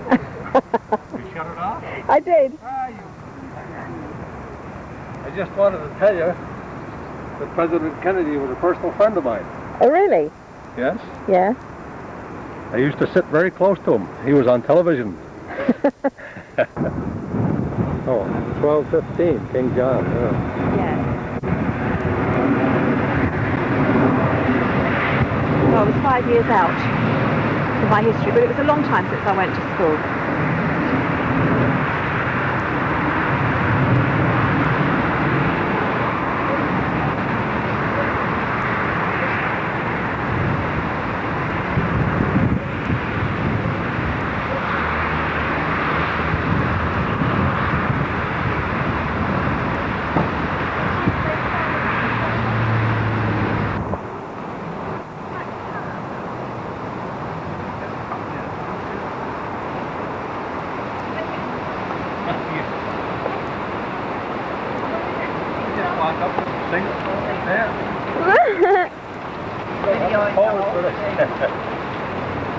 Speaker 3: You shut it off?
Speaker 4: I did.
Speaker 5: I just wanted to tell you that President Kennedy was a personal friend of mine.
Speaker 4: Oh, really?
Speaker 5: Yes?
Speaker 4: Yeah.
Speaker 5: I used to sit very close to him. He was on television.
Speaker 1: Oh, 1215, King John.
Speaker 16: Yeah. Well, I was 5 years out of my history, but it was a long time since I went to school.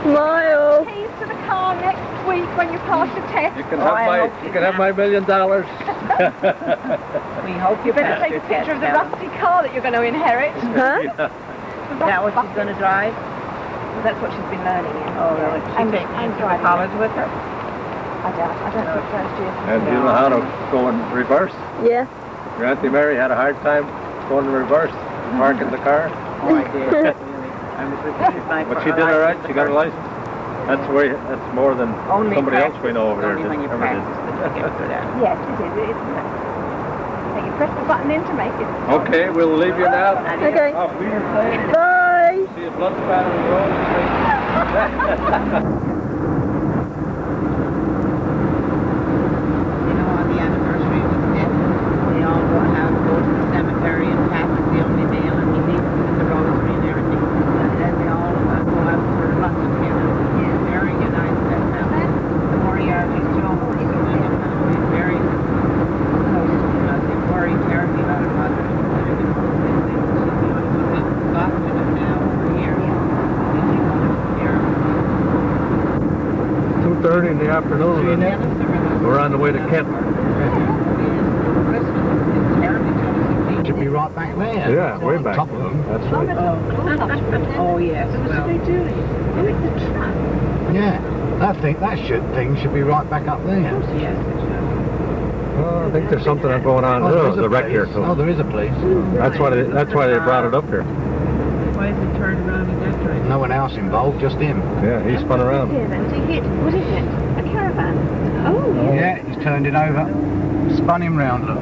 Speaker 4: Smile.
Speaker 15: Keys to the car next week when you pass your test.
Speaker 5: You can have my $1 million.
Speaker 15: We hope you better take a picture of the rusty car that you're going to inherit.
Speaker 4: Huh?
Speaker 13: Is that what she's going to drive?
Speaker 16: That's what she's been learning in.
Speaker 13: Oh, really? She
Speaker 16: And
Speaker 13: takes
Speaker 16: I'm
Speaker 13: you to
Speaker 16: driving.
Speaker 13: college with her?
Speaker 16: I don't think first year.
Speaker 5: And do you know how to go in reverse?
Speaker 4: Yeah.
Speaker 5: Your Auntie Mary had a hard time going in reverse, parking the car.
Speaker 13: Oh, I did. Really. I was with my
Speaker 5: But she did all right. She got a license. That's more than
Speaker 13: Only
Speaker 5: somebody else
Speaker 13: practice.
Speaker 5: we know over here
Speaker 13: Only when you
Speaker 5: ever
Speaker 13: practice
Speaker 5: did.
Speaker 13: that you get through that.
Speaker 16: Yes, it is. You press the button in to make it.
Speaker 5: Okay, we'll leave you now.
Speaker 4: Okay.
Speaker 5: Off Wheeler Lane.
Speaker 4: Bye.
Speaker 5: See a blood spatter on the road.
Speaker 13: You know, on the anniversary of his death, they all go out, go to the cemetery, and Pat is the only male, and he leaves the rosary and everything. And then they all go out for lunch together. He's very united that family. The Moriarty's Joe, he's a William family, very close because they worry terribly about her mother. They're going to go visit. She's the only one that got to them now over here. And she wanted to hear him.
Speaker 5: 2:30 in the afternoon. We're on the way to Kent.
Speaker 12: Should be right back there.
Speaker 5: Yeah, way back.
Speaker 12: Top of them.
Speaker 5: That's right.
Speaker 13: Oh, yes. Well,
Speaker 12: Yeah. I think that thing should be right back up there.
Speaker 13: yes,
Speaker 5: Well, I think there's something going on.
Speaker 12: there is
Speaker 5: the
Speaker 12: a
Speaker 5: wreck
Speaker 12: place.
Speaker 5: here too.
Speaker 12: Oh, there is a place.
Speaker 5: That's why they brought it up here.
Speaker 13: why is it turned around in that direction?
Speaker 12: No one else involved, just him.
Speaker 5: Yeah, he spun around.
Speaker 16: Here then, so he hit, what is it? A caravan? Oh,
Speaker 12: Yeah, he's turned it over, spun him round. Look.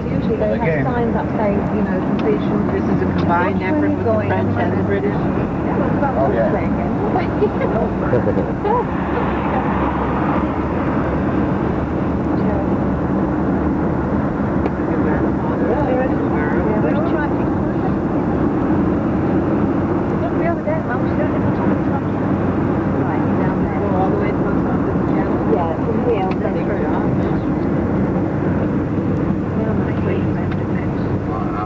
Speaker 14: usually they have signs up saying, you know, completion.
Speaker 13: This is a combined effort with the French and the British.
Speaker 14: Oh, yeah.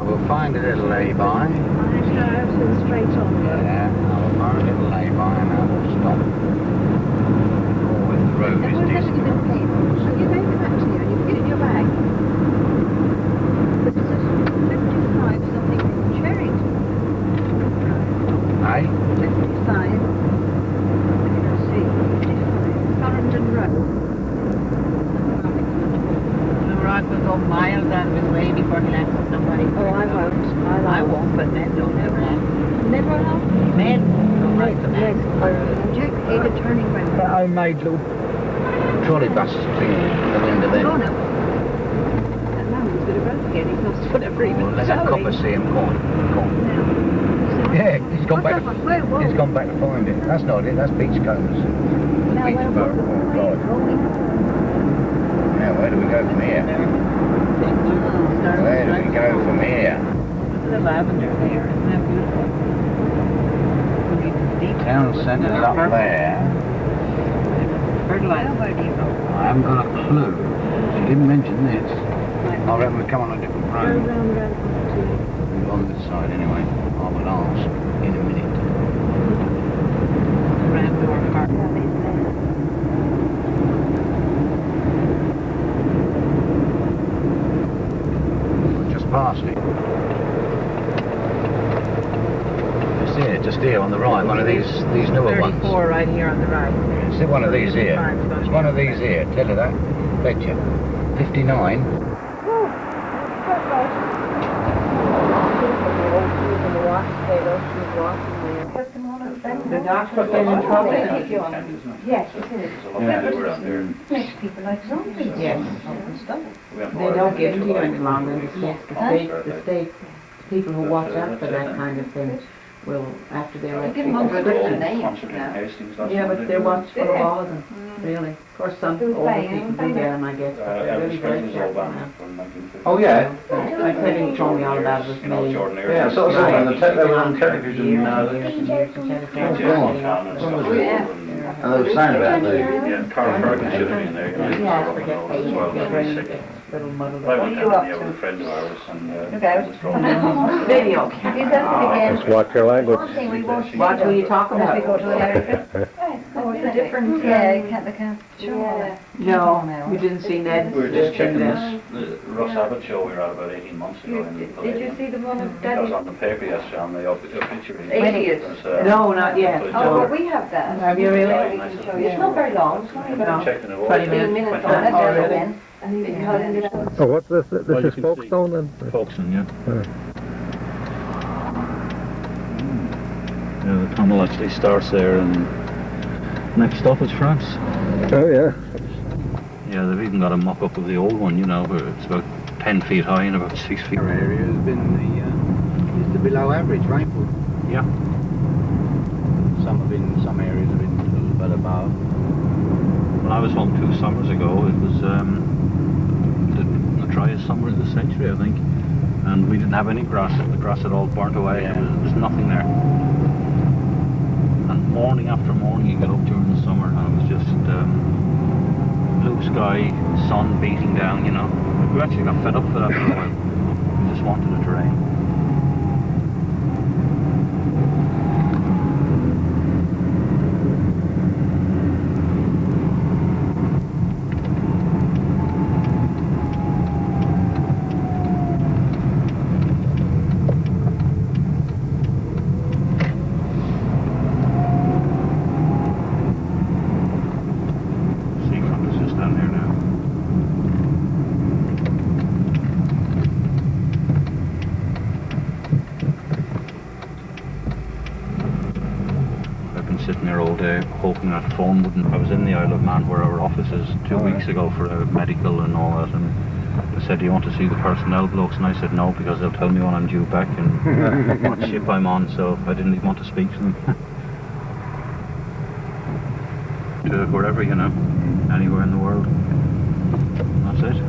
Speaker 12: We'll find a little lay-by.
Speaker 14: Straight on.
Speaker 12: Yeah, I'll find a little lay-by and I will stop. Oh, the road is decent.
Speaker 14: Are you going back to you and you put it in your bag? This is 55 something Cherrington.
Speaker 12: Aye?
Speaker 14: 55. Let's see, 55. Clarendon Road.
Speaker 13: The rod will go miles out of his way before he lands with somebody.
Speaker 14: Oh, I won't.
Speaker 13: I won't, but men don't ever land.
Speaker 14: Never allow?
Speaker 13: Men don't like the men.
Speaker 14: Jack hated turning round.
Speaker 12: I made little trolley buses between the window there.
Speaker 14: Oh no. That man was going to run again. He's lost whatever he was
Speaker 12: Well, there's that copper CM coin. Yeah, he's gone back. He's gone back to find it. That's not it. That's Beachcombs. Beachborough. Oh God. Now where do we go from here? Where do we go from here?
Speaker 13: The lavender there, isn't that beautiful?
Speaker 12: Town centre's up there.
Speaker 13: Fertilizer.
Speaker 12: I haven't got a clue. She didn't mention this. I reckon we come on a different road. We're on this side anyway. I will ask in a minute.
Speaker 13: Randor Park.
Speaker 12: Just past it. Just here on the right, one of these newer ones.
Speaker 13: 34 right here on the right.
Speaker 12: See one of these here. It's one of these here. Tell her that. Betcha. 59.
Speaker 13: The doctor's been in trouble.
Speaker 14: Yes, it is. Makes people like zombies.
Speaker 13: Yes. They don't give it to you any longer. The state people who watch out for that kind of thing will, after they're yeah, but they're watchful of all of them, really. Of course, some older people do get them, I guess, but they're really very careful now.
Speaker 6: Oh, yeah.
Speaker 13: I tell you, told me all about it with me.
Speaker 6: Yeah, so they were on television. And they were saying about the...
Speaker 9: Yeah, Carl Ferguson should have been there.
Speaker 13: Yeah, I forget. Little muddled.
Speaker 9: I went down there with a friend of ours and...
Speaker 13: Video.
Speaker 1: Just watch your language.
Speaker 13: Watch who you talk about.
Speaker 14: Oh, it's a different, yeah, the camp.
Speaker 13: No, you didn't see Ned.
Speaker 9: We were just checking this Russ Abbott show we were at about 18 months ago.
Speaker 14: Did you see the one of
Speaker 9: That was
Speaker 14: Daddy?
Speaker 9: on the paper yesterday on the obituary.
Speaker 14: Idiots.
Speaker 13: No, not yet.
Speaker 14: Oh, well, we have that.
Speaker 13: Have you really?
Speaker 14: It's not very long. It's only about
Speaker 9: Checking it
Speaker 14: 20 minutes on it.
Speaker 13: Already.
Speaker 1: Oh, what's this? This is Folkestone then?
Speaker 9: Folkestone, yeah. Yeah, the tunnel actually starts there and next stop is France.
Speaker 1: Oh, yeah.
Speaker 9: Yeah, they've even got a mock-up of the old one, you know, where it's about 10 feet high and about 6 feet.
Speaker 12: Our area has been the below average rainfall.
Speaker 9: Yeah.
Speaker 12: Some areas have been a little bit above.
Speaker 9: When I was home 2 summers ago, it was the driest summer of the century, I think. And we didn't have any grass. The grass had all burnt away.
Speaker 12: Yeah.
Speaker 9: There was nothing there. And morning after morning you get up during the summer and it was just blue sky, sun beating down, you know. We actually got fed up for that for a while. We just wanted it to rain. Sitting there all day hoping that phone wouldn't. I was in the Isle of Man where our office is 2 weeks ago for a medical and all that, and the
Speaker 10: said, "Do you want to see the personnel blokes?" And I said, "No, because they'll tell me when I'm due back and what ship I'm on." So I didn't even want to speak to them. To wherever, you know, anywhere in the world. That's it.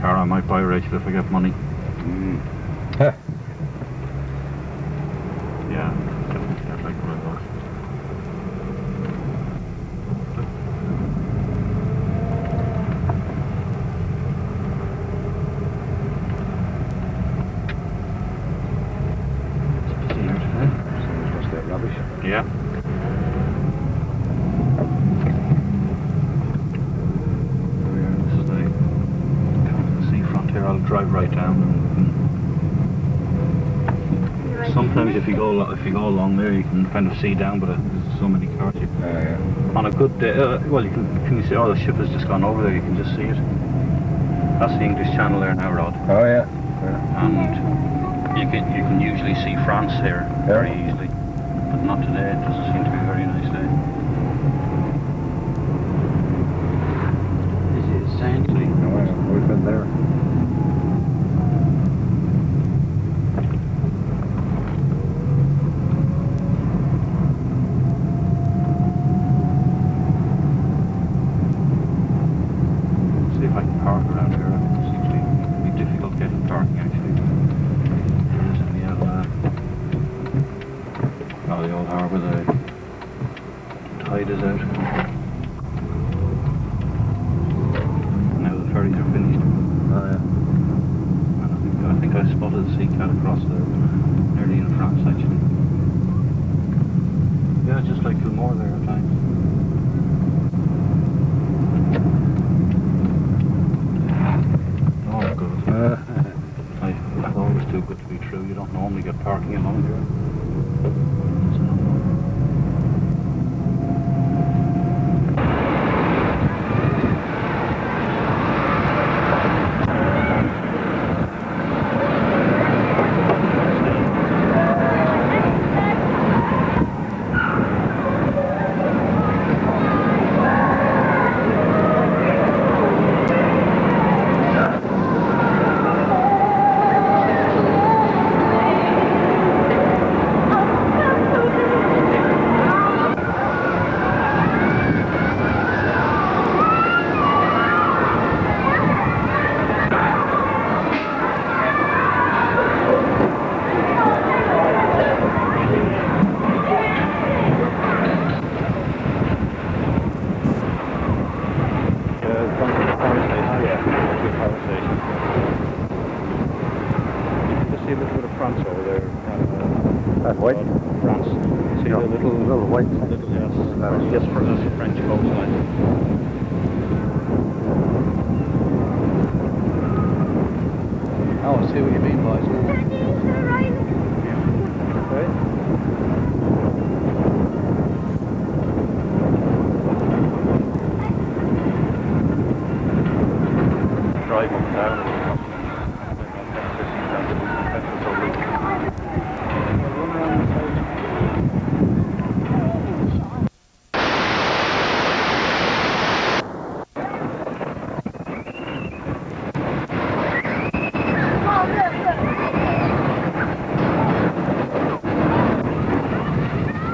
Speaker 10: I might buy, Rachel, if I get money. Yeah, I'd like one of those. It's busy here today. Someone's lost their rubbish. Yeah. I'll drive right down. Sometimes if you go along there, you can kind of see down, but there's so many cars. On a good day, well, can you see? Oh, the ship has just gone over there. You can just see it. That's the English Channel there now, Rod.
Speaker 5: Oh yeah.
Speaker 10: And you can usually see France here very easily, but not today. It doesn't seem to be a very nice day.
Speaker 12: Is it sandy?
Speaker 5: No, we've been there.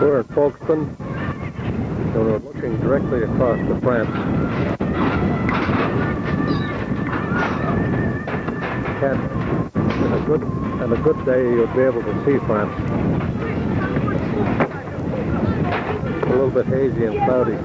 Speaker 5: We're at Folkestone, and we're looking directly across to France. In a good day, you'll be able to see France. It's a little bit hazy and cloudy.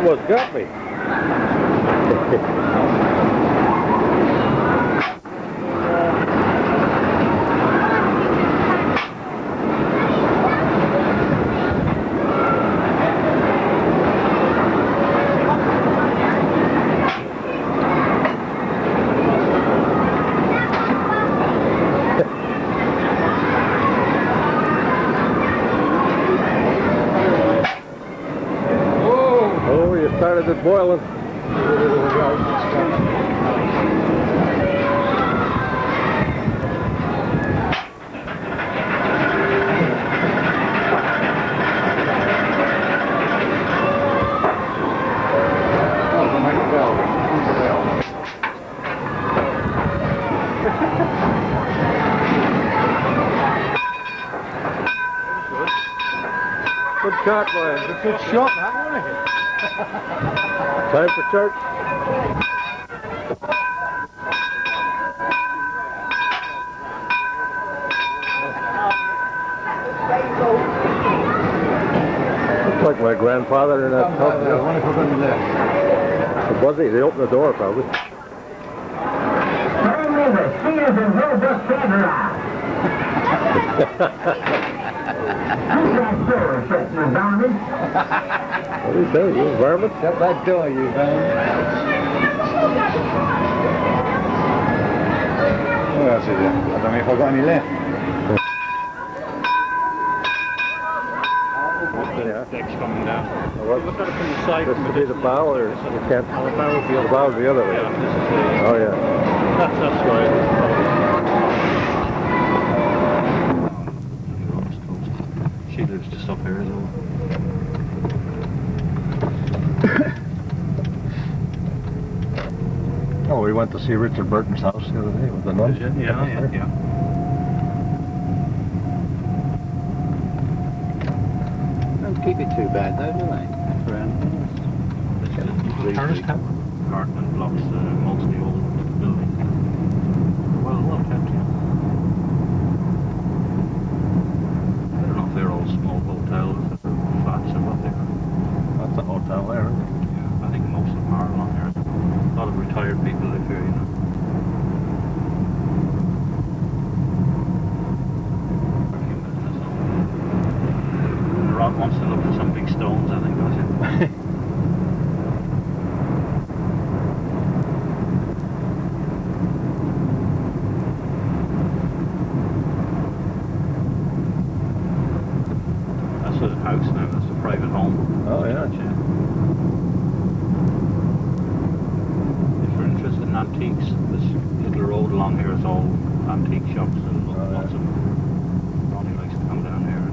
Speaker 5: almost got me. Oh, you started it boiling. Good shot, boys. It's a good shot, wasn't it? Time for church. Looks like my grandfather in that tub. Was he? They opened the door, probably. What do you say, you varmint?
Speaker 7: Shut that door, you varmint. What else is there? I don't know if I've got any left.
Speaker 9: Deck's coming down.
Speaker 5: Look at it from the side. This would be the bow, or you can't? The bow's the other way.
Speaker 9: Yeah, this is the...
Speaker 5: Oh, yeah.
Speaker 9: That's right. She lives just up here as well.
Speaker 5: Oh, we went to see Richard Burton's house the other day with the nun.
Speaker 9: Yeah.
Speaker 12: Don't keep it too bad though, do they?
Speaker 9: Terrace cap? Apartment blocks, mostly old buildings. Well kept, yeah. I don't know if they're all small hotels or flats or what they are.
Speaker 5: That's a hotel there, isn't it?
Speaker 9: Yeah, I think most of them are along here. A lot of retired people live here, you know. The Rock wants to look for some big stones, I think, does it? That's a house now, that's a private home.
Speaker 5: Oh, yeah.
Speaker 9: If you're interested in antiques, this little road along here is all antique shops. There's lots of Ronnie likes to come down here.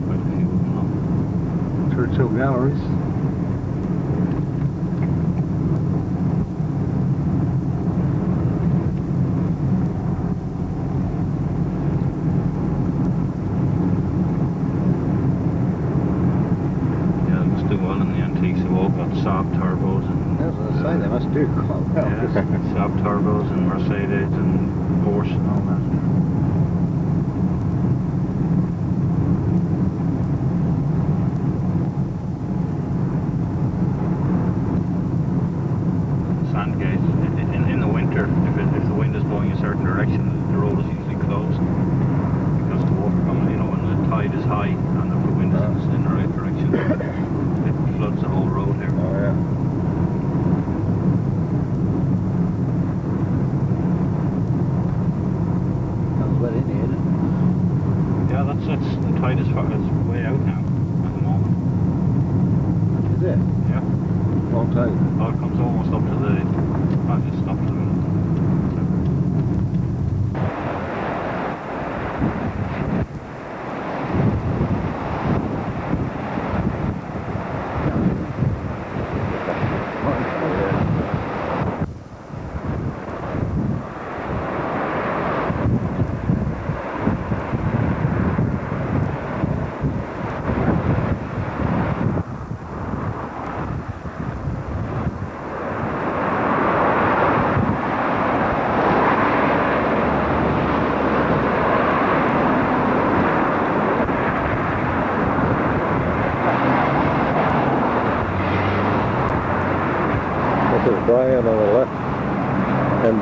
Speaker 9: Quite a few of them.
Speaker 5: Churchill Galleries.
Speaker 9: Saab turbos and
Speaker 12: that's what I say, they must do quite well.
Speaker 9: Yes, Saab turbos and Mercedes and Porsche and all that. Sandgate in the winter, if the wind is blowing a certain direction, the road is usually closed because the water comes, you know, when the tide is high and if the wind is in the right direction, it floods the whole road here.
Speaker 5: Oh, yeah.
Speaker 12: Sounds well in here, isn't it?
Speaker 9: Yeah, that's the tide is way out now at the moment.
Speaker 12: Is it?
Speaker 9: Yeah.
Speaker 5: Long time.
Speaker 9: Oh, it comes almost up to the... I just stopped a minute.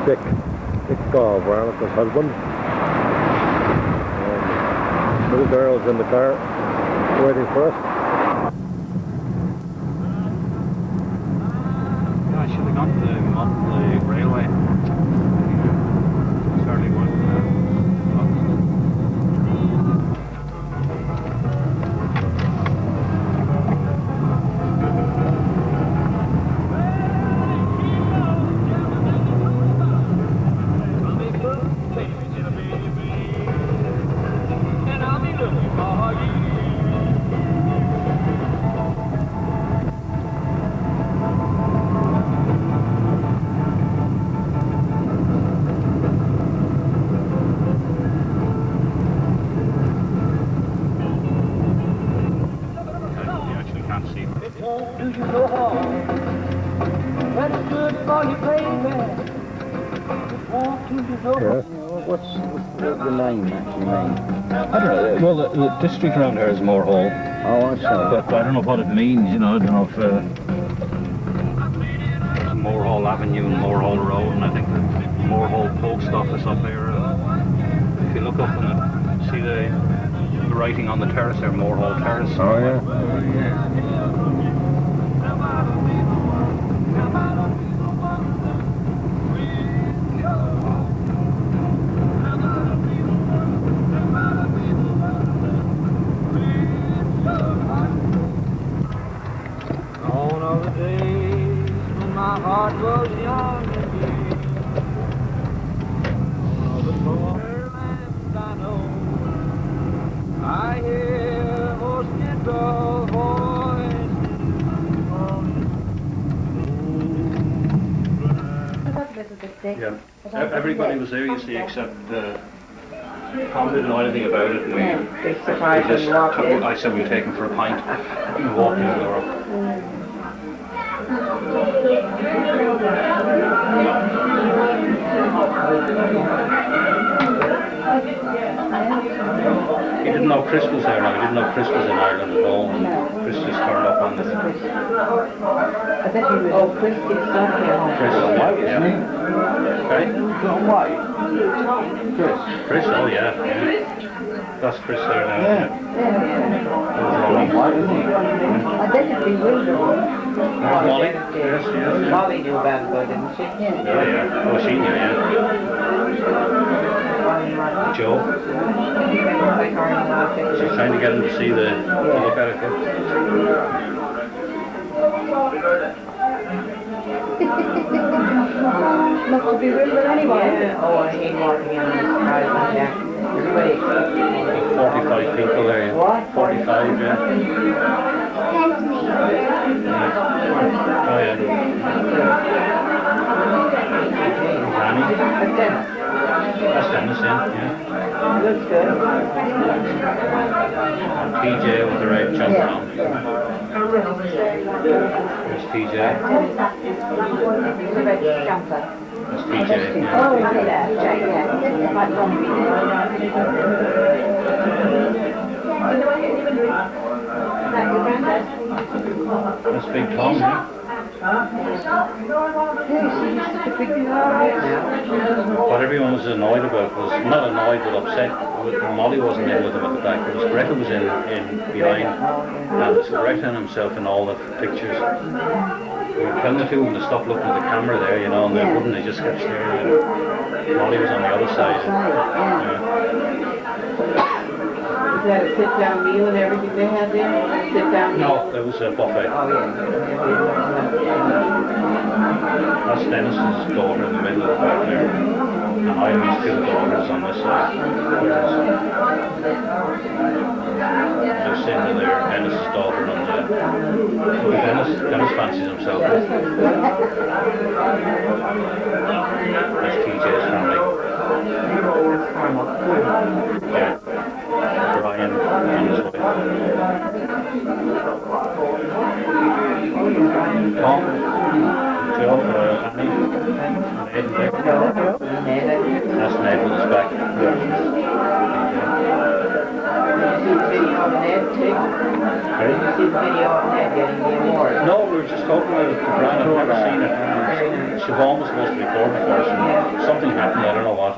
Speaker 1: Dick Gaw, Veronica's husband. And little girl's in the car waiting for us.
Speaker 9: I should have gone to the railway. Certainly wasn't.
Speaker 12: What's the name actually mean?
Speaker 9: I don't know. Well, the district around here is Moorhall.
Speaker 12: Oh, I see.
Speaker 9: But I don't know what it means, you know. I don't know if there's Moorhall Avenue and Moorhall Road, and I think the Moorhall Post Office up there. If you look up and see the writing on the terrace there, Moorhall Terrace.
Speaker 1: Oh, yeah.
Speaker 9: Yeah. Everybody was there, you see, except Tom didn't know anything about it. And we just I said we'd take him for a pint and walk in the door. He didn't know Chris was there now. He didn't know Chris was in Ireland at all. Chris just turned up on this.
Speaker 13: I bet he was. Oh, Chris gets stuck here.
Speaker 9: Chris, yeah. Okay.
Speaker 12: White.
Speaker 9: Chris, oh yeah. That's Chris there now.
Speaker 13: Yeah. I bet it'd be Wilbur.
Speaker 9: Molly? Yes, yes.
Speaker 13: Molly knew about it, didn't she?
Speaker 9: Yeah. Oh, she knew, yeah. Joe? She's trying to get him to see to look at it.
Speaker 13: Must be Wilbur anyway. Yeah. Oh, I hate walking in on this crowd like that. Everybody.
Speaker 9: 45 people there, yeah.
Speaker 13: What?
Speaker 9: 45, yeah. Oh, yeah. Granny?
Speaker 13: That's Dennis.
Speaker 9: That's Dennis, yeah.
Speaker 13: Looks good.
Speaker 9: PJ with the right jump around. There's PJ. That's PJ, yeah.
Speaker 13: Oh, look at that. Yeah. My phone.
Speaker 9: That's Big Tom, yeah. What everyone was annoyed about was, not annoyed but upset, Molly wasn't in with him at the back, it was Greta was in behind, and it's Greta and himself in all the pictures. We were telling the two of them to stop looking at the camera there, you know, and they wouldn't, they just kept staring at it. Molly was on the other side. Yeah.
Speaker 13: Is that a sit-down meal and everything they had there? Sit-down meal?
Speaker 9: No, it was a buffet.
Speaker 13: Oh, yeah.
Speaker 9: That's Dennis's daughter in the middle of the back there. And I have his two daughters on this side. Just sitting there, Dennis's daughter on the... Dennis fancies himself. That's TJ's family. Yeah. Brian and his wife. Tom, Joe, Annie, Ned there. That's Ned with his back.
Speaker 13: Ned, take
Speaker 3: Did you see the video of Ted getting the award? No, we were just talking about it to Brian. I've never seen it. Siobhan was supposed to record it for us, and something happened, I don't know what.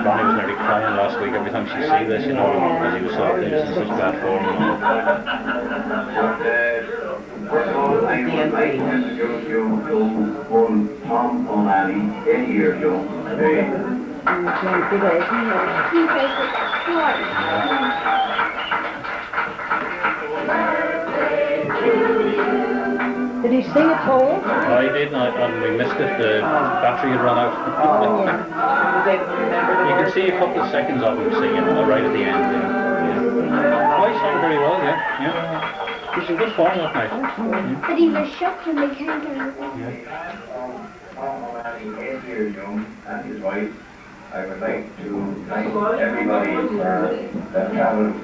Speaker 3: Ronnie was nearly crying last week every time she see this, you know, because he was so he was in such bad form.
Speaker 2: Did he sing at all?
Speaker 3: I did, and we missed it. The battery had run out. You can see a couple of seconds of him singing right at the end. Oh, he sang very well, yeah. He's in good form that night.
Speaker 14: But he was shocked when they came down.
Speaker 17: He's 8 years young, and his wife. I would like to thank everybody that travelled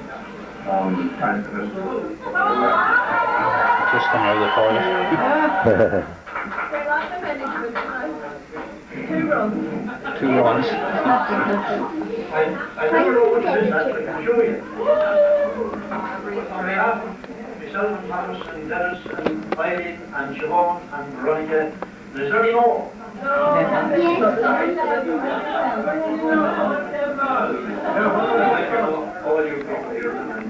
Speaker 17: from Transcript.
Speaker 3: Just come out of the toilet. Two runs.
Speaker 17: I never know what it is, I can show you. Myself and Thomas and Dennis and Eileen and Siobhan and Veronica. Is there any more? All you people here, and I'm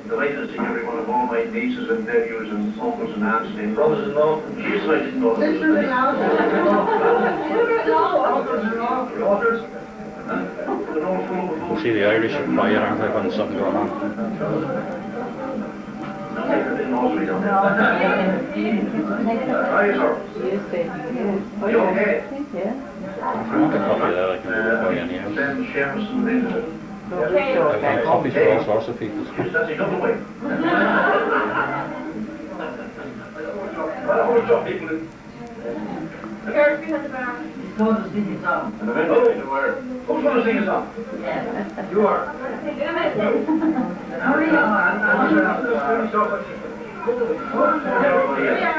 Speaker 17: delighted to see every one of all my nieces and nephews and uncles and aunts and brothers-in-law and Jesus-in-law.
Speaker 3: You see the Irish are quiet, aren't they, when something going on? If you want a copy of that, I can do it for you anyhow. I have copies for all sorts of people.
Speaker 17: Who's going to sing a song? Who's going to sing a song? You are.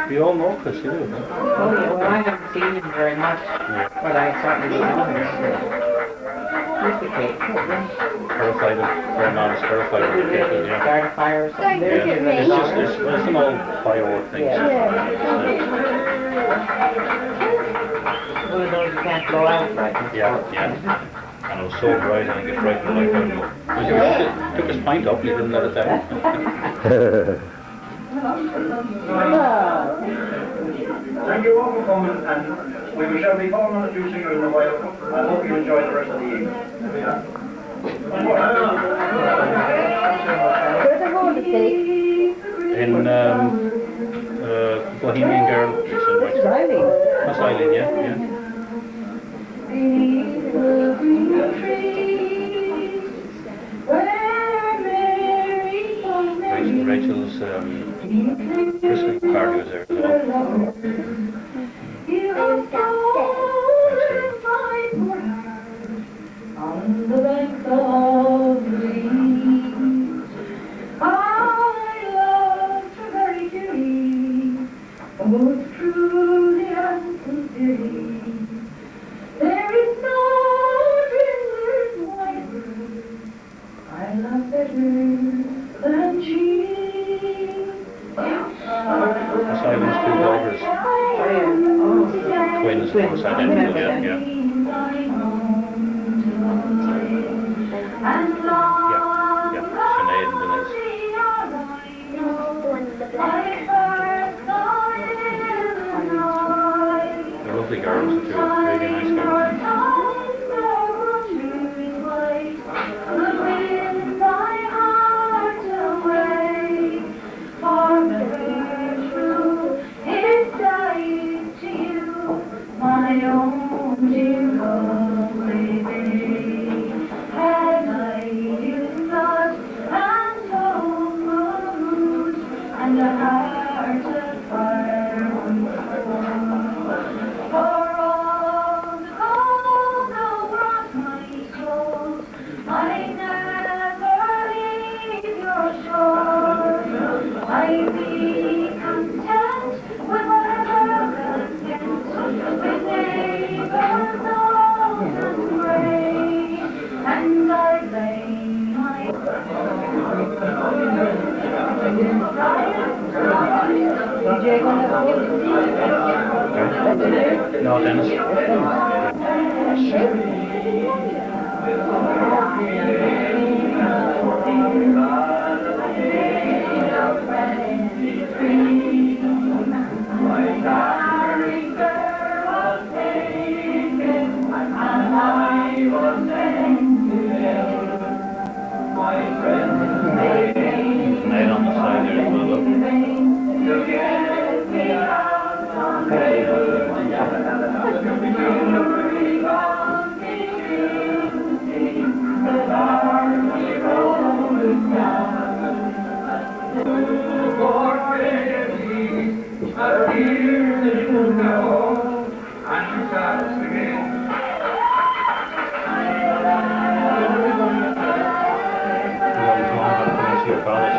Speaker 3: We all know Chris, you do.
Speaker 13: Well, I haven't seen him very much, but I certainly know him.
Speaker 3: Terrified of, their man is terrified of the people, yeah.
Speaker 13: Start a fire or something.
Speaker 3: Yeah, it's just, it's an old firework thing.
Speaker 13: One of those you can't blow out right.
Speaker 3: Yeah. And it was so bright, I think it frightened the life out of him. Because he took his pint up and he didn't let it down.
Speaker 17: Thank you all for coming, and we shall be calling on a few singers in a while. I hope you enjoy the rest of the evening.
Speaker 3: In Bohemian Girl.
Speaker 2: That's Eileen.
Speaker 3: That's Eileen, yeah. Rachel's Christmas party was there as well.
Speaker 18: On the banks of dreams, I love to very dearly, both truly and sincerely. There is no river's wider I love better than she.
Speaker 3: That's Eileen's two daughters. Twins, of course, identical, yeah. Yeah, Sinead and Denise. They're lovely girls, the two. Really nice girls.
Speaker 18: My own dear I be content with whatever content, with neighbors old and gray, and I lay my
Speaker 9: No, Dennis. Nail on the side there as well, look.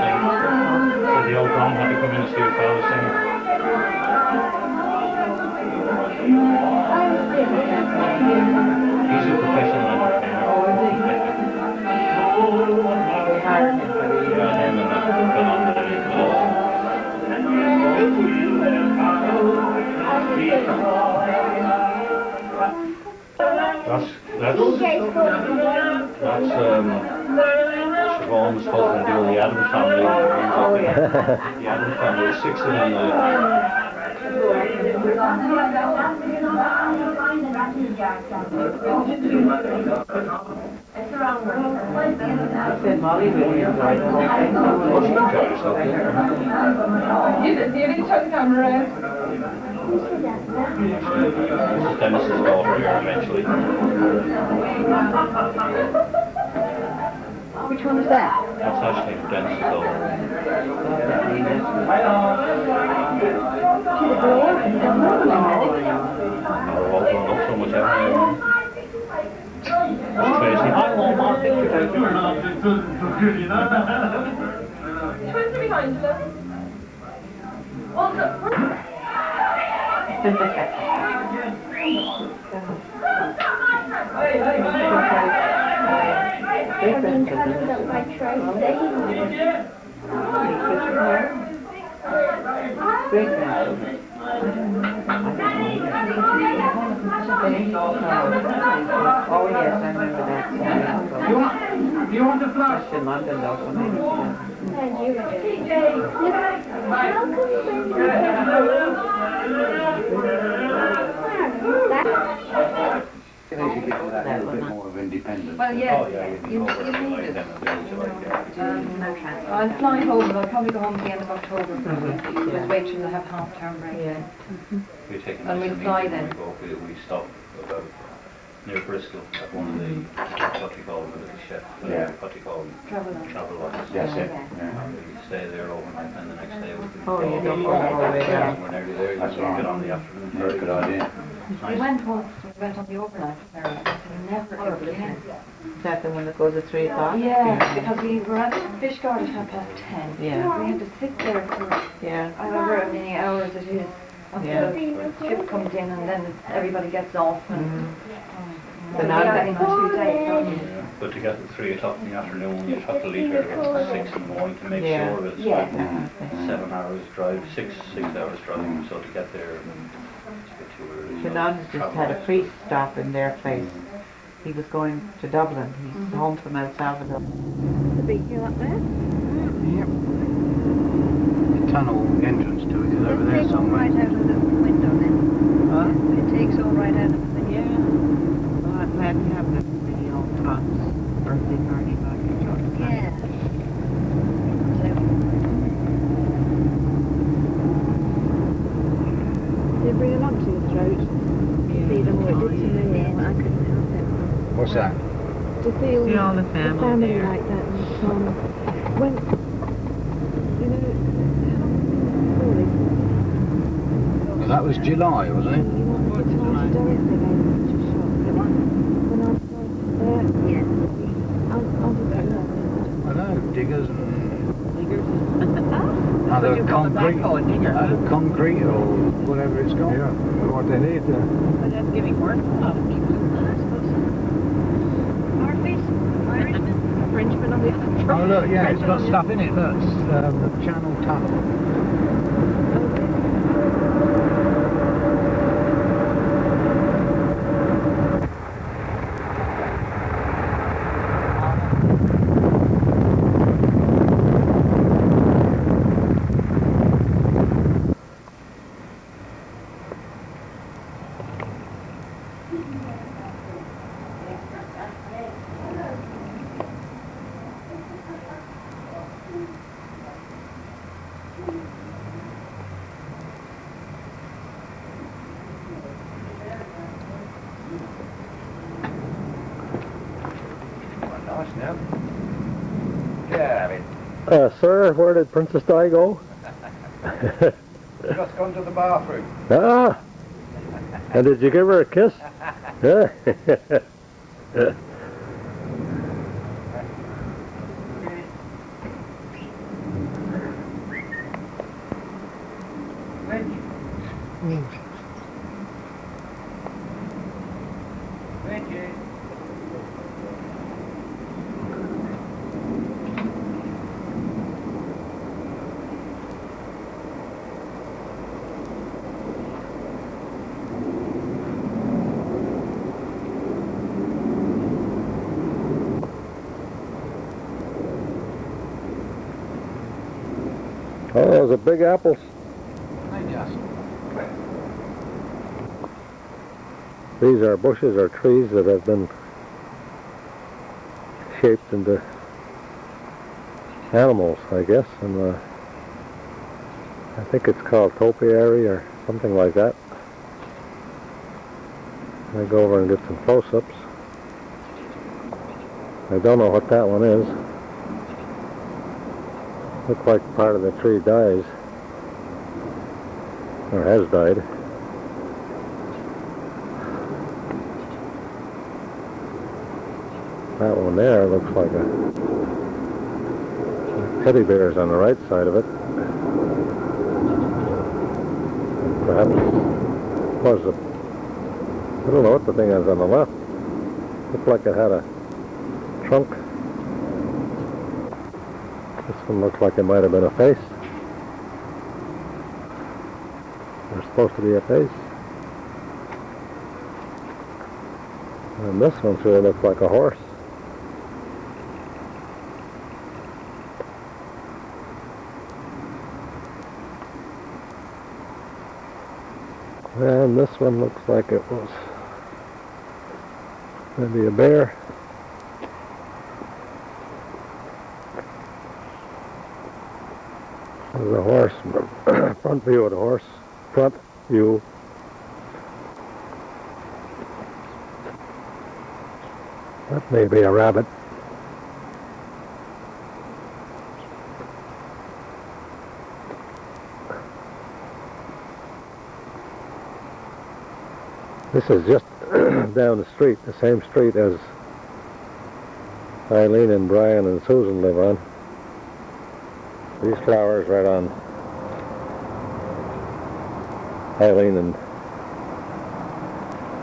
Speaker 9: The old drum had to come in and see your father sing. He's a professional entertainer. That's Siobhan's husband, the Adams family. The Adams family, 6 of them now. Dennis's daughter here eventually.
Speaker 2: Which one is that?
Speaker 9: That's Ashley, Dennis's daughter.
Speaker 2: She's a girl.
Speaker 9: They're all grown up so much everywhere. That's crazy. I want my picture taken.
Speaker 18: Twister behind you.
Speaker 13: Oh yes, I remember that.
Speaker 3: You want the flash?
Speaker 13: In London also, maybe.
Speaker 12: They should give that a little bit more of independence.
Speaker 13: Well, yes,
Speaker 9: Oh, yeah,
Speaker 13: you
Speaker 9: know,
Speaker 13: need it.
Speaker 16: No transport. I'm flying home. I'll probably go home at the end of October. Just wait till they have half-term break.
Speaker 13: Yeah.
Speaker 9: We take
Speaker 16: And we'll fly then.
Speaker 9: We stop about near Bristol at one of the, what you call the little chef, what you call
Speaker 16: Travel
Speaker 9: lodges.
Speaker 12: Yes,
Speaker 9: And we stay there overnight and the next day we can
Speaker 13: Oh, you don't go
Speaker 9: go
Speaker 13: all the way down.
Speaker 9: We're nearly there,
Speaker 12: That's
Speaker 9: you can
Speaker 12: right.
Speaker 9: get on the afternoon.
Speaker 12: Very good idea.
Speaker 16: We went once, we went on the overnight ferry, we never ever again.
Speaker 13: Is that the one that goes at 3 o'clock?
Speaker 16: Yeah, because we were at Fishguard at 10:30.
Speaker 13: Yeah.
Speaker 16: We had to sit there for
Speaker 13: Yeah.
Speaker 16: however many hours it is until the ship comes in and then everybody gets off. And,
Speaker 13: So
Speaker 16: we
Speaker 13: now
Speaker 16: had
Speaker 13: that-
Speaker 16: it for 2 days.
Speaker 9: But to get at 3 o'clock in the afternoon, you have to leave here at 6 in the morning to make
Speaker 13: Yeah.
Speaker 9: sure it's
Speaker 16: Yeah.
Speaker 9: 7 hours drive, 6 hours driving, so to get there, it's a bit too early.
Speaker 13: Shannon just had a priest stop in their place. He was going to Dublin. He's home from El Salvador.
Speaker 2: The big hill up there?
Speaker 12: Yep. The tunnel entrance to it is over there
Speaker 2: It takes all
Speaker 12: somewhere.
Speaker 2: right out of the window then.
Speaker 12: Huh?
Speaker 2: It takes all right out of the window.
Speaker 13: Well, I'm glad we have the old Tom's birthday party back in Jordan.
Speaker 2: Yeah. They bring a lump to your throat. Feed them what it did to me, and I couldn't help it.
Speaker 12: What's that?
Speaker 2: To feel
Speaker 13: See all the family there.
Speaker 2: like that and when, you know, how
Speaker 12: Well, that was July, wasn't it?
Speaker 2: you want to get told to do it, they gave me such a shock. When I was there, I was
Speaker 12: I know, diggers and...
Speaker 2: Diggers.
Speaker 12: Either concrete or whatever it's called.
Speaker 3: Yeah, what they need.
Speaker 15: But that's giving work. Infringement on the other.
Speaker 12: Oh look, yeah, it's got stuff in it. Look, it's the Channel Tunnel.
Speaker 3: Nice now. Yeah,
Speaker 1: Sir, where did Princess Di go?
Speaker 3: just gone to the bathroom.
Speaker 1: Ah! And did you give her a kiss? Yeah.
Speaker 3: Thank you.
Speaker 1: Oh, those are big apples. These are bushes or trees that have been shaped into animals, I guess, and I think it's called topiary or something like that. I go over and get some close-ups. I don't know what that one is. Looks like part of the tree dies, or has died. That one there looks like a teddy bear's on the right side of it. Perhaps was a, I don't know what the thing is on the left. Looked like it had a trunk. This one looks like it might have been a face. There's supposed to be a face. And this one sure looks like a horse. And this one looks like it was maybe a bear. There's a horse, front view of the horse, front view. That may be a rabbit. This is just down the street, the same street as Eileen and Brian and Susan live on. These flowers right on Eileen and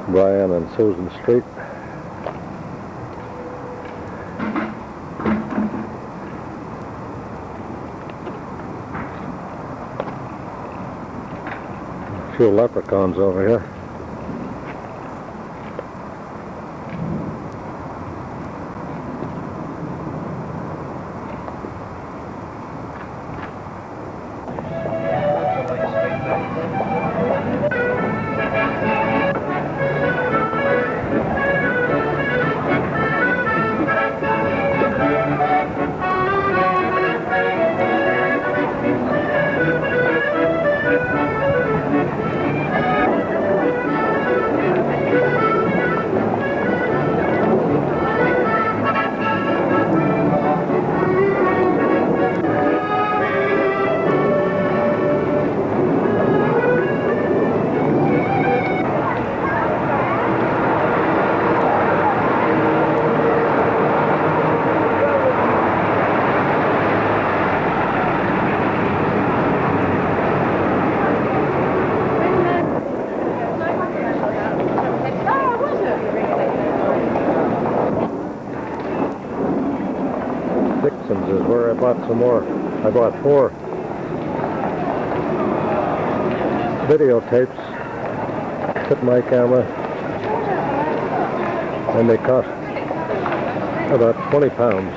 Speaker 1: Brian and Susan Street. A few leprechauns over here. some more. I bought 4 videotapes, fit my camera, and they cost about 20 pounds.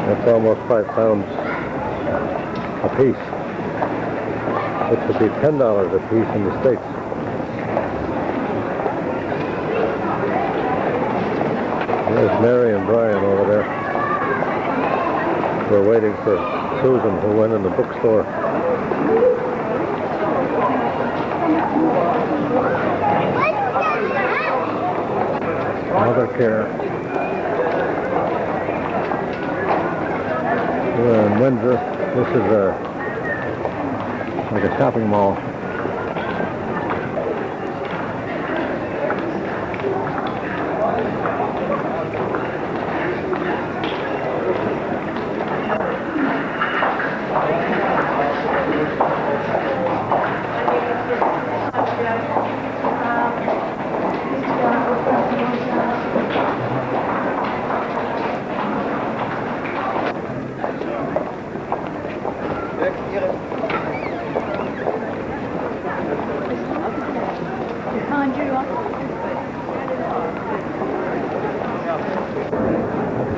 Speaker 1: That's almost 5 pounds a piece, which would be $10 a piece in the States. There's Mary and Brian over there. We're waiting for Susan, who went in the bookstore. Mother Care. We're in Windsor. This is like a shopping mall.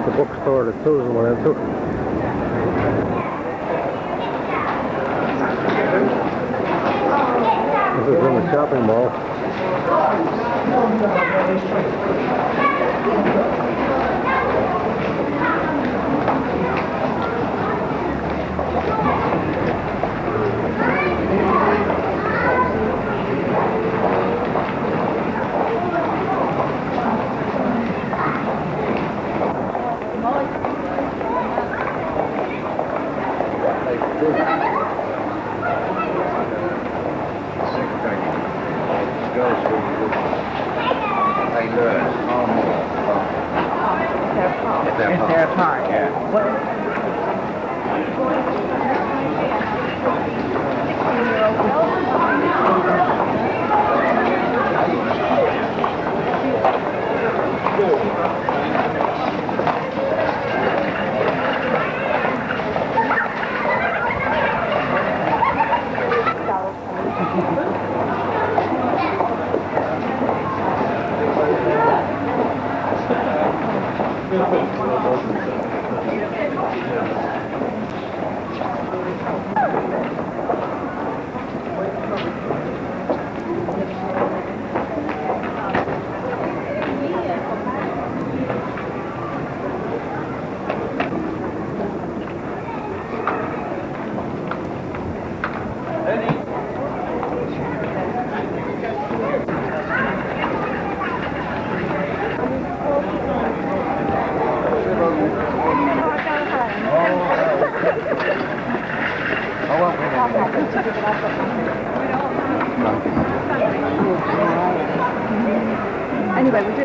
Speaker 1: The bookstore that Susan went into. This is in the shopping mall.
Speaker 3: It's their park, yeah.
Speaker 15: Anyway, we do.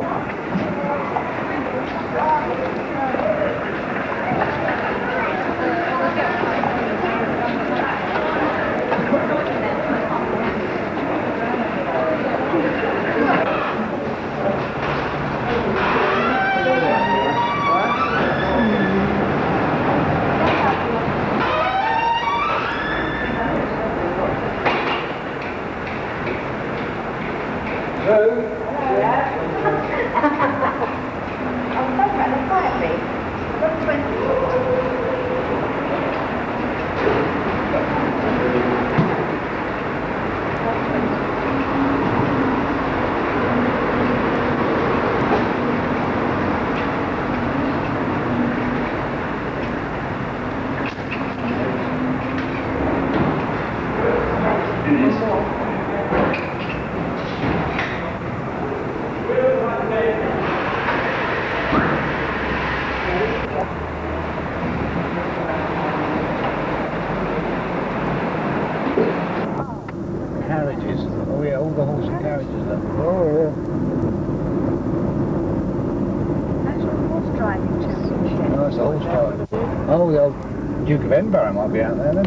Speaker 12: Carriages. Oh yeah, all the horse and carriages.
Speaker 1: Oh yeah.
Speaker 15: That's what horse driving championship.
Speaker 12: Oh, that's a horse driving. Oh, the old Duke of Edinburgh might be out there then.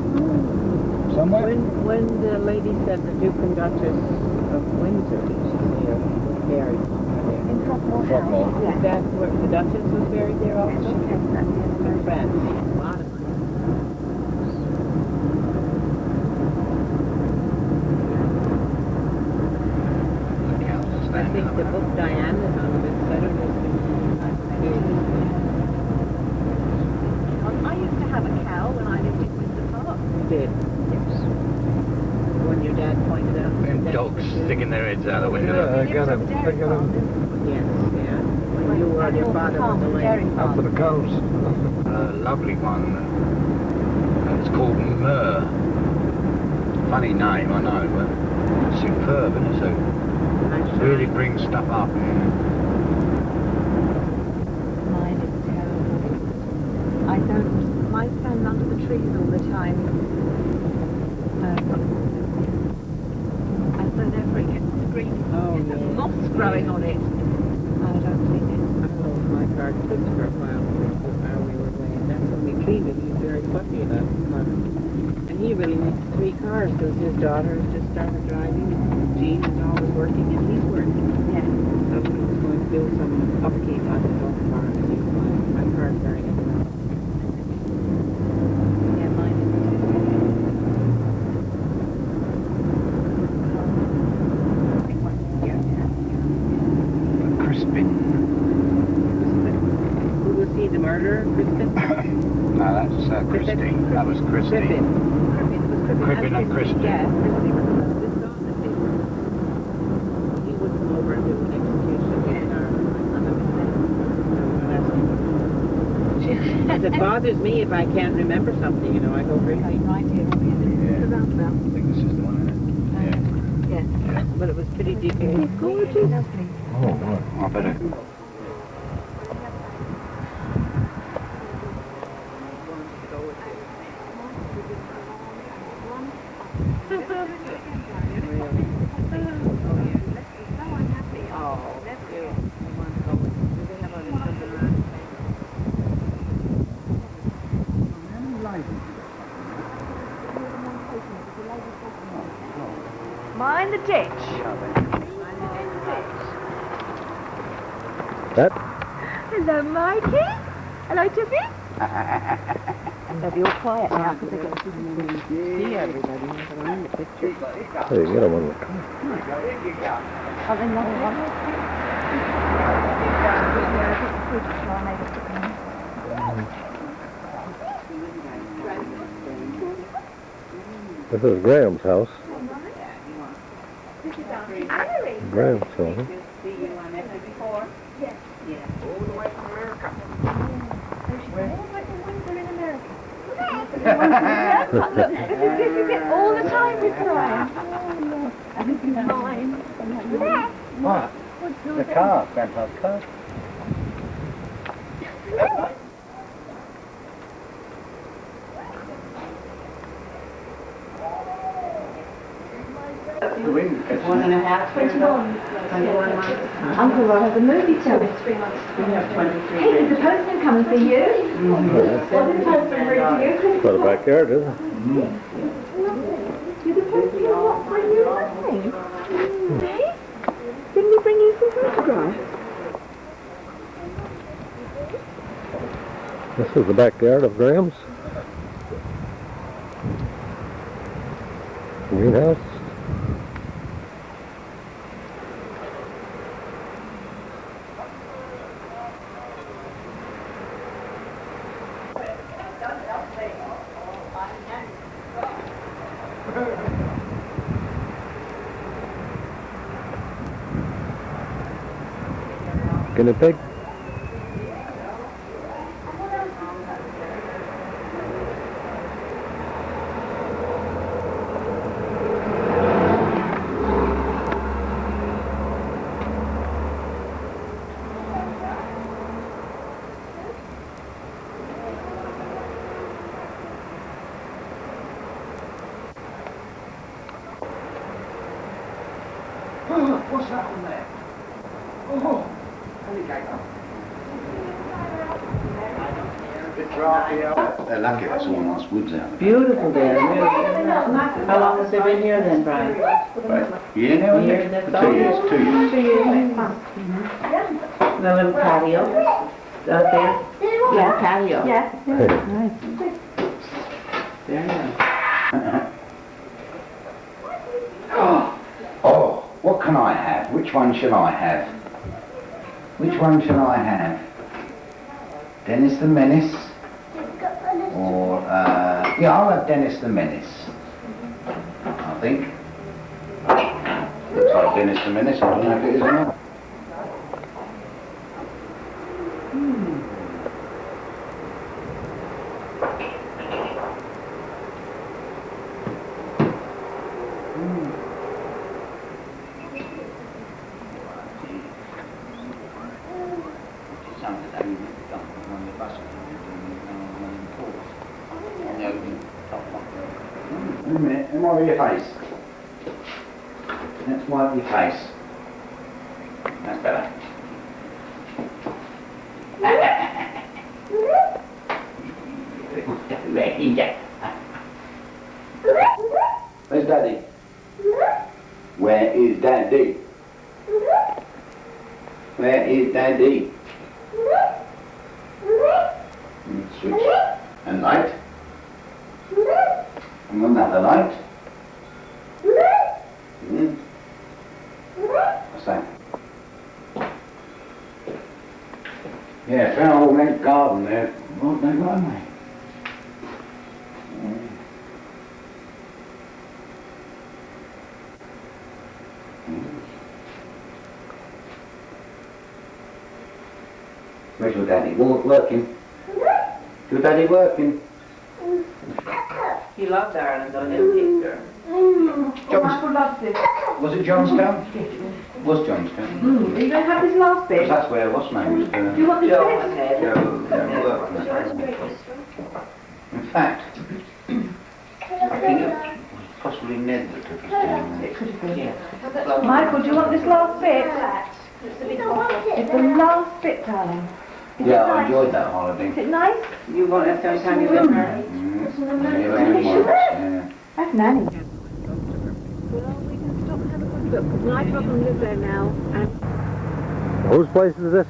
Speaker 12: Somewhere.
Speaker 13: When the lady said the Duke and Duchess of Windsor, she's here, carried.
Speaker 14: Frogmore House.
Speaker 13: Is that where the Duchess was buried there also?
Speaker 14: Yes, she came to that the other
Speaker 13: Her
Speaker 14: day.
Speaker 13: friends. A lot of money. I think the book Diane is on this side of this.
Speaker 15: I used to have a cow when I lived in Windsor Park.
Speaker 13: You did? Yes. When your dad pointed out.
Speaker 12: Them dogs sticking their heads out the window.
Speaker 7: Yeah, I got him.
Speaker 13: Yes, yeah. When you or your father was away.
Speaker 7: After the cows.
Speaker 12: A lovely one. It's called Myrrh. Funny name, I know, but superb, and it's a really brings stuff up.
Speaker 15: Mine is terrible. I don't. Mine stands under the trees all the time. And so therefore it gets green.
Speaker 13: Oh, no.
Speaker 15: Moss growing on it. I don't think it's.
Speaker 13: Oh, my car stood for a while while we were away, and that's when we cleaned it. He was very fussy about it. And he really needs 3 cars because his daughter has just started driving, and Jean is always working, and he's working.
Speaker 15: Yeah.
Speaker 13: So he's going to do some upkeep on his own car, and he's my car's very important.
Speaker 15: Yeah, mine is
Speaker 12: Crispin.
Speaker 13: Who was he, the murderer, Crispin?
Speaker 12: No, that's Christine. That was Christine. Cribbin and Christine.
Speaker 13: Yeah, Christine was this daughter. He would come over and do an execution in our. It bothers me if I can't remember something, you know, I go crazy.
Speaker 15: right here on the roundabout.
Speaker 12: I think this is the one, isn't it?
Speaker 15: Yes.
Speaker 13: But it was pretty deep.
Speaker 15: It's gorgeous. Lovely.
Speaker 12: I better.
Speaker 15: Mind the ditch.
Speaker 1: That?
Speaker 15: Hello, Mikey. Hello, Tiffy. They'll be all quiet now because they get to
Speaker 13: See everybody in the picture.
Speaker 1: Hey, you get him on the car.
Speaker 15: Oh, another one.
Speaker 1: This is Graham's house. Graham's home.
Speaker 15: You get all the time with Brian. Mine.
Speaker 12: What? The car, Grandpa's car.
Speaker 14: One and a half. 21. Uncle Rod has a movie to it. 3 months. Hey, did the postman come and see you? What did the postman bring to you?
Speaker 1: Got a backyard, isn't it?
Speaker 14: Did the postman not bring you nothing? Hey? Didn't he bring you some photographs?
Speaker 1: This is the backyard of Graham's greenhouse. Guinea pig.
Speaker 12: What's that on there? Oh, alligator.
Speaker 19: They're lucky that's all nice woods out there.
Speaker 13: Beautiful there, really. How long has they been here then, Brian?
Speaker 19: Right. Yeah, now,
Speaker 13: Year, that's all?
Speaker 19: 2 years, 2 years.
Speaker 13: 2 years. The little patio out there? Yeah, patio.
Speaker 14: Yeah.
Speaker 13: Nice. Very nice.
Speaker 12: Oh, what can I have? Which one shall I have? Which one shall I have? Dennis the Menace? Or, yeah, I'll have Dennis the Menace. I think. Looks like Dennis the Menace. I don't know if it is or not. Wait a minute, let me wipe your face. Let's wipe your face. That's better. Where's Daddy? Where is Daddy? Where is Daddy? Switch and light. And another light. What's that? Yeah, found a whole neat garden there. What they got, mate? Where's your daddy? Working? Your daddy working?
Speaker 13: He loved Ireland, though, didn't he, sir?
Speaker 12: Was it Johnstown? Was Johnstown?
Speaker 14: Are you going to have this last bit?
Speaker 12: That's where what's name was.
Speaker 14: Do you want this bit?
Speaker 12: In fact, I think it was possibly Ned that took us down there.
Speaker 14: It could have been. Michael, do you want this last bit? It's the last bit, darling. Is
Speaker 12: Yeah,
Speaker 14: it
Speaker 12: I
Speaker 14: nice?
Speaker 12: enjoyed that holiday.
Speaker 14: Is it nice?
Speaker 13: You want it every time you get married?
Speaker 12: Yeah.
Speaker 14: That's nanny.
Speaker 4: Well, we can stop and have a good look. Neither of them live there now, and
Speaker 1: Whose place is this?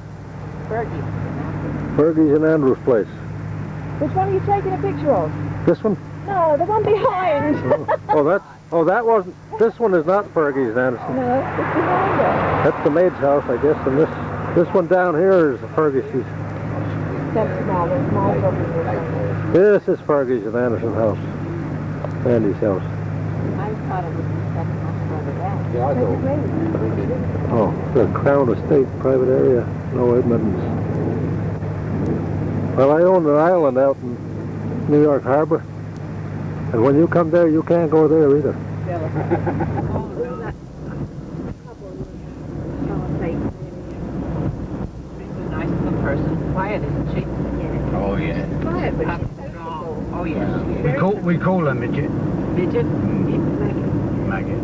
Speaker 13: Fergie.
Speaker 1: Fergie's and Andrew's place.
Speaker 14: Which one are you taking a picture of?
Speaker 1: This one?
Speaker 14: No, the one behind.
Speaker 1: That wasn't, this one is not Fergie's, Anderson.
Speaker 14: No, it's behind her.
Speaker 1: That's the maid's house, I guess, and this one down here is Fergie's.
Speaker 14: That's now, that's my property.
Speaker 1: This is Fergie's and Anderson's house. Andy's house.
Speaker 13: I thought it was the second house further down.
Speaker 1: Yeah, I know. Oh, the Crown Estate, private area, no admittance. Well, I own an island out in New York Harbor. And when you come there, you can't go there either.
Speaker 13: She's a nice little person. Quiet, isn't she? Yeah.
Speaker 12: Oh, yeah.
Speaker 13: Quiet, but she's strong. Oh, yes.
Speaker 12: We call her Midget.
Speaker 13: Midget?
Speaker 12: Maggot.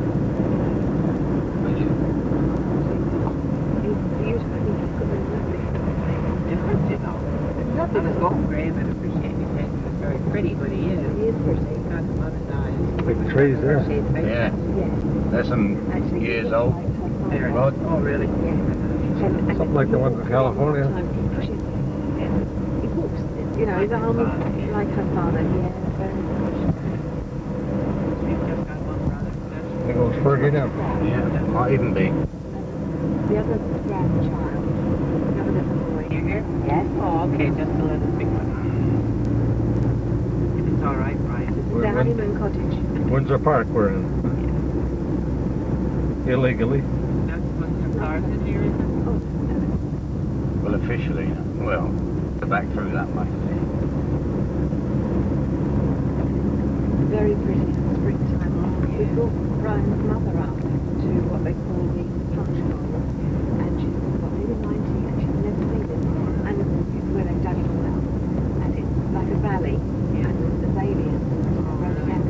Speaker 13: Different, you know. I was going Graham and appreciate you saying he was very pretty, but he is. He is pretty. He's got some other eyes.
Speaker 1: Big trees there.
Speaker 12: Yeah. There's some years old.
Speaker 13: There. Oh, really?
Speaker 1: Something like the ones in California.
Speaker 4: he walks, you know, his arm like her father. Yeah, very much.
Speaker 1: There goes Fergie now.
Speaker 12: Yeah, might even be.
Speaker 4: The other grandchild, the other little boy.
Speaker 13: You here?
Speaker 4: Yes.
Speaker 13: Oh, okay, just a little big one. If it's all right, Brian.
Speaker 4: This is the honeymoon cottage.
Speaker 1: Windsor Park we're in. Illegally.
Speaker 13: That's what the cars in here, isn't it?
Speaker 12: Well, officially, well, back through that way.
Speaker 4: Very pretty in the springtime. We brought Brian's mother up to what they call the function hall, and she's got maybe 90 and she's never seen it. And it's where they've done it all up. And it's like a valley, and there's aliens running out.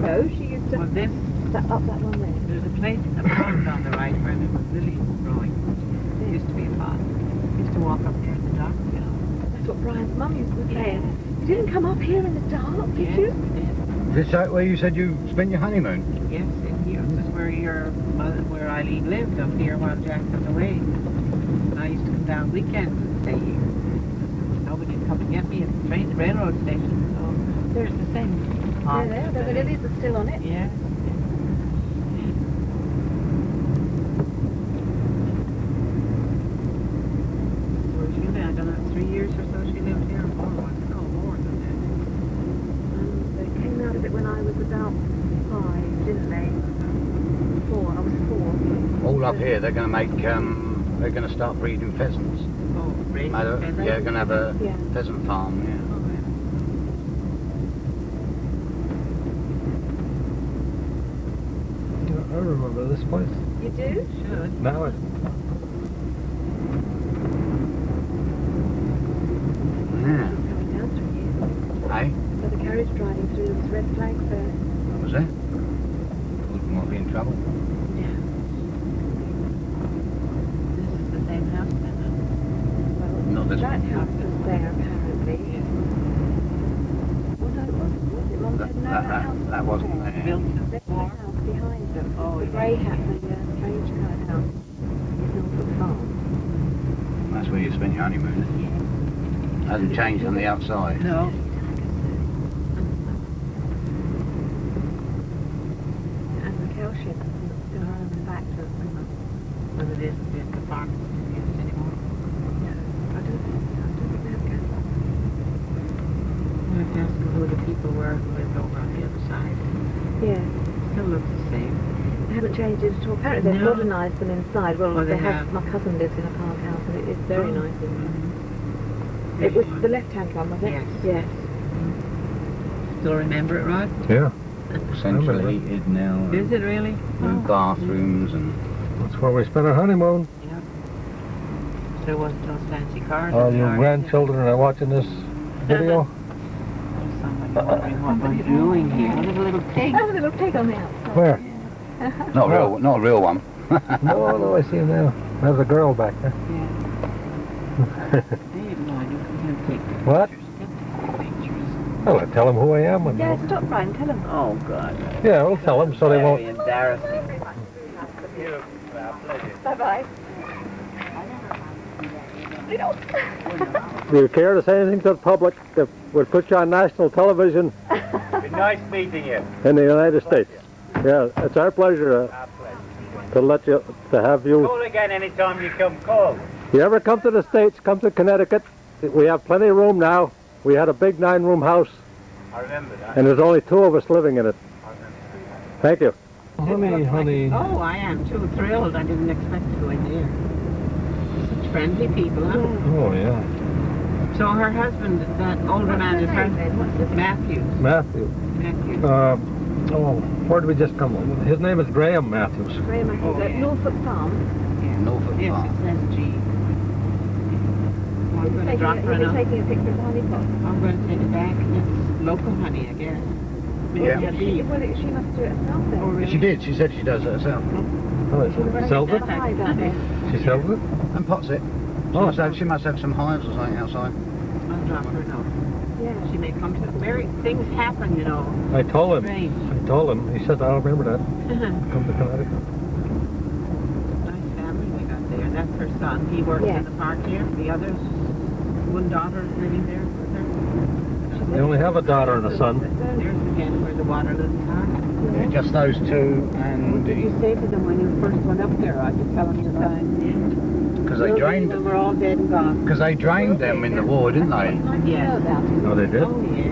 Speaker 4: So she used to
Speaker 13: Well, this,
Speaker 4: up that one there.
Speaker 13: there's a place in the pond on the right where there was lilies growing. There used to be a pond. Used to walk up there in the dark, you know.
Speaker 4: That's what Brian's mum used to say. You didn't come up here in the dark, did you?
Speaker 12: Is this where you said you spent your honeymoon?
Speaker 13: Yes, in here. This is where your mother, where Eileen lived up here while Jack was away. And I used to come down weekends and stay here. Nobody would come and get me at the railroad station. So there's the same.
Speaker 4: Yeah, the lilies are still on it.
Speaker 13: Yeah. So she lived, I don't know, 3 years or so she lived here. More, no, more than that.
Speaker 4: They came out of it when I was about 5, didn't they? 4. I was 4.
Speaker 20: All up here, they're going to make, they're going to start breeding pheasants.
Speaker 13: Oh, raising pheasants?
Speaker 20: Yeah, they're going to have a pheasant farm, yeah.
Speaker 7: I remember this place.
Speaker 4: You do?
Speaker 13: Should.
Speaker 7: Now it.
Speaker 20: Yeah.
Speaker 4: Coming down through here.
Speaker 20: Hey?
Speaker 4: So the carriage driving through, there was red flags there.
Speaker 20: What was that? Might be in trouble.
Speaker 13: This is the same house then?
Speaker 4: Well,
Speaker 20: Not this
Speaker 4: that
Speaker 20: one.
Speaker 4: house was there apparently. Well, no, it wasn't, was it? Mum said no, that house
Speaker 20: That wasn't there.
Speaker 4: built the house behind them.
Speaker 13: Oh,
Speaker 4: the grey hat, the strange coloured house. Is Norfolk Farm.
Speaker 20: That's where you spent your honeymoon. Hasn't changed on the outside.
Speaker 13: No.
Speaker 4: And the cow shed still around the back to
Speaker 13: But it isn't in the farm used anymore.
Speaker 4: No, I don't think they have cattle.
Speaker 13: I have to ask who the people were who lived over on the other side.
Speaker 4: Yeah.
Speaker 13: Still looks the same.
Speaker 4: They haven't changed it at all. Apparently they've
Speaker 13: No.
Speaker 4: modernised them inside. Well,
Speaker 13: Oh, they
Speaker 4: they have.
Speaker 13: have.
Speaker 4: My cousin lives in a farmhouse and it is very
Speaker 13: Oh.
Speaker 4: nice. It was the left-hand one, was it?
Speaker 13: Yes.
Speaker 4: Yes.
Speaker 13: Still remember it, Rod?
Speaker 7: Yeah.
Speaker 20: Central heated now.
Speaker 13: Is it really?
Speaker 20: New bathrooms and...
Speaker 7: That's where we spent our honeymoon.
Speaker 13: Yeah. There wasn't those fancy cars.
Speaker 7: All
Speaker 13: in the
Speaker 7: your
Speaker 13: yard.
Speaker 7: grandchildren are watching this video.
Speaker 13: Somebody wondering what we're doing here. Look at the little pig.
Speaker 4: Oh, the little pig on the outside.
Speaker 7: Where?
Speaker 20: Not a real one.
Speaker 7: No, I see him now. There's a girl back there. What? Well, I tell them who I am. And
Speaker 4: Yeah, stop, Brian. Tell them.
Speaker 13: Oh, God.
Speaker 7: yeah, we'll tell them so they won't.
Speaker 13: Very embarrassing.
Speaker 4: Bye-bye.
Speaker 1: Do you care to say anything to the public that would put you on national television
Speaker 3: Been nice meeting you.
Speaker 1: in the United States? Yeah, it's our pleasure to have you.
Speaker 3: Call again anytime you come call.
Speaker 1: You ever come to the States, come to Connecticut, we have plenty of room now. We had a big 9-room house,
Speaker 3: I remember that.
Speaker 1: and there's only 2 of us living in it. Thank you.
Speaker 7: Honey.
Speaker 13: Oh, I am too thrilled. I didn't expect to go in there. Such friendly people, huh?
Speaker 7: Oh, yeah.
Speaker 13: So her husband, that older man, is her Matthew.
Speaker 7: Matthew.
Speaker 13: Matthew.
Speaker 7: Where did we just come? His name is Graham Matthews.
Speaker 4: Graham Matthews at Norfolk Farm.
Speaker 20: Norfolk
Speaker 13: Yes,
Speaker 20: Farm.
Speaker 13: it says G. I'm going to drop her
Speaker 4: You'll be
Speaker 13: enough.
Speaker 4: taking a picture of the honey pot.
Speaker 13: I'm going to take it back. It's local honey, I guess.
Speaker 20: Yeah.
Speaker 4: Well, she must do it herself then.
Speaker 13: Oh, really?
Speaker 20: She did. She said she does it herself.
Speaker 7: Oh, sells it?
Speaker 4: Hive out there.
Speaker 7: She sells it?
Speaker 20: And pots it. She must have some hives or something outside.
Speaker 13: I'll drop her enough.
Speaker 4: Yeah.
Speaker 13: She may come to very things happen, you know.
Speaker 7: I told him.
Speaker 13: Strange.
Speaker 7: He said, I'll remember that. Come to Connecticut.
Speaker 13: Nice family we got there. That's her son. He works in the park here. The others, one daughter is living there with her.
Speaker 7: They only have a daughter and a son.
Speaker 13: There's again where the water doesn't come.
Speaker 20: Yeah, just those 2 and...
Speaker 13: Did you say to them when you first went up there? I just tell them to sign.
Speaker 20: Because they drained
Speaker 13: them. We're all dead and gone.
Speaker 20: Because they drained them in the war, didn't they?
Speaker 13: Yes.
Speaker 7: Oh, they did?
Speaker 13: Oh, yes.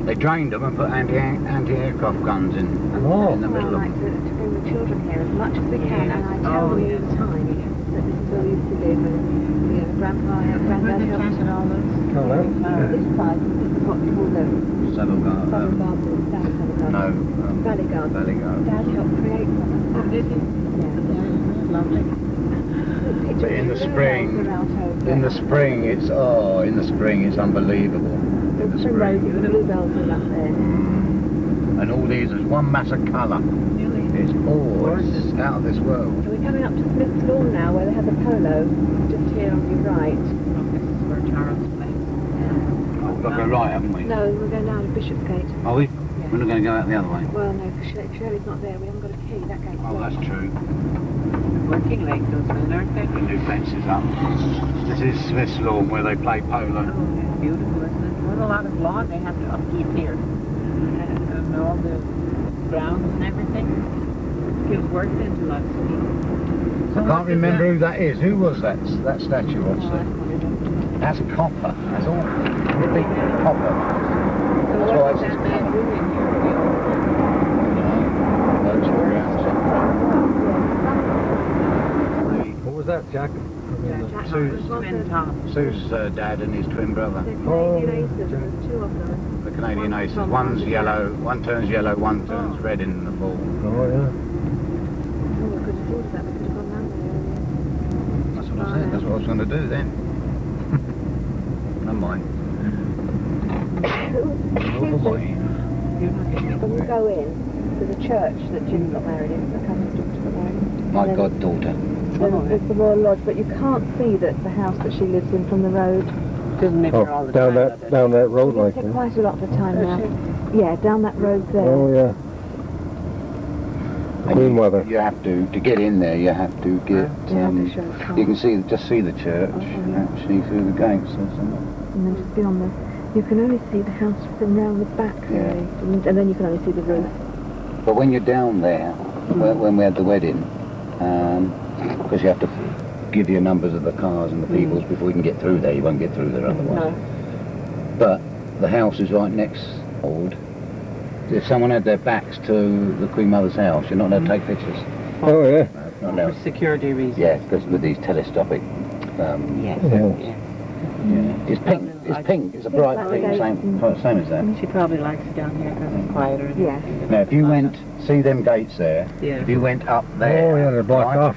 Speaker 20: They drained them and put anti-aircraft guns in the middle of
Speaker 4: I like
Speaker 20: them.
Speaker 4: to bring the children here as much as we can, and I tell them all the time that this is where we used to live, and Grandpa and Granddad helped.
Speaker 13: And all this.
Speaker 7: Oh, no.
Speaker 4: This side, this is what we call the Southern Garden, South Southern Garden.
Speaker 20: No.
Speaker 4: Valley Garden.
Speaker 20: Valley Garden.
Speaker 4: Dad helped create some of that.
Speaker 13: Oh, did he?
Speaker 4: Yeah.
Speaker 13: Lovely.
Speaker 20: But in the spring, it's unbelievable. In the spring.
Speaker 4: The bluebells are up there.
Speaker 20: And all these is one mass of colour. It's it's out of this world.
Speaker 4: So we're coming up to Smith's Lawn now, where they have the polo, just here on your right.
Speaker 13: This is where Charles plays.
Speaker 20: Oh, we've got to go right, haven't we?
Speaker 4: No, we're going down to Bishopsgate.
Speaker 20: Are we? We're not going to go out the other way.
Speaker 4: Well, no, because Shirley's not there. We haven't got a key. That gate's
Speaker 20: Oh,
Speaker 4: locked.
Speaker 20: that's true.
Speaker 13: Working like those men, aren't they?
Speaker 20: The new fences up. This is Smith's lawn where they play polo.
Speaker 13: Oh, beautiful, isn't it? There's a lot of lawn they have to upkeep here. And all the grounds and everything. Gives work then to lots of people.
Speaker 20: I can't remember who that is. Who was that statue? What's that? That's copper. That's all. Big copper. That's why it's
Speaker 13: that man doing here?
Speaker 5: What was that, Jack?
Speaker 20: Sue's dad and his twin brother.
Speaker 5: Oh,
Speaker 20: The Canadian Aces. One's yellow, one turns yellow, one turns red in the fall.
Speaker 5: oh yeah.
Speaker 20: That's what I said. That's what I was going to do then. Never mind.
Speaker 4: When you go in, there's a church that Jim got married in, the cousin's daughter got married in.
Speaker 20: My goddaughter.
Speaker 4: There's the Royal Lodge, but you can't see the house that she lives in from the road.
Speaker 13: Doesn't live here all
Speaker 5: Oh,
Speaker 13: the
Speaker 5: down
Speaker 13: time.
Speaker 5: that road
Speaker 4: She
Speaker 5: like
Speaker 4: lives here
Speaker 5: that.
Speaker 4: quite a lot of the time now. Yeah, down that road there.
Speaker 5: Oh yeah. Queen Mother.
Speaker 20: You have to get in there. You have to get. You can just see the church actually through the gates.
Speaker 4: And then just beyond there, you can only see the house from round the back, really. And then you can only see the roof.
Speaker 20: But when you're down there, when we had the wedding, because you have to give your numbers of the cars and the peoples before you can get through there. You won't get through there otherwise.
Speaker 4: No.
Speaker 20: But the house is right next old. If someone had their backs to the Queen Mother's house, you're not allowed to take pictures.
Speaker 5: Oh yeah.
Speaker 20: Not allowed.
Speaker 13: For security reasons.
Speaker 20: Yeah, because with these telescopic.
Speaker 13: Yes.
Speaker 20: Yeah. It's pink. It's pink. It's a bright pink. Same as that.
Speaker 13: She probably likes it down here because it's quieter.
Speaker 4: Yeah.
Speaker 20: Now, if you went, see them gates there.
Speaker 13: Yeah.
Speaker 20: If you went up there.
Speaker 5: Oh yeah, they're blocked off.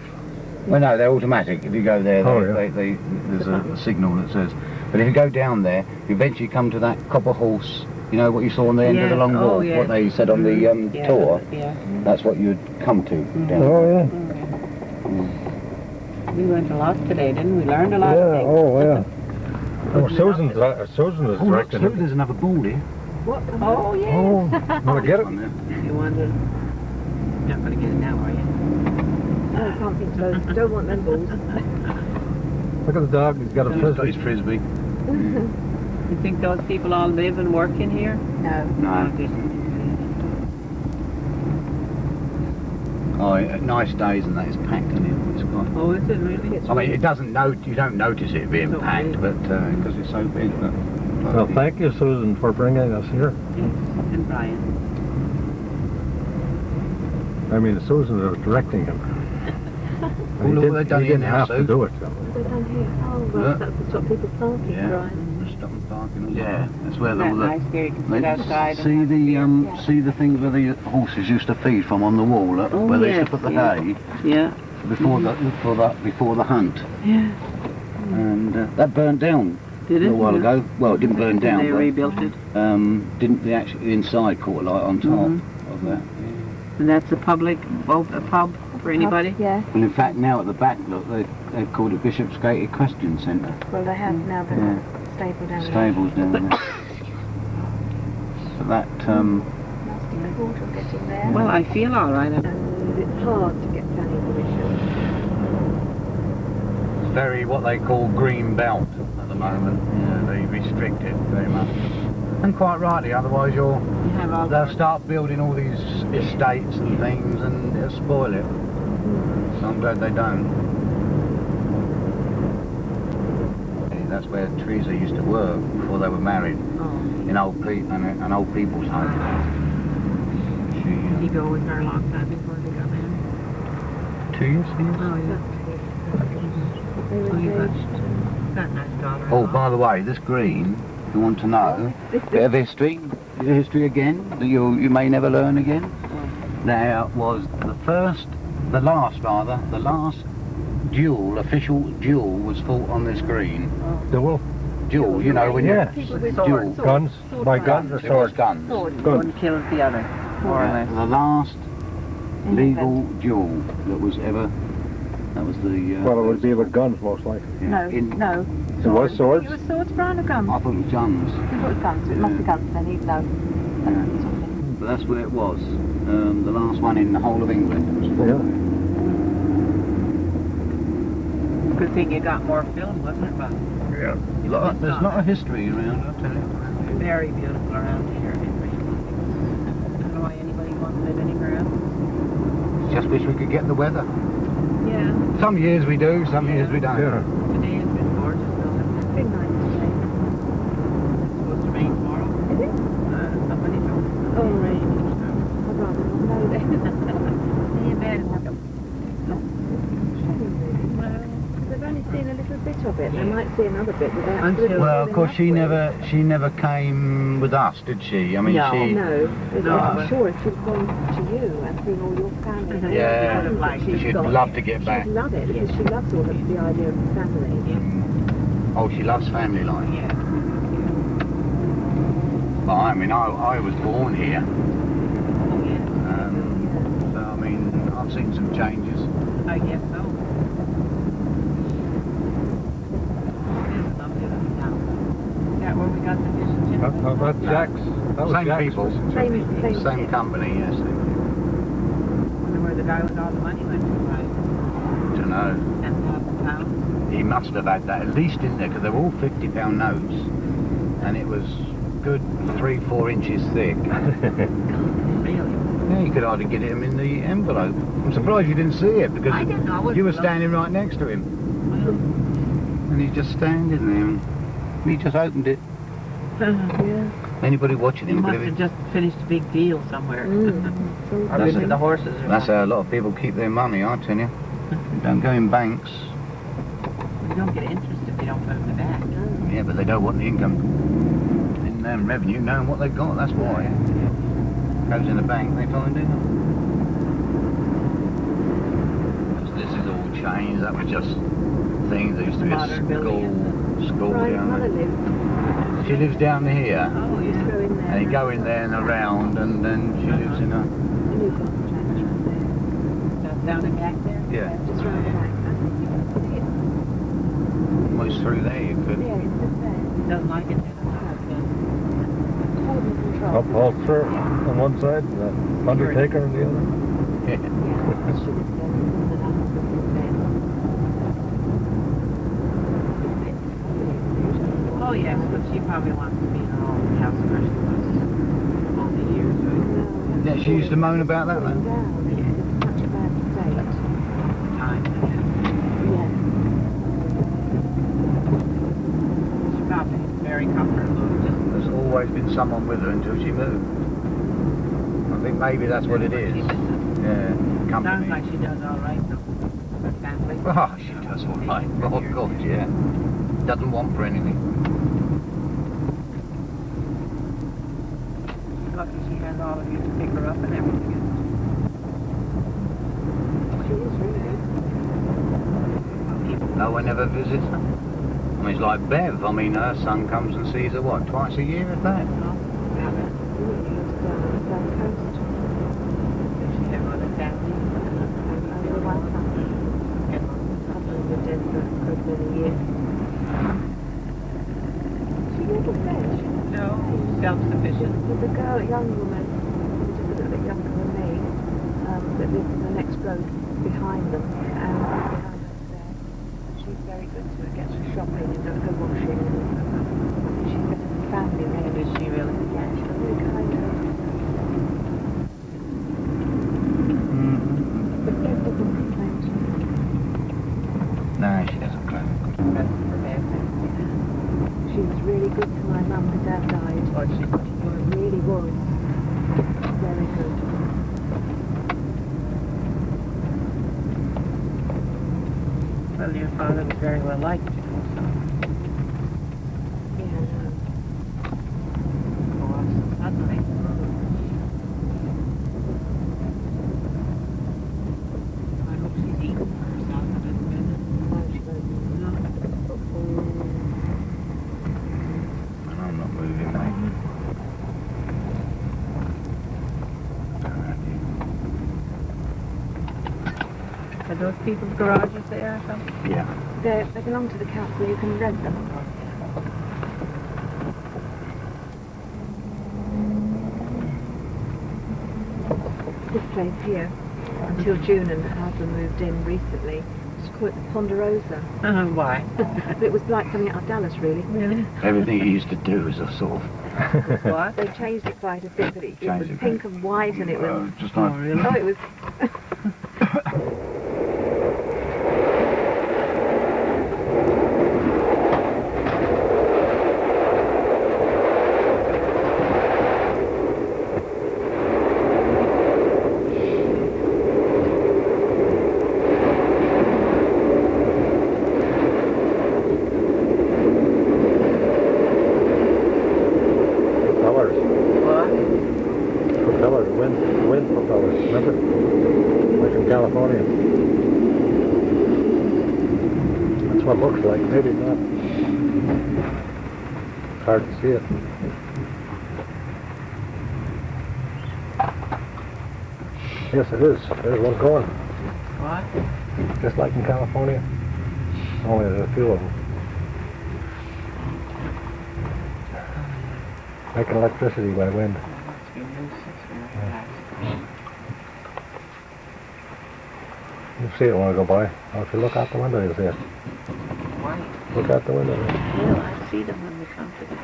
Speaker 20: Well, no, they're automatic. If you go there,
Speaker 5: Oh,
Speaker 20: there's a signal that says. But if you go down there, you eventually come to that copper horse. You know what you saw on the end of the long wall?
Speaker 13: Oh, yeah.
Speaker 20: What they said on the tour?
Speaker 13: Yeah.
Speaker 20: That's what you'd come to down
Speaker 5: Oh
Speaker 20: there.
Speaker 5: yeah.
Speaker 13: We went a lot today, didn't we? Learned a lot
Speaker 5: Yeah.
Speaker 13: of things.
Speaker 5: Oh yeah. Oh, Susan is directing it.
Speaker 20: There's another ball here.
Speaker 13: What? Oh, yes.
Speaker 5: Oh, wanna get it?
Speaker 13: You wonder. You're not going to get it now, are you?
Speaker 4: Oh, I can't think so. Don't want them balls.
Speaker 5: Look at the dog. He's got a frisbee.
Speaker 20: He's frisbee.
Speaker 13: You think those people all live and work in here?
Speaker 4: No.
Speaker 20: No. Oh, nice days and that is packed in it. It's quite.
Speaker 13: Oh, is it really?
Speaker 20: I mean, it doesn't you don't notice it being packed, but because it's so big. But,
Speaker 5: Well, thank you, Susan, for bringing us here.
Speaker 13: Yes, and Brian.
Speaker 5: I mean, Susan was directing him.
Speaker 20: Oh, look what they've done
Speaker 5: he
Speaker 20: here
Speaker 5: didn't
Speaker 20: now,
Speaker 5: have to
Speaker 20: Sue.
Speaker 5: do it. Though.
Speaker 4: They're down here. Oh, well, that's to stop people parking,
Speaker 20: Yeah.
Speaker 4: Brian.
Speaker 20: Stop and parking. Yeah, that's where
Speaker 13: Isn't that nice here? You can sit outside.
Speaker 20: See the things where the horses used to feed from on the wall, where they used to put the hay.
Speaker 13: Yeah.
Speaker 20: Before the hunt.
Speaker 13: Yeah.
Speaker 20: And that burnt down.
Speaker 13: Did it?
Speaker 20: A little while ago. Well, it didn't burn down.
Speaker 13: They rebuilt it.
Speaker 20: Didn't the actual inside caught light on top of that?
Speaker 13: And that's a public, a pub for anybody?
Speaker 4: Yeah.
Speaker 20: And in fact, now at the back, look, they've called it Bishopsgate Equestrian Centre.
Speaker 4: Well, they have now the stable down there.
Speaker 20: Stables down there. So that.
Speaker 4: Nasty portal getting there.
Speaker 13: Well, I feel all right.
Speaker 4: And it's hard to get planning permission.
Speaker 20: It's very what they call green belt at the moment. Yeah, they restrict it very much. And quite rightly, otherwise they'll start building all these estates and things and it'll spoil it. So I'm glad they don't. That's where Teresa used to work before they were married, in an old people's home.
Speaker 13: He go with her a long time before they got married.
Speaker 5: 2 years?
Speaker 13: Oh, yeah. Oh, you got a nice daughter.
Speaker 20: Oh, by the way, this green, if you want to know, bit of history again, that you may never learn again. There was the last official duel was fought on this green. Duel, you know, when duel.
Speaker 5: Guns? By guns or
Speaker 20: It was
Speaker 5: swords?
Speaker 20: guns.
Speaker 13: One kills the other, more or less.
Speaker 20: The last legal duel that was ever, that was the...
Speaker 5: Well, it would be with guns, most likely.
Speaker 4: No.
Speaker 5: It was swords?
Speaker 4: It was swords, Brian, or guns?
Speaker 20: I thought it was guns.
Speaker 4: You thought it was guns. It must be guns then, even though...
Speaker 20: But that's where it was. The last one in the whole of England was fought.
Speaker 13: Good thing you got more film, wasn't it, Bob?
Speaker 20: Yeah. There's a lot of history around, I'll tell you.
Speaker 13: Very beautiful around here. I don't know why anybody wants to live anywhere else.
Speaker 20: Just wish we could get the weather.
Speaker 13: Yeah.
Speaker 20: Some years we do, some years we don't.
Speaker 13: Today has been gorgeous, though. It's been nice today. It's supposed to rain tomorrow.
Speaker 4: Is it?
Speaker 13: Somebody told me.
Speaker 4: Oh, rain. I'd rather not know then.
Speaker 13: See you bed.
Speaker 4: They've only seen a little bit of it. They might see another bit without.
Speaker 20: Well, of course, she never came with us, did she? I mean,
Speaker 4: No. I'm sure if she'd gone to you and seen all your family, and all
Speaker 20: Yeah,
Speaker 4: the friends that
Speaker 20: she'd
Speaker 4: got,
Speaker 20: love to get back.
Speaker 4: She'd love it because she loves all of the idea of the family.
Speaker 20: Oh, she loves family life.
Speaker 13: Yeah.
Speaker 20: But I mean, I was born here. So, I mean, I've seen some changes.
Speaker 13: I guess so. Is that where we got the fish and chips?
Speaker 7: How about Jack's? That was
Speaker 20: Same
Speaker 7: Jack's
Speaker 20: people,
Speaker 7: fish and chips.
Speaker 20: same company, yes.
Speaker 13: Wonder where the guy with all the money went to, right?
Speaker 20: Don't know.
Speaker 13: £10,000.
Speaker 20: He must have had that at least in there because they were all £50 notes, and it was good 3-4 inches thick.
Speaker 13: Really?
Speaker 20: Yeah, you could hardly get him in the envelope. I'm surprised you didn't see it because
Speaker 13: I didn't know.
Speaker 20: you were standing right next to him, and he's just standing there. And he just opened it.
Speaker 13: Yeah.
Speaker 20: Anybody watching
Speaker 13: He
Speaker 20: him
Speaker 13: must
Speaker 20: could
Speaker 13: have
Speaker 20: have.
Speaker 13: just finished a big deal somewhere.
Speaker 20: That's
Speaker 13: Maybe the horses are
Speaker 20: That's how a lot of people keep their money, I tell you. They don't go in banks.
Speaker 13: You don't get interest if you don't put it in the bank.
Speaker 20: Yeah, but they don't want the income in their revenue, knowing what they've got, that's why. Goes in the bank, they find it. This is all changed, that was just things, there used to be a school down there. She lives down here.
Speaker 13: Oh, yeah.
Speaker 20: And you go in there and around, and then she lives in a...
Speaker 13: Down the back there?
Speaker 20: Yeah.
Speaker 4: Just round the back.
Speaker 20: Almost through there you could.
Speaker 4: Yeah, it's just there.
Speaker 13: Doesn't like it.
Speaker 7: Up Halter on one side, Undertaker on the other.
Speaker 13: Oh, yes, but she probably wants to be in her own house where she was all the years, right?
Speaker 20: Yeah, she used to moan about that, though.
Speaker 13: Time. She probably is very comfortable.
Speaker 20: There's always been someone with her until she moved. I think maybe that's what it is. Yeah,
Speaker 13: Sounds
Speaker 20: company.
Speaker 13: like she does all right, though. Her family.
Speaker 20: Oh, she does all right. Oh, God, yeah. Doesn't want for anything.
Speaker 13: Lucky she has all of you to pick her up and everything.
Speaker 4: She is really.
Speaker 20: No one ever visits her. I mean, it's like Bev. I mean, her son comes and sees her, what, twice a year, if that?
Speaker 13: Self-sufficient.
Speaker 4: There's a girl, a young woman, just a little bit younger than me, that lives in the next road behind them, and behind us there. She's very good to her, gets her shopping and does her washing. I think she's better than family, really.
Speaker 13: Is she really?
Speaker 4: Yeah, she's very kind of. But Bev doesn't complain to me.
Speaker 20: No, she doesn't claim.
Speaker 4: She was really good to my mum when Dad died.
Speaker 13: Oh, she
Speaker 4: really was. Very good.
Speaker 13: Well, your father was very well liked, you know, so.
Speaker 4: Yeah, no.
Speaker 13: Oh, suddenly. I hope she's eating herself a little bit.
Speaker 4: No, she won't.
Speaker 13: No.
Speaker 20: I'm not moving, mate.
Speaker 13: Are those people's garages there or something?
Speaker 20: Yeah.
Speaker 4: They belong to the council, you can rent them. This place here, until June and her husband moved in recently, to call it the Ponderosa.
Speaker 13: Why?
Speaker 4: But it was like coming out of Dallas, really.
Speaker 13: Really?
Speaker 20: Everything he used to do was a sort of...
Speaker 13: What?
Speaker 4: They changed it quite a bit, but it was
Speaker 20: Changed it
Speaker 4: pink and white, and it was...
Speaker 20: just like...
Speaker 4: Oh, it was...
Speaker 1: Propellers. What? Propellers, wind propellers, remember? Like in California. That's what it looks like, maybe not. Hard to see it. Yes, it is. There's one going.
Speaker 13: What?
Speaker 1: Just like in California. Only there's a few of them. Making electricity by wind. You'll see it when I go by. Or if you look out the window, you'll see it.
Speaker 13: Why?
Speaker 1: Look out the window.
Speaker 13: Yeah, I see them when we come to this.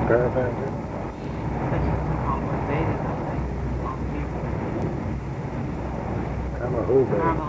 Speaker 1: Caravan, Kamahu Bay.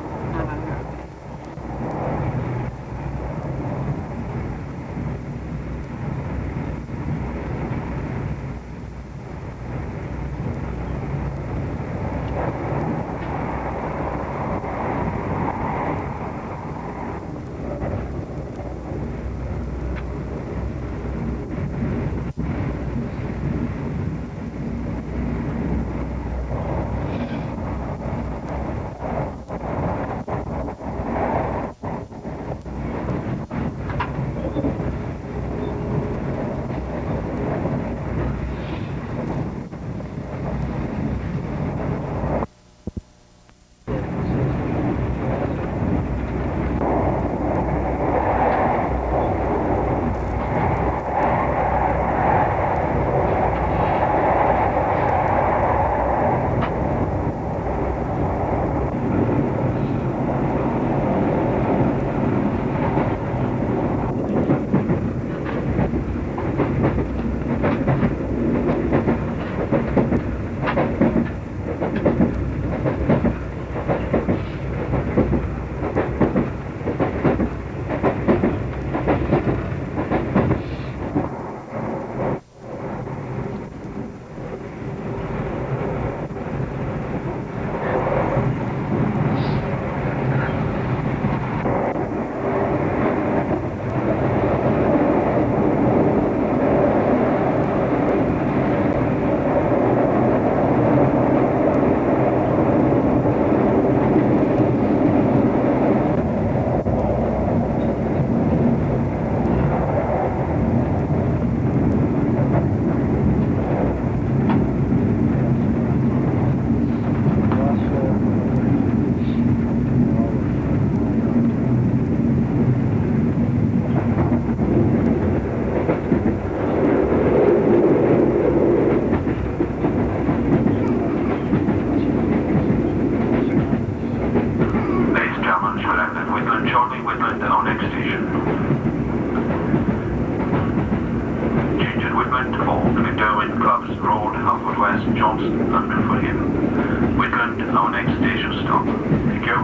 Speaker 17: for him. We'll go to our next station stop. Thank you.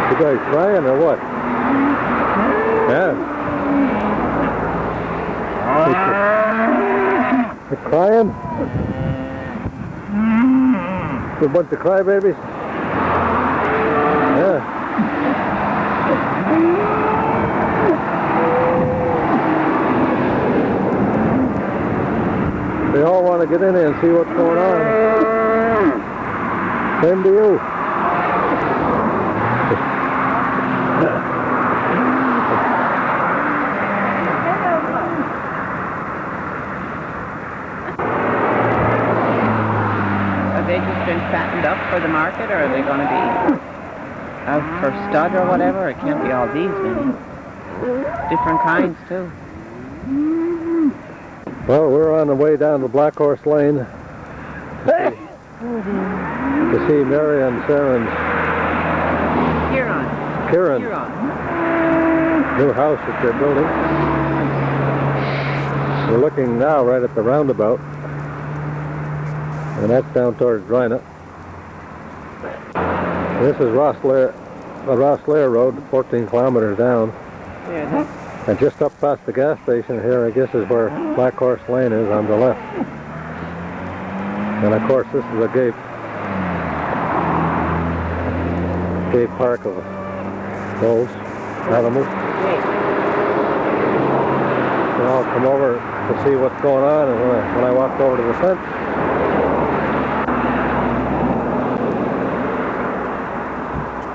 Speaker 1: You guys crying or what? Yeah. You're crying? You a bunch of crybabies? Yeah. They all want to get in there and see what's going on. Same to you.
Speaker 13: Have they just been fattened up for the market, or are they going to be out for stud or whatever? It can't be all these many. Different kinds too.
Speaker 1: Well, we're on the way down to Black Horse Lane to see Mary and Sharon's Kieran new house that they're building. We're looking now right at the roundabout, and that's down towards Drina. This is Rosslare Road, 14 kilometers down.
Speaker 13: Yeah.
Speaker 1: And just up past the gas station here, I guess, is where Black Horse Lane is on the left. And of course, this is a gay park of those animals. And I'll come over to see what's going on, and when I walk over to the fence,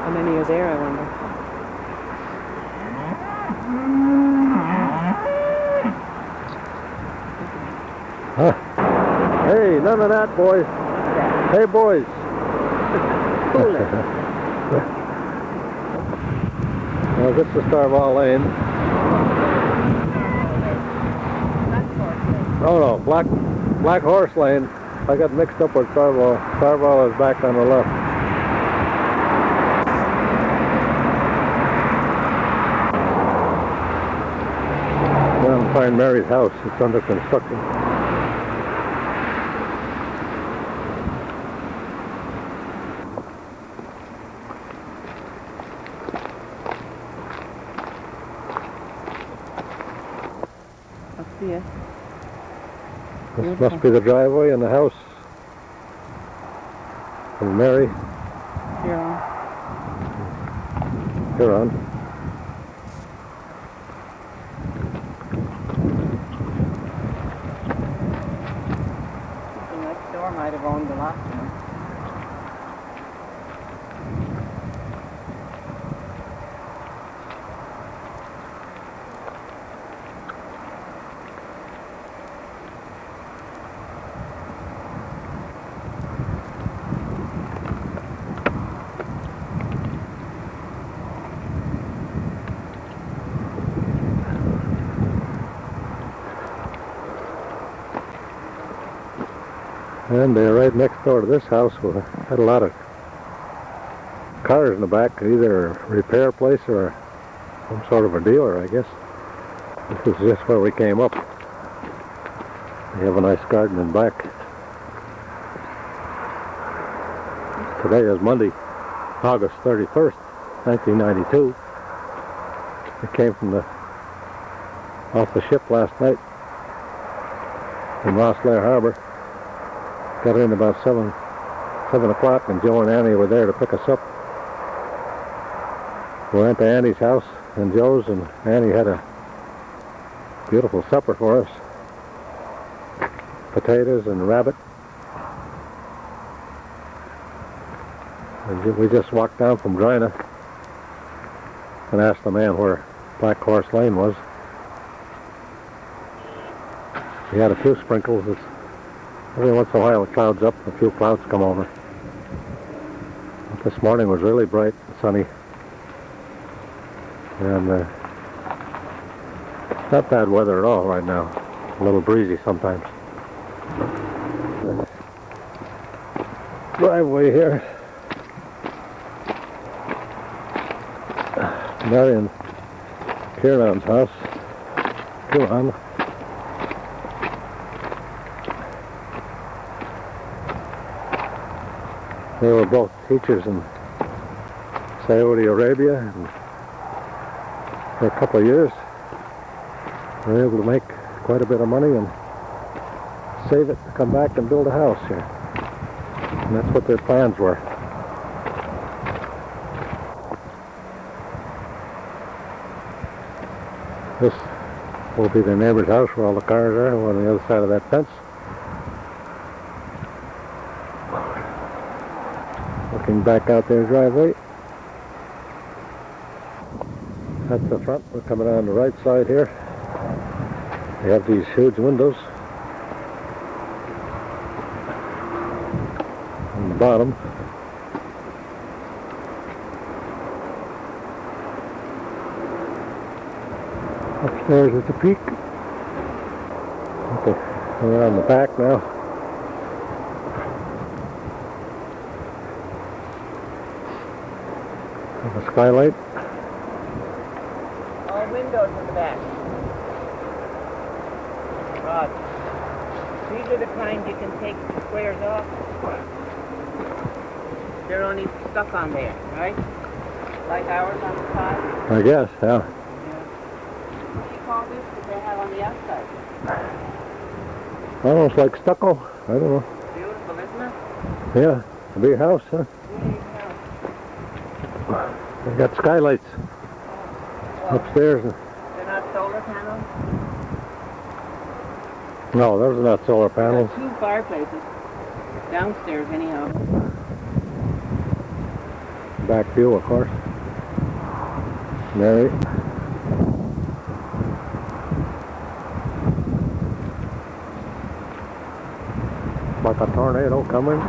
Speaker 13: How many are there, I wonder?
Speaker 1: huh. Hey, none of that, boys. Hey, boys. Well, this is Starvall Lane. Oh no, Black Horse Lane. I got mixed up with Starvall. Starvall is back on the left. Well, I'm find Mary's house. It's under construction.
Speaker 13: Yeah.
Speaker 1: This must be the driveway and the house of Mary. Huron.
Speaker 13: The next door might have owned the last one.
Speaker 1: And right next door to this house, we had a lot of cars in the back, either a repair place or some sort of a dealer, I guess. This is just where we came up. We have a nice garden in back. Today is Monday, August 31st, 1992. We came from off the ship last night in Rosslare Harbor. Got in about 7 o'clock, and Joe and Annie were there to pick us up. We went to Annie's house and Joe's, and Annie had a beautiful supper for us. Potatoes and rabbit. And we just walked down from Drina and asked the man where Black Horse Lane was. We had a few sprinkles. Every once in a while it clouds up, a few clouds come over. But this morning was really bright and sunny. And not bad weather at all right now. A little breezy sometimes. Driveway here. Marion Kieran's house. Kieran. They were both teachers in Saudi Arabia, and for a couple of years they were able to make quite a bit of money and save it to come back and build a house here. And that's what their plans were. This will be their neighbor's house where all the cars are, on the other side of that fence. Looking back out their driveway. That's the front. We're coming on the right side here. They have these huge windows on the bottom. Upstairs at the peak. Okay, we're on the back now. Have a skylight.
Speaker 13: All windows in the back. Rod. These are the kind you can take the squares off. They're only stuck on there, right? Like ours on the side.
Speaker 1: I guess, yeah.
Speaker 13: What do you call this that they have on the outside?
Speaker 1: Almost like stucco. I don't know.
Speaker 13: Beautiful, isn't it?
Speaker 1: Yeah, a big house, huh? They got skylights upstairs.
Speaker 13: They're not solar panels?
Speaker 1: No, those are not solar panels.
Speaker 13: There are 2 fireplaces. Downstairs, anyhow.
Speaker 1: Back view, of course. Mary. Like a tornado coming.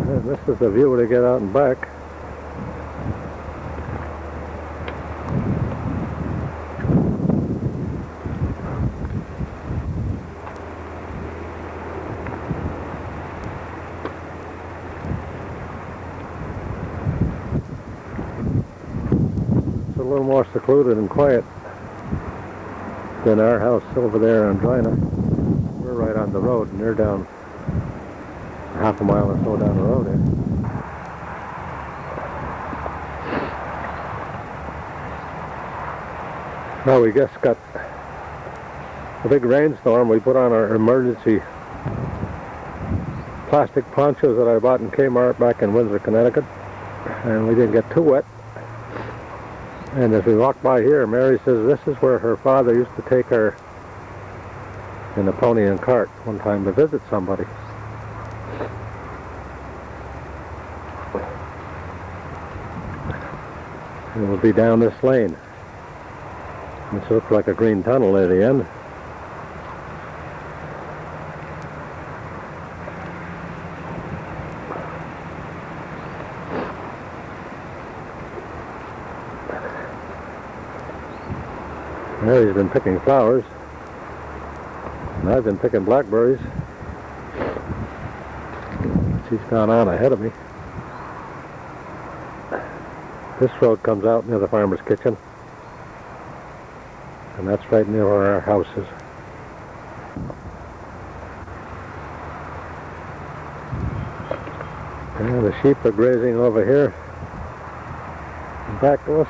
Speaker 1: And this is the view to get out and back. It's a little more secluded and quiet than our house over there in Drina. We're right on the road, and they're down half a mile or so down the road here. Well, we just got a big rainstorm. We put on our emergency plastic ponchos that I bought in Kmart back in Windsor, Connecticut, and we didn't get too wet. And as we walked by here, Mary says this is where her father used to take her in a pony and cart one time to visit somebody. And it will be down this lane, which looks like a green tunnel at the end. Mary's been picking flowers. And I've been picking blackberries. She's gone on ahead of me. This road comes out near the farmer's kitchen. And that's right near where our house is. And the sheep are grazing over here. Back to us.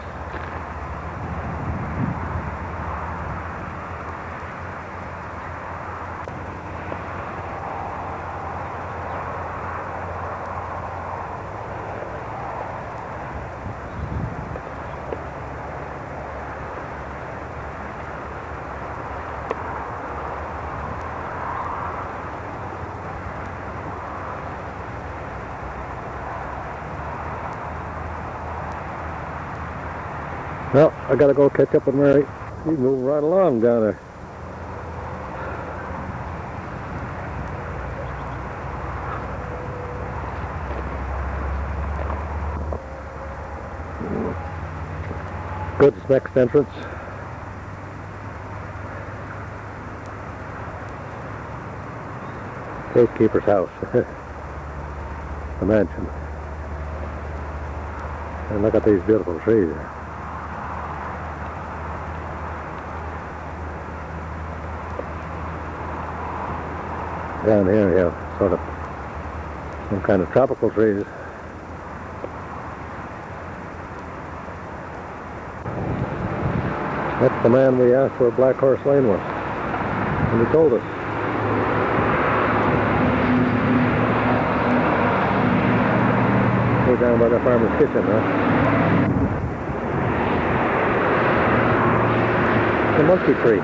Speaker 1: Well, I gotta go catch up with Mary. She's moving right along down there. Goods next entrance. Gatekeeper's house. The mansion. And look at these beautiful trees. Down here we have sort of some kind of tropical trees. That's the man we asked where Black Horse Lane was, and he told us. We're down by the farmer's kitchen, huh? The monkey tree.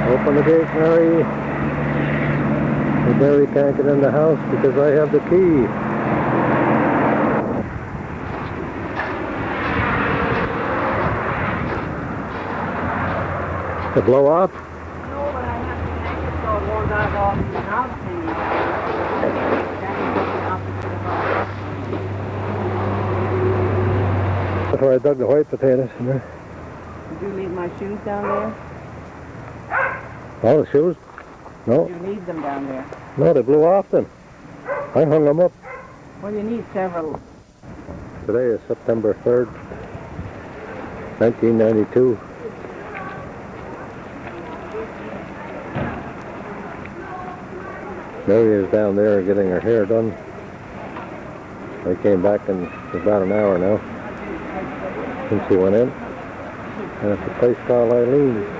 Speaker 1: Open the gate, Mary. The Mary can't get in the house because I have the key. To blow off?
Speaker 2: No, but I have to take it so it won't dive off in the house
Speaker 1: That's where I dug the white potatoes in there.
Speaker 2: Did you leave my shoes down there?
Speaker 1: Oh, the shoes? No.
Speaker 2: You need them down there.
Speaker 1: No, they blew off then. I hung them up.
Speaker 2: Well, you need several.
Speaker 1: Today is September 3rd, 1992. Mary is down there getting her hair done. I came back in about an hour now since she went in. And it's a place called Eileen's.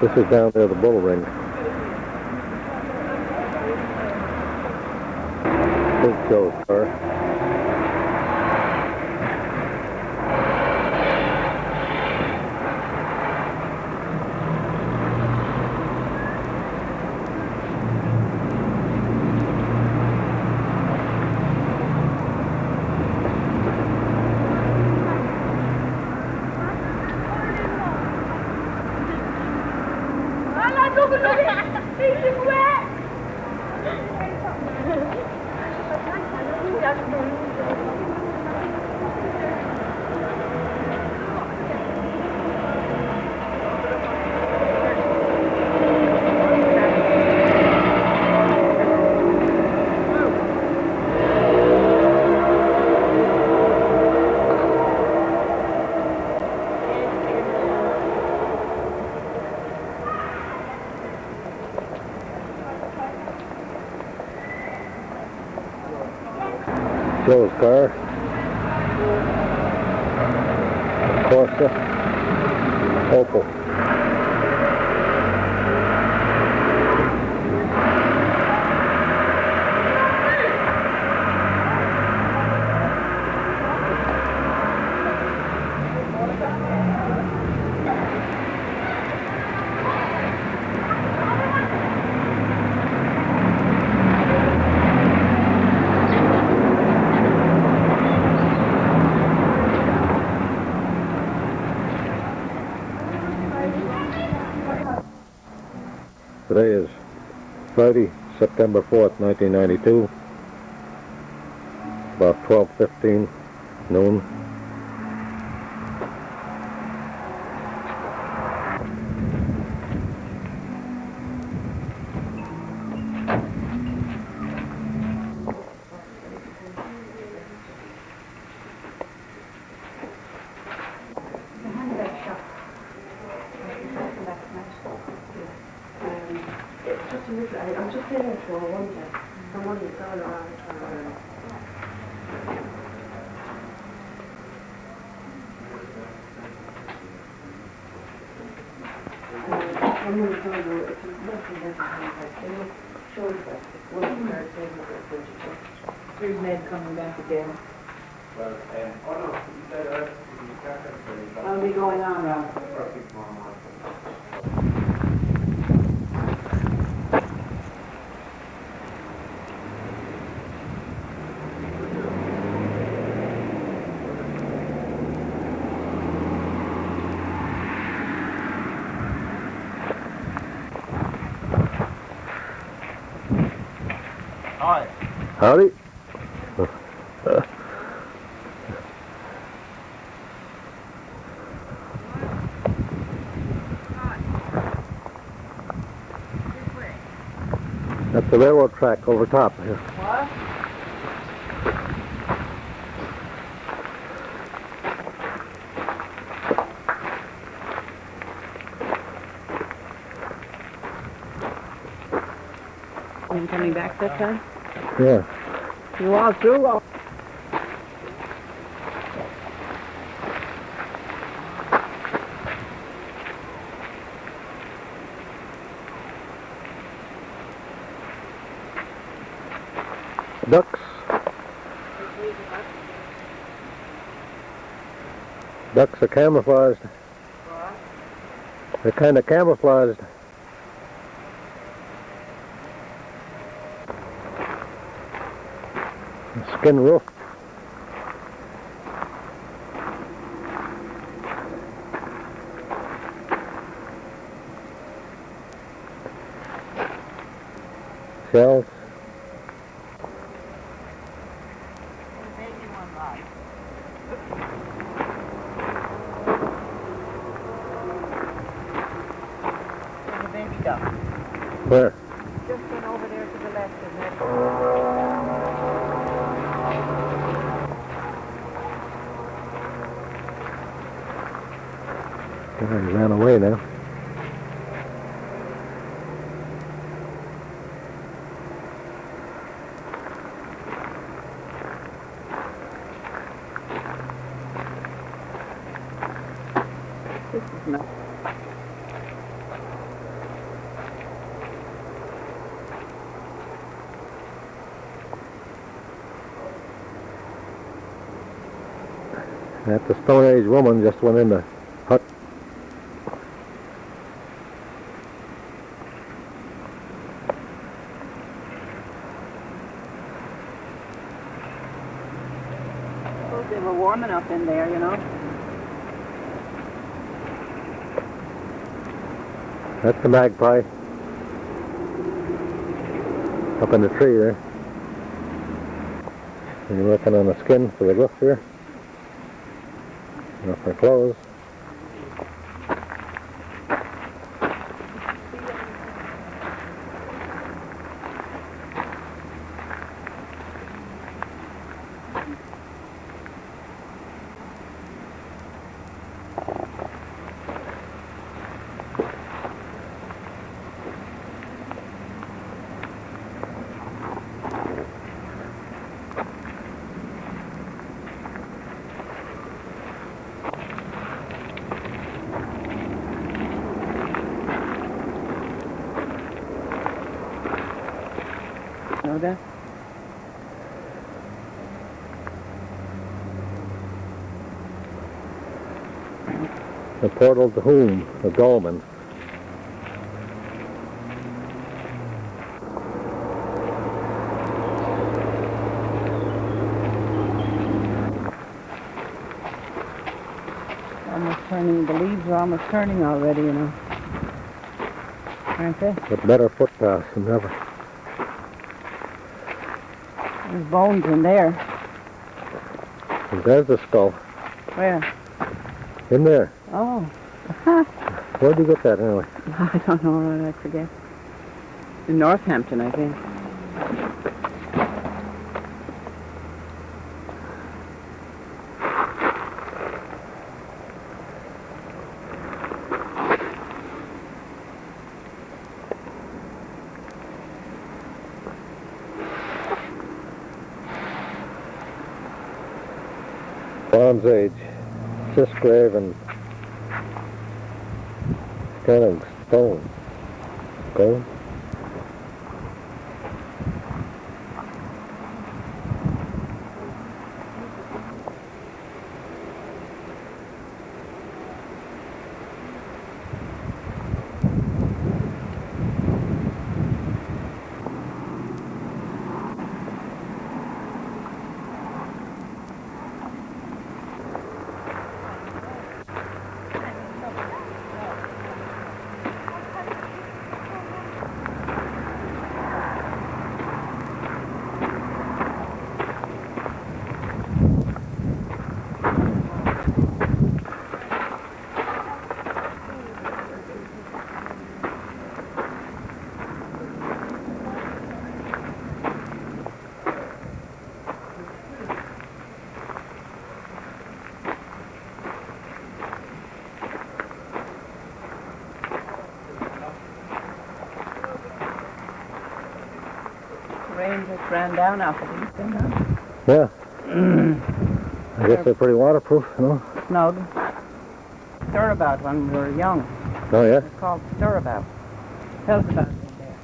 Speaker 1: This is down there, the bull ring. Big Joe's car. Joe's car. Corsa. Opel. Today is Friday, September 4th, 1992, about 12:15 noon.
Speaker 14: I'm just there for one day. Someone is going around.
Speaker 13: Three men coming back again.
Speaker 14: Well, I'll be going on now.
Speaker 3: Hi.
Speaker 1: Howdy. That's the railroad track over top here.
Speaker 13: What?
Speaker 2: You coming back that time?
Speaker 1: Yeah.
Speaker 2: You all through? Or...
Speaker 1: Ducks. Ducks are camouflaged. They're kind of camouflaged. Skin roof. Shells.
Speaker 13: There's a baby duck.
Speaker 1: Where?
Speaker 13: Just went over there to the left of it.
Speaker 1: He ran away now.
Speaker 2: This is not.
Speaker 1: That the Stone Age woman just went in the hut.
Speaker 2: Suppose they were warm enough in there, you know.
Speaker 1: That's the magpie. Up in the tree there. And you're working on the skin for the roof here. Not for clothes.
Speaker 2: Know that?
Speaker 1: The portal to whom? The dolmen.
Speaker 2: Almost turning, the leaves are almost turning already, you know. aren't they?
Speaker 1: With better footpaths than ever.
Speaker 2: There's bones in there.
Speaker 1: And there's the skull.
Speaker 2: Where?
Speaker 1: In there.
Speaker 2: Oh.
Speaker 1: Where'd you get that anyway?
Speaker 2: I don't know, right, I forget. In Northampton, I think.
Speaker 1: Bronze Age. This grave and kind of stone. Gold.
Speaker 2: Rain just ran down after these, didn't it?
Speaker 1: Yeah. I guess they're pretty waterproof, you know?
Speaker 2: Snug. Stirabout when we were young.
Speaker 1: Oh, yeah?
Speaker 2: It's called stirabout. Tell us about it in there.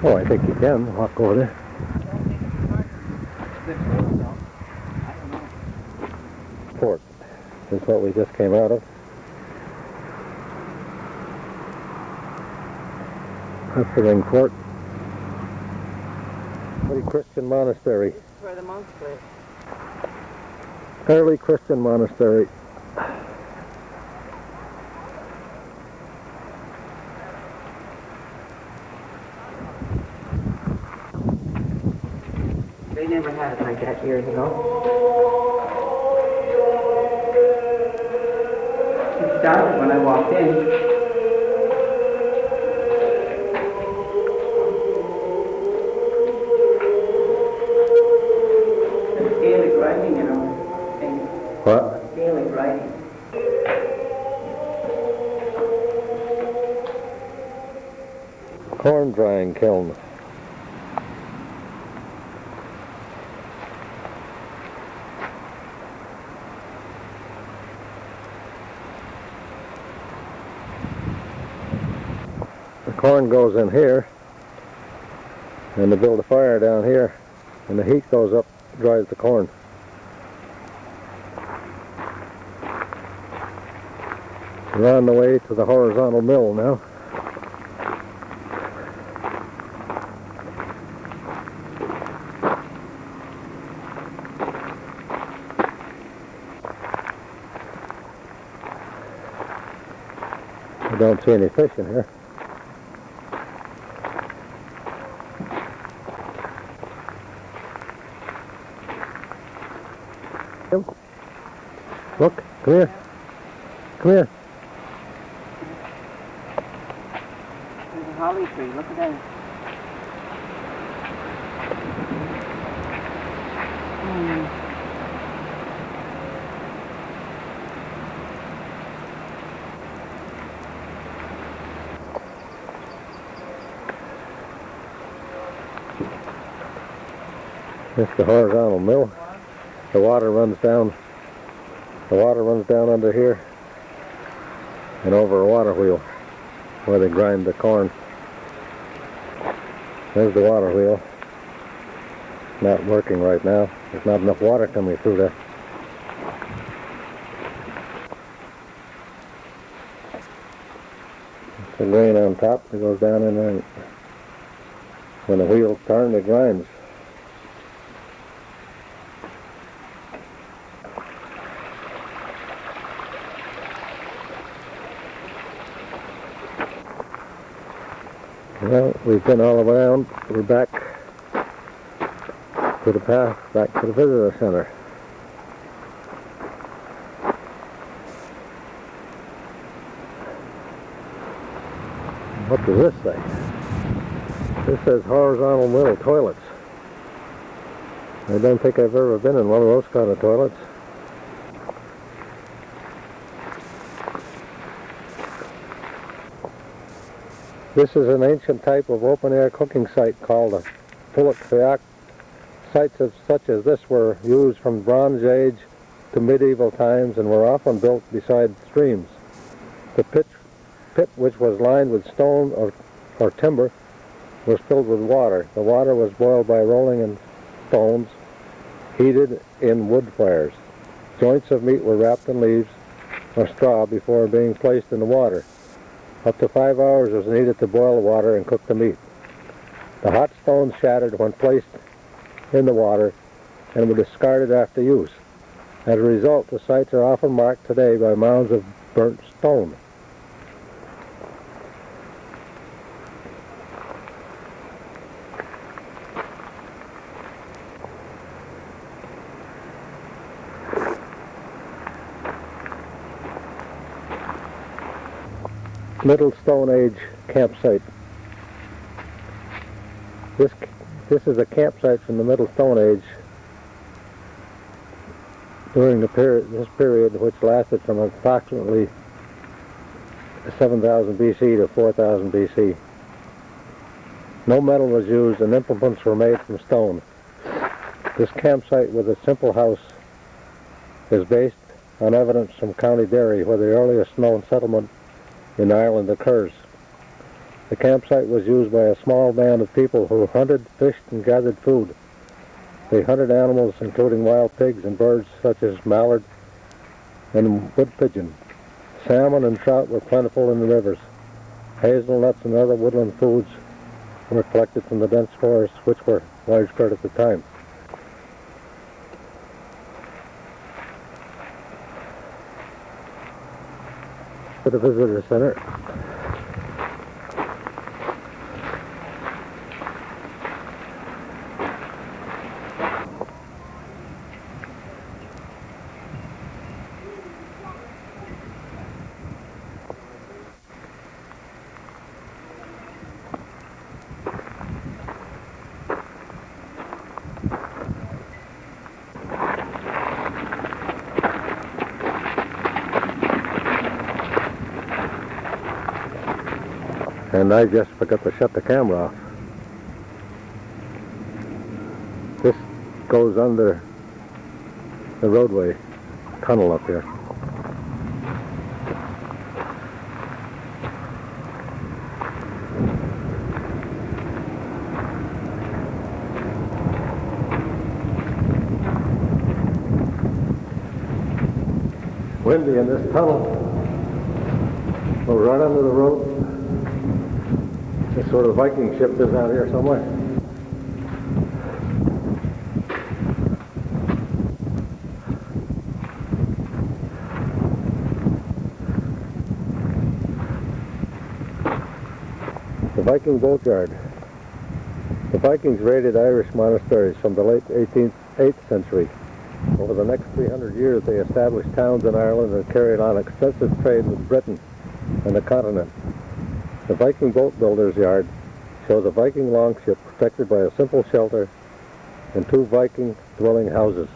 Speaker 1: Oh, I think you can walk over there. Port. This is what we just came out of. That's the ring fort. Early Christian monastery.
Speaker 2: This is where the monks live.
Speaker 1: Early Christian monastery.
Speaker 2: They never had it like that years ago. It started when I walked in. Gaelic writing, you know.
Speaker 1: What?
Speaker 2: Gaelic writing.
Speaker 1: Corn drying kiln. The corn goes in here, and they build a fire down here, and the heat goes up, dries the corn. We're on the way to the horizontal mill now. I don't see any fish in here. Look, come here. Come here.
Speaker 2: There's a holly tree, look at that.
Speaker 1: It's the horizontal mill. The water runs down. The water runs down under here and over a water wheel where they grind the corn. There's the water wheel. Not working right now. There's not enough water coming through there. It's a grain on top that goes down in there and When the wheels turn, it grinds. Well, we've been all around. We're back to the path, back to the visitor center. What does this say? This says horizontal middle toilets. I don't think I've ever been in one of those kind of toilets. This is an ancient type of open-air cooking site called a pulak fiak. Sites such as this were used from the Bronze Age to medieval times and were often built beside streams. The pit, which was lined with stone or timber, was filled with water. The water was boiled by rolling in stones, heated in wood fires. Joints of meat were wrapped in leaves or straw before being placed in the water. Up to 5 hours was needed to boil the water and cook the meat. The hot stones shattered when placed in the water and were discarded after use. As a result, the sites are often marked today by mounds of burnt stone. Middle Stone Age campsite. This is a campsite from the Middle Stone Age during this period, which lasted from approximately 7,000 BC to 4,000 BC. No metal was used and implements were made from stone. This campsite with a simple house is based on evidence from County Derry, where the earliest known settlement in Ireland occurs. The campsite was used by a small band of people who hunted, fished, and gathered food. They hunted animals including wild pigs and birds such as mallard and wood pigeon. Salmon and trout were plentiful in the rivers. Hazelnuts and other woodland foods were collected from the dense forests, which were widespread at the time. To the visitor center. And I just forgot to shut the camera off. This goes under the roadway tunnel up here. Windy in this tunnel. We're right under the road. This sort of Viking ship is out here somewhere. The Viking boatyard. The Vikings raided Irish monasteries from the late 8th century. Over the next 300 years, they established towns in Ireland and carried on extensive trade with Britain and the continent. The Viking boat builder's yard shows a Viking longship protected by a simple shelter and 2 Viking dwelling houses.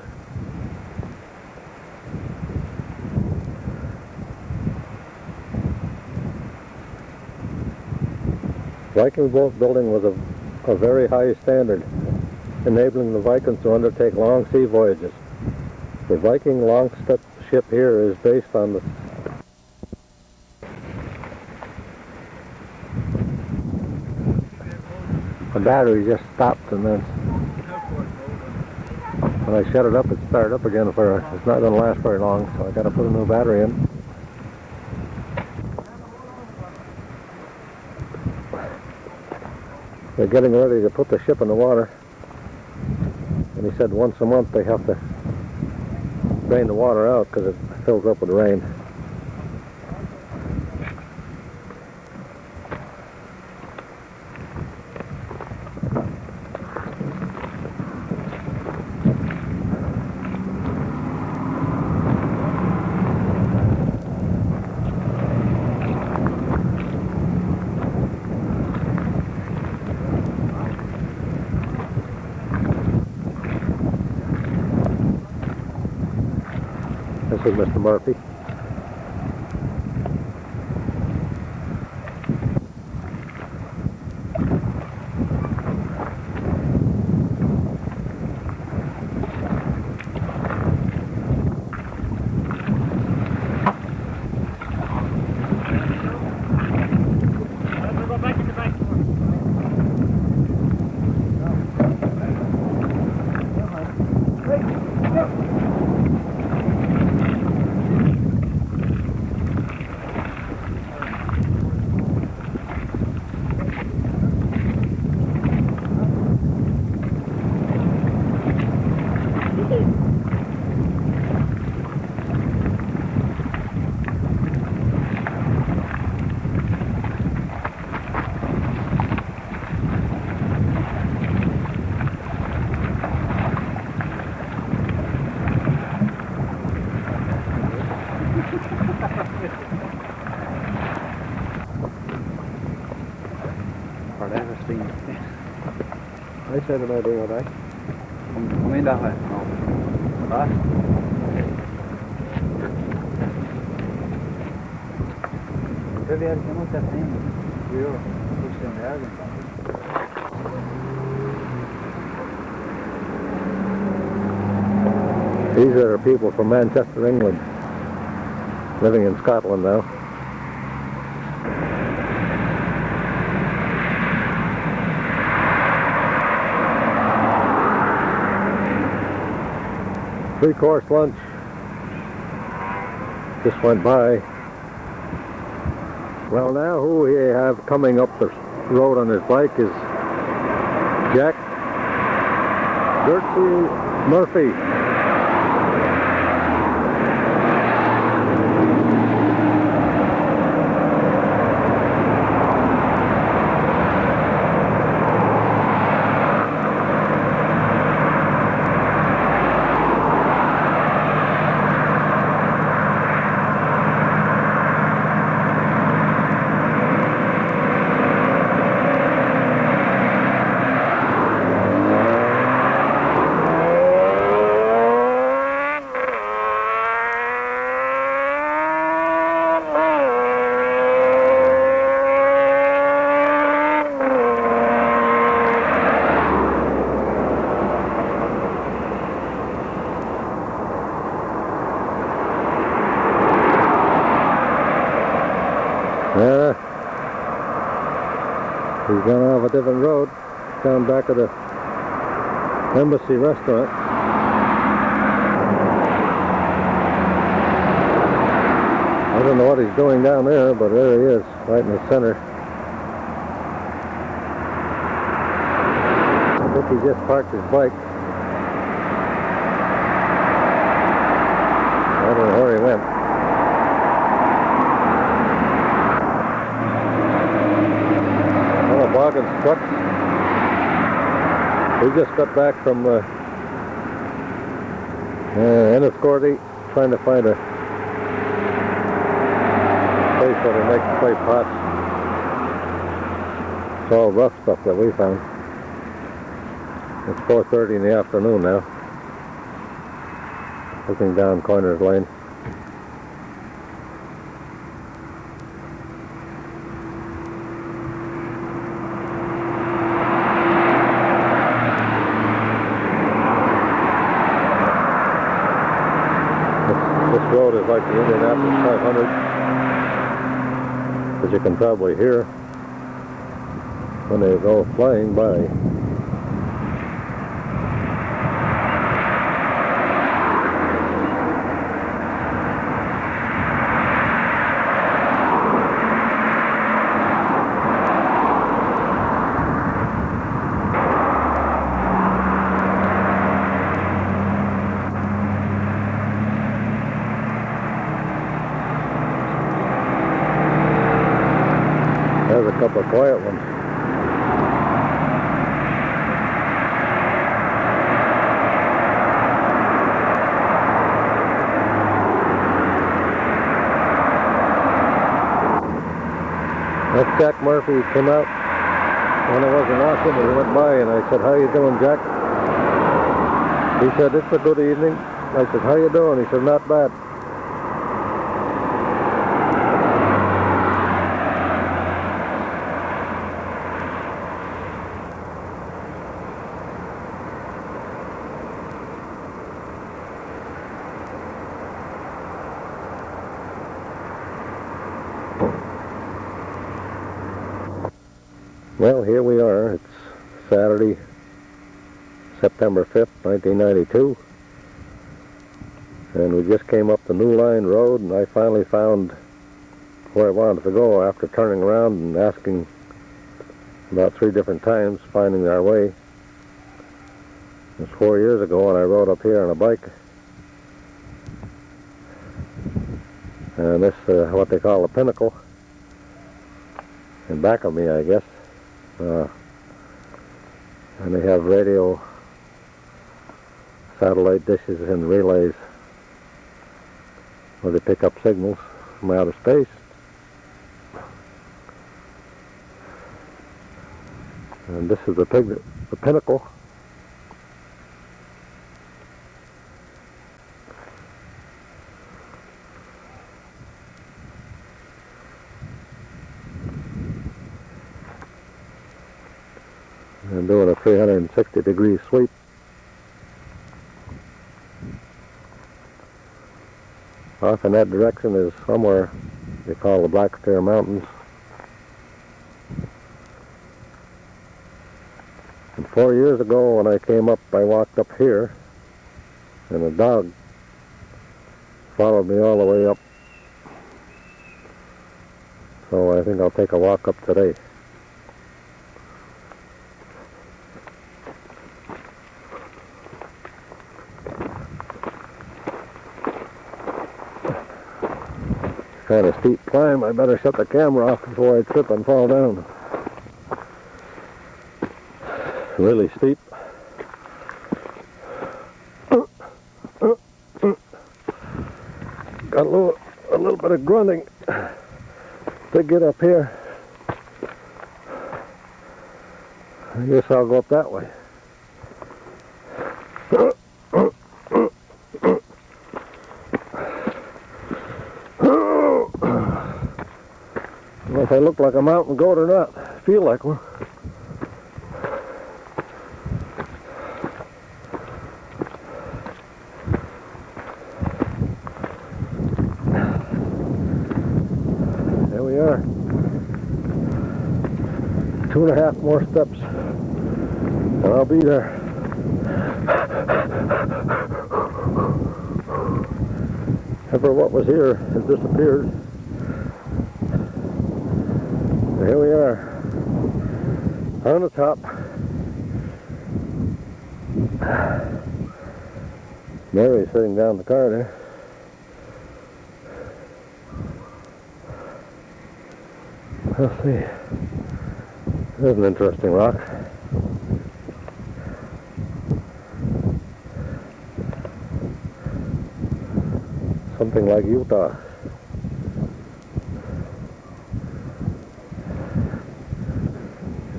Speaker 1: Viking boat building was a very high standard, enabling the Vikings to undertake long sea voyages. The Viking longship here is based on the battery just stopped, and then when I shut it up, it started up again. It's not going to last very long, so I got to put a new battery in. They're getting ready to put the ship in the water. And he said once a month they have to drain the water out because it fills up with rain. This is Mr. Murphy. I said, am I doing all right?
Speaker 7: Come in that way. No. Right? Really, I cannot have seen you push them there.
Speaker 1: These are people from Manchester, England, living in Scotland now. Three-course lunch just went by. Well, now who we have coming up the road on his bike is Jack Gertrude Murphy. He's gone off a different road, down back of the Embassy restaurant. I don't know what he's doing down there, but there he is, right in the center. I think he just parked his bike. I don't know where he went. Boggan's truck. We just got back from Enniscorthy, trying to find a place where they make clay pots. It's all rough stuff that we found. It's 4:30 in the afternoon now. Looking down Corners Lane. This road is like the Indianapolis 500, as you can probably hear when they go flying by. couple of quiet ones. That's Jack Murphy. He came out when I wasn't watching, and he went by, and I said, "How you doing, Jack?" He said, "It's a good evening." I said, "How you doing?" He said, "Not bad." Well, here we are. It's Saturday, September 5th, 1992. And we just came up the New Line Road, and I finally found where I wanted to go after turning around and asking about 3 different times, finding our way. It was 4 years ago, and I rode up here on a bike. And this is what they call a Pinnacle. In back of me, I guess. And they have radio, satellite dishes, and relays where they pick up signals from outer space. And this is the Pinnacle. And doing a 360-degree sweep. Off in that direction is somewhere they call the Black Bear Mountains. And 4 years ago when I came up, I walked up here, and a dog followed me all the way up. So I think I'll take a walk up today. Kind of steep climb. I better shut the camera off before I trip and fall down. Really steep. Got a little bit of grunting to get up here. I guess I'll go up that way. I don't know if I look like a mountain goat or not. I feel like one. There we are. 2.5 more steps, and I'll be there. Ever what was here has disappeared. Here we are, on the top. Mary's sitting down in the car there. Let's see. There's an interesting rock. Something like Utah.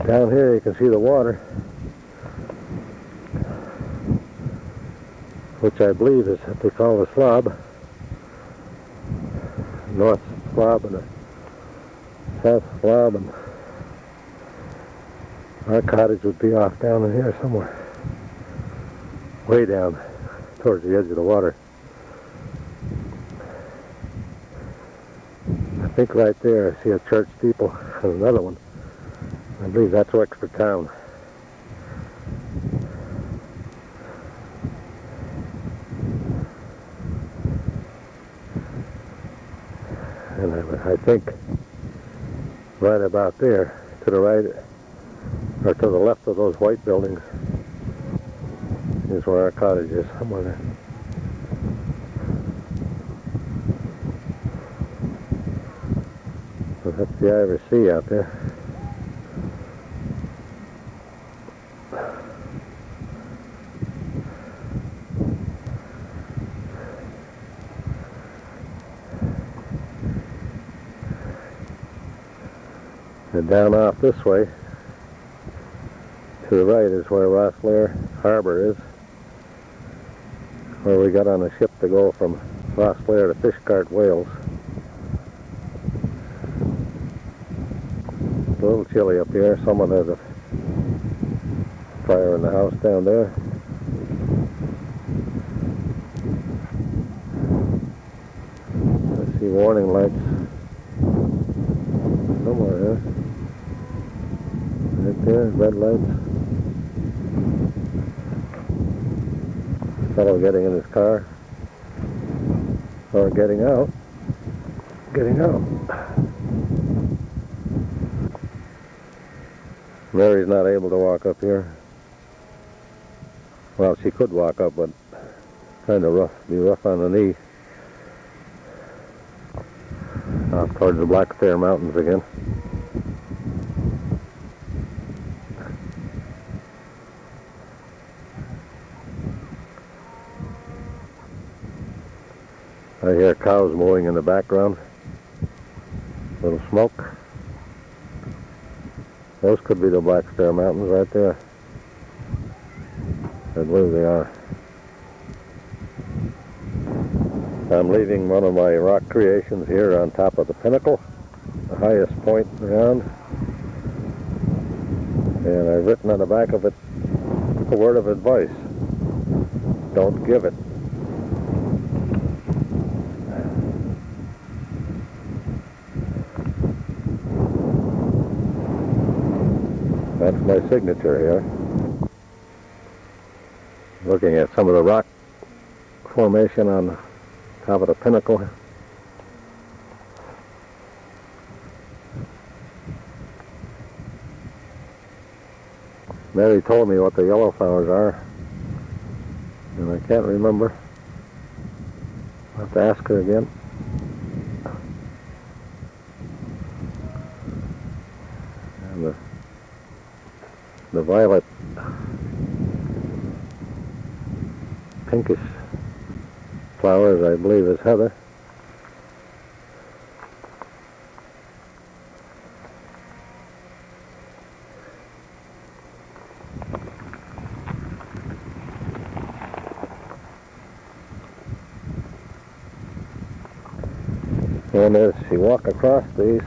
Speaker 1: Down here you can see the water, which I believe is what they call the slob. North slob and the south slob, and our cottage would be off down in here somewhere. Way down towards the edge of the water. I think right there I see a church steeple and another one. I believe that's Wexford Town. And I think right about there, to the right, or to the left of those white buildings, is where our cottage is, somewhere there. So that's the Irish Sea out there. And down off this way, to the right is where Rosslare Harbor is, where we got on a ship to go from Rosslare to Fishguard, Wales. It's a little chilly up here. Someone has a fire in the house down there. I see warning lights somewhere here. Right there, red lights. Fellow getting in his car. Or getting out. Getting out. Mary's not able to walk up here. Well, she could walk up, but kind of rough, be rough on the knee. Off towards the Blackstair Mountains again. I hear cows mooing in the background. Little smoke. Those could be the Blackstair Mountains right there. I believe they are. I'm leaving one of my rock creations here on top of the pinnacle, the highest point around. And I've written on the back of it a word of advice. Don't give it. That's my signature here. Looking at some of the rock formation on top of the pinnacle. Mary told me what the yellow flowers are, and I can't remember. I'll have to ask her again. And the violet, pinkish flowers, I believe, is heather. And as you walk across these,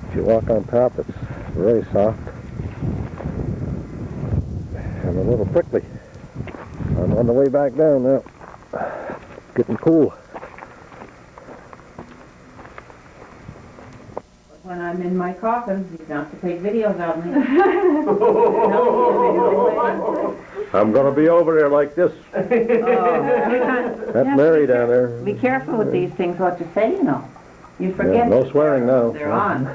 Speaker 1: if you walk on top, it's very soft and a little prickly. I'm on the way back down now. Getting cool.
Speaker 13: When I'm in my coffin, you don't have to take videos of me.
Speaker 1: I'm going to be over there like this. That's Mary down there.
Speaker 13: Be careful with these things, what to say, you know. You forget.
Speaker 1: Yeah, no swearing now.
Speaker 13: They're on.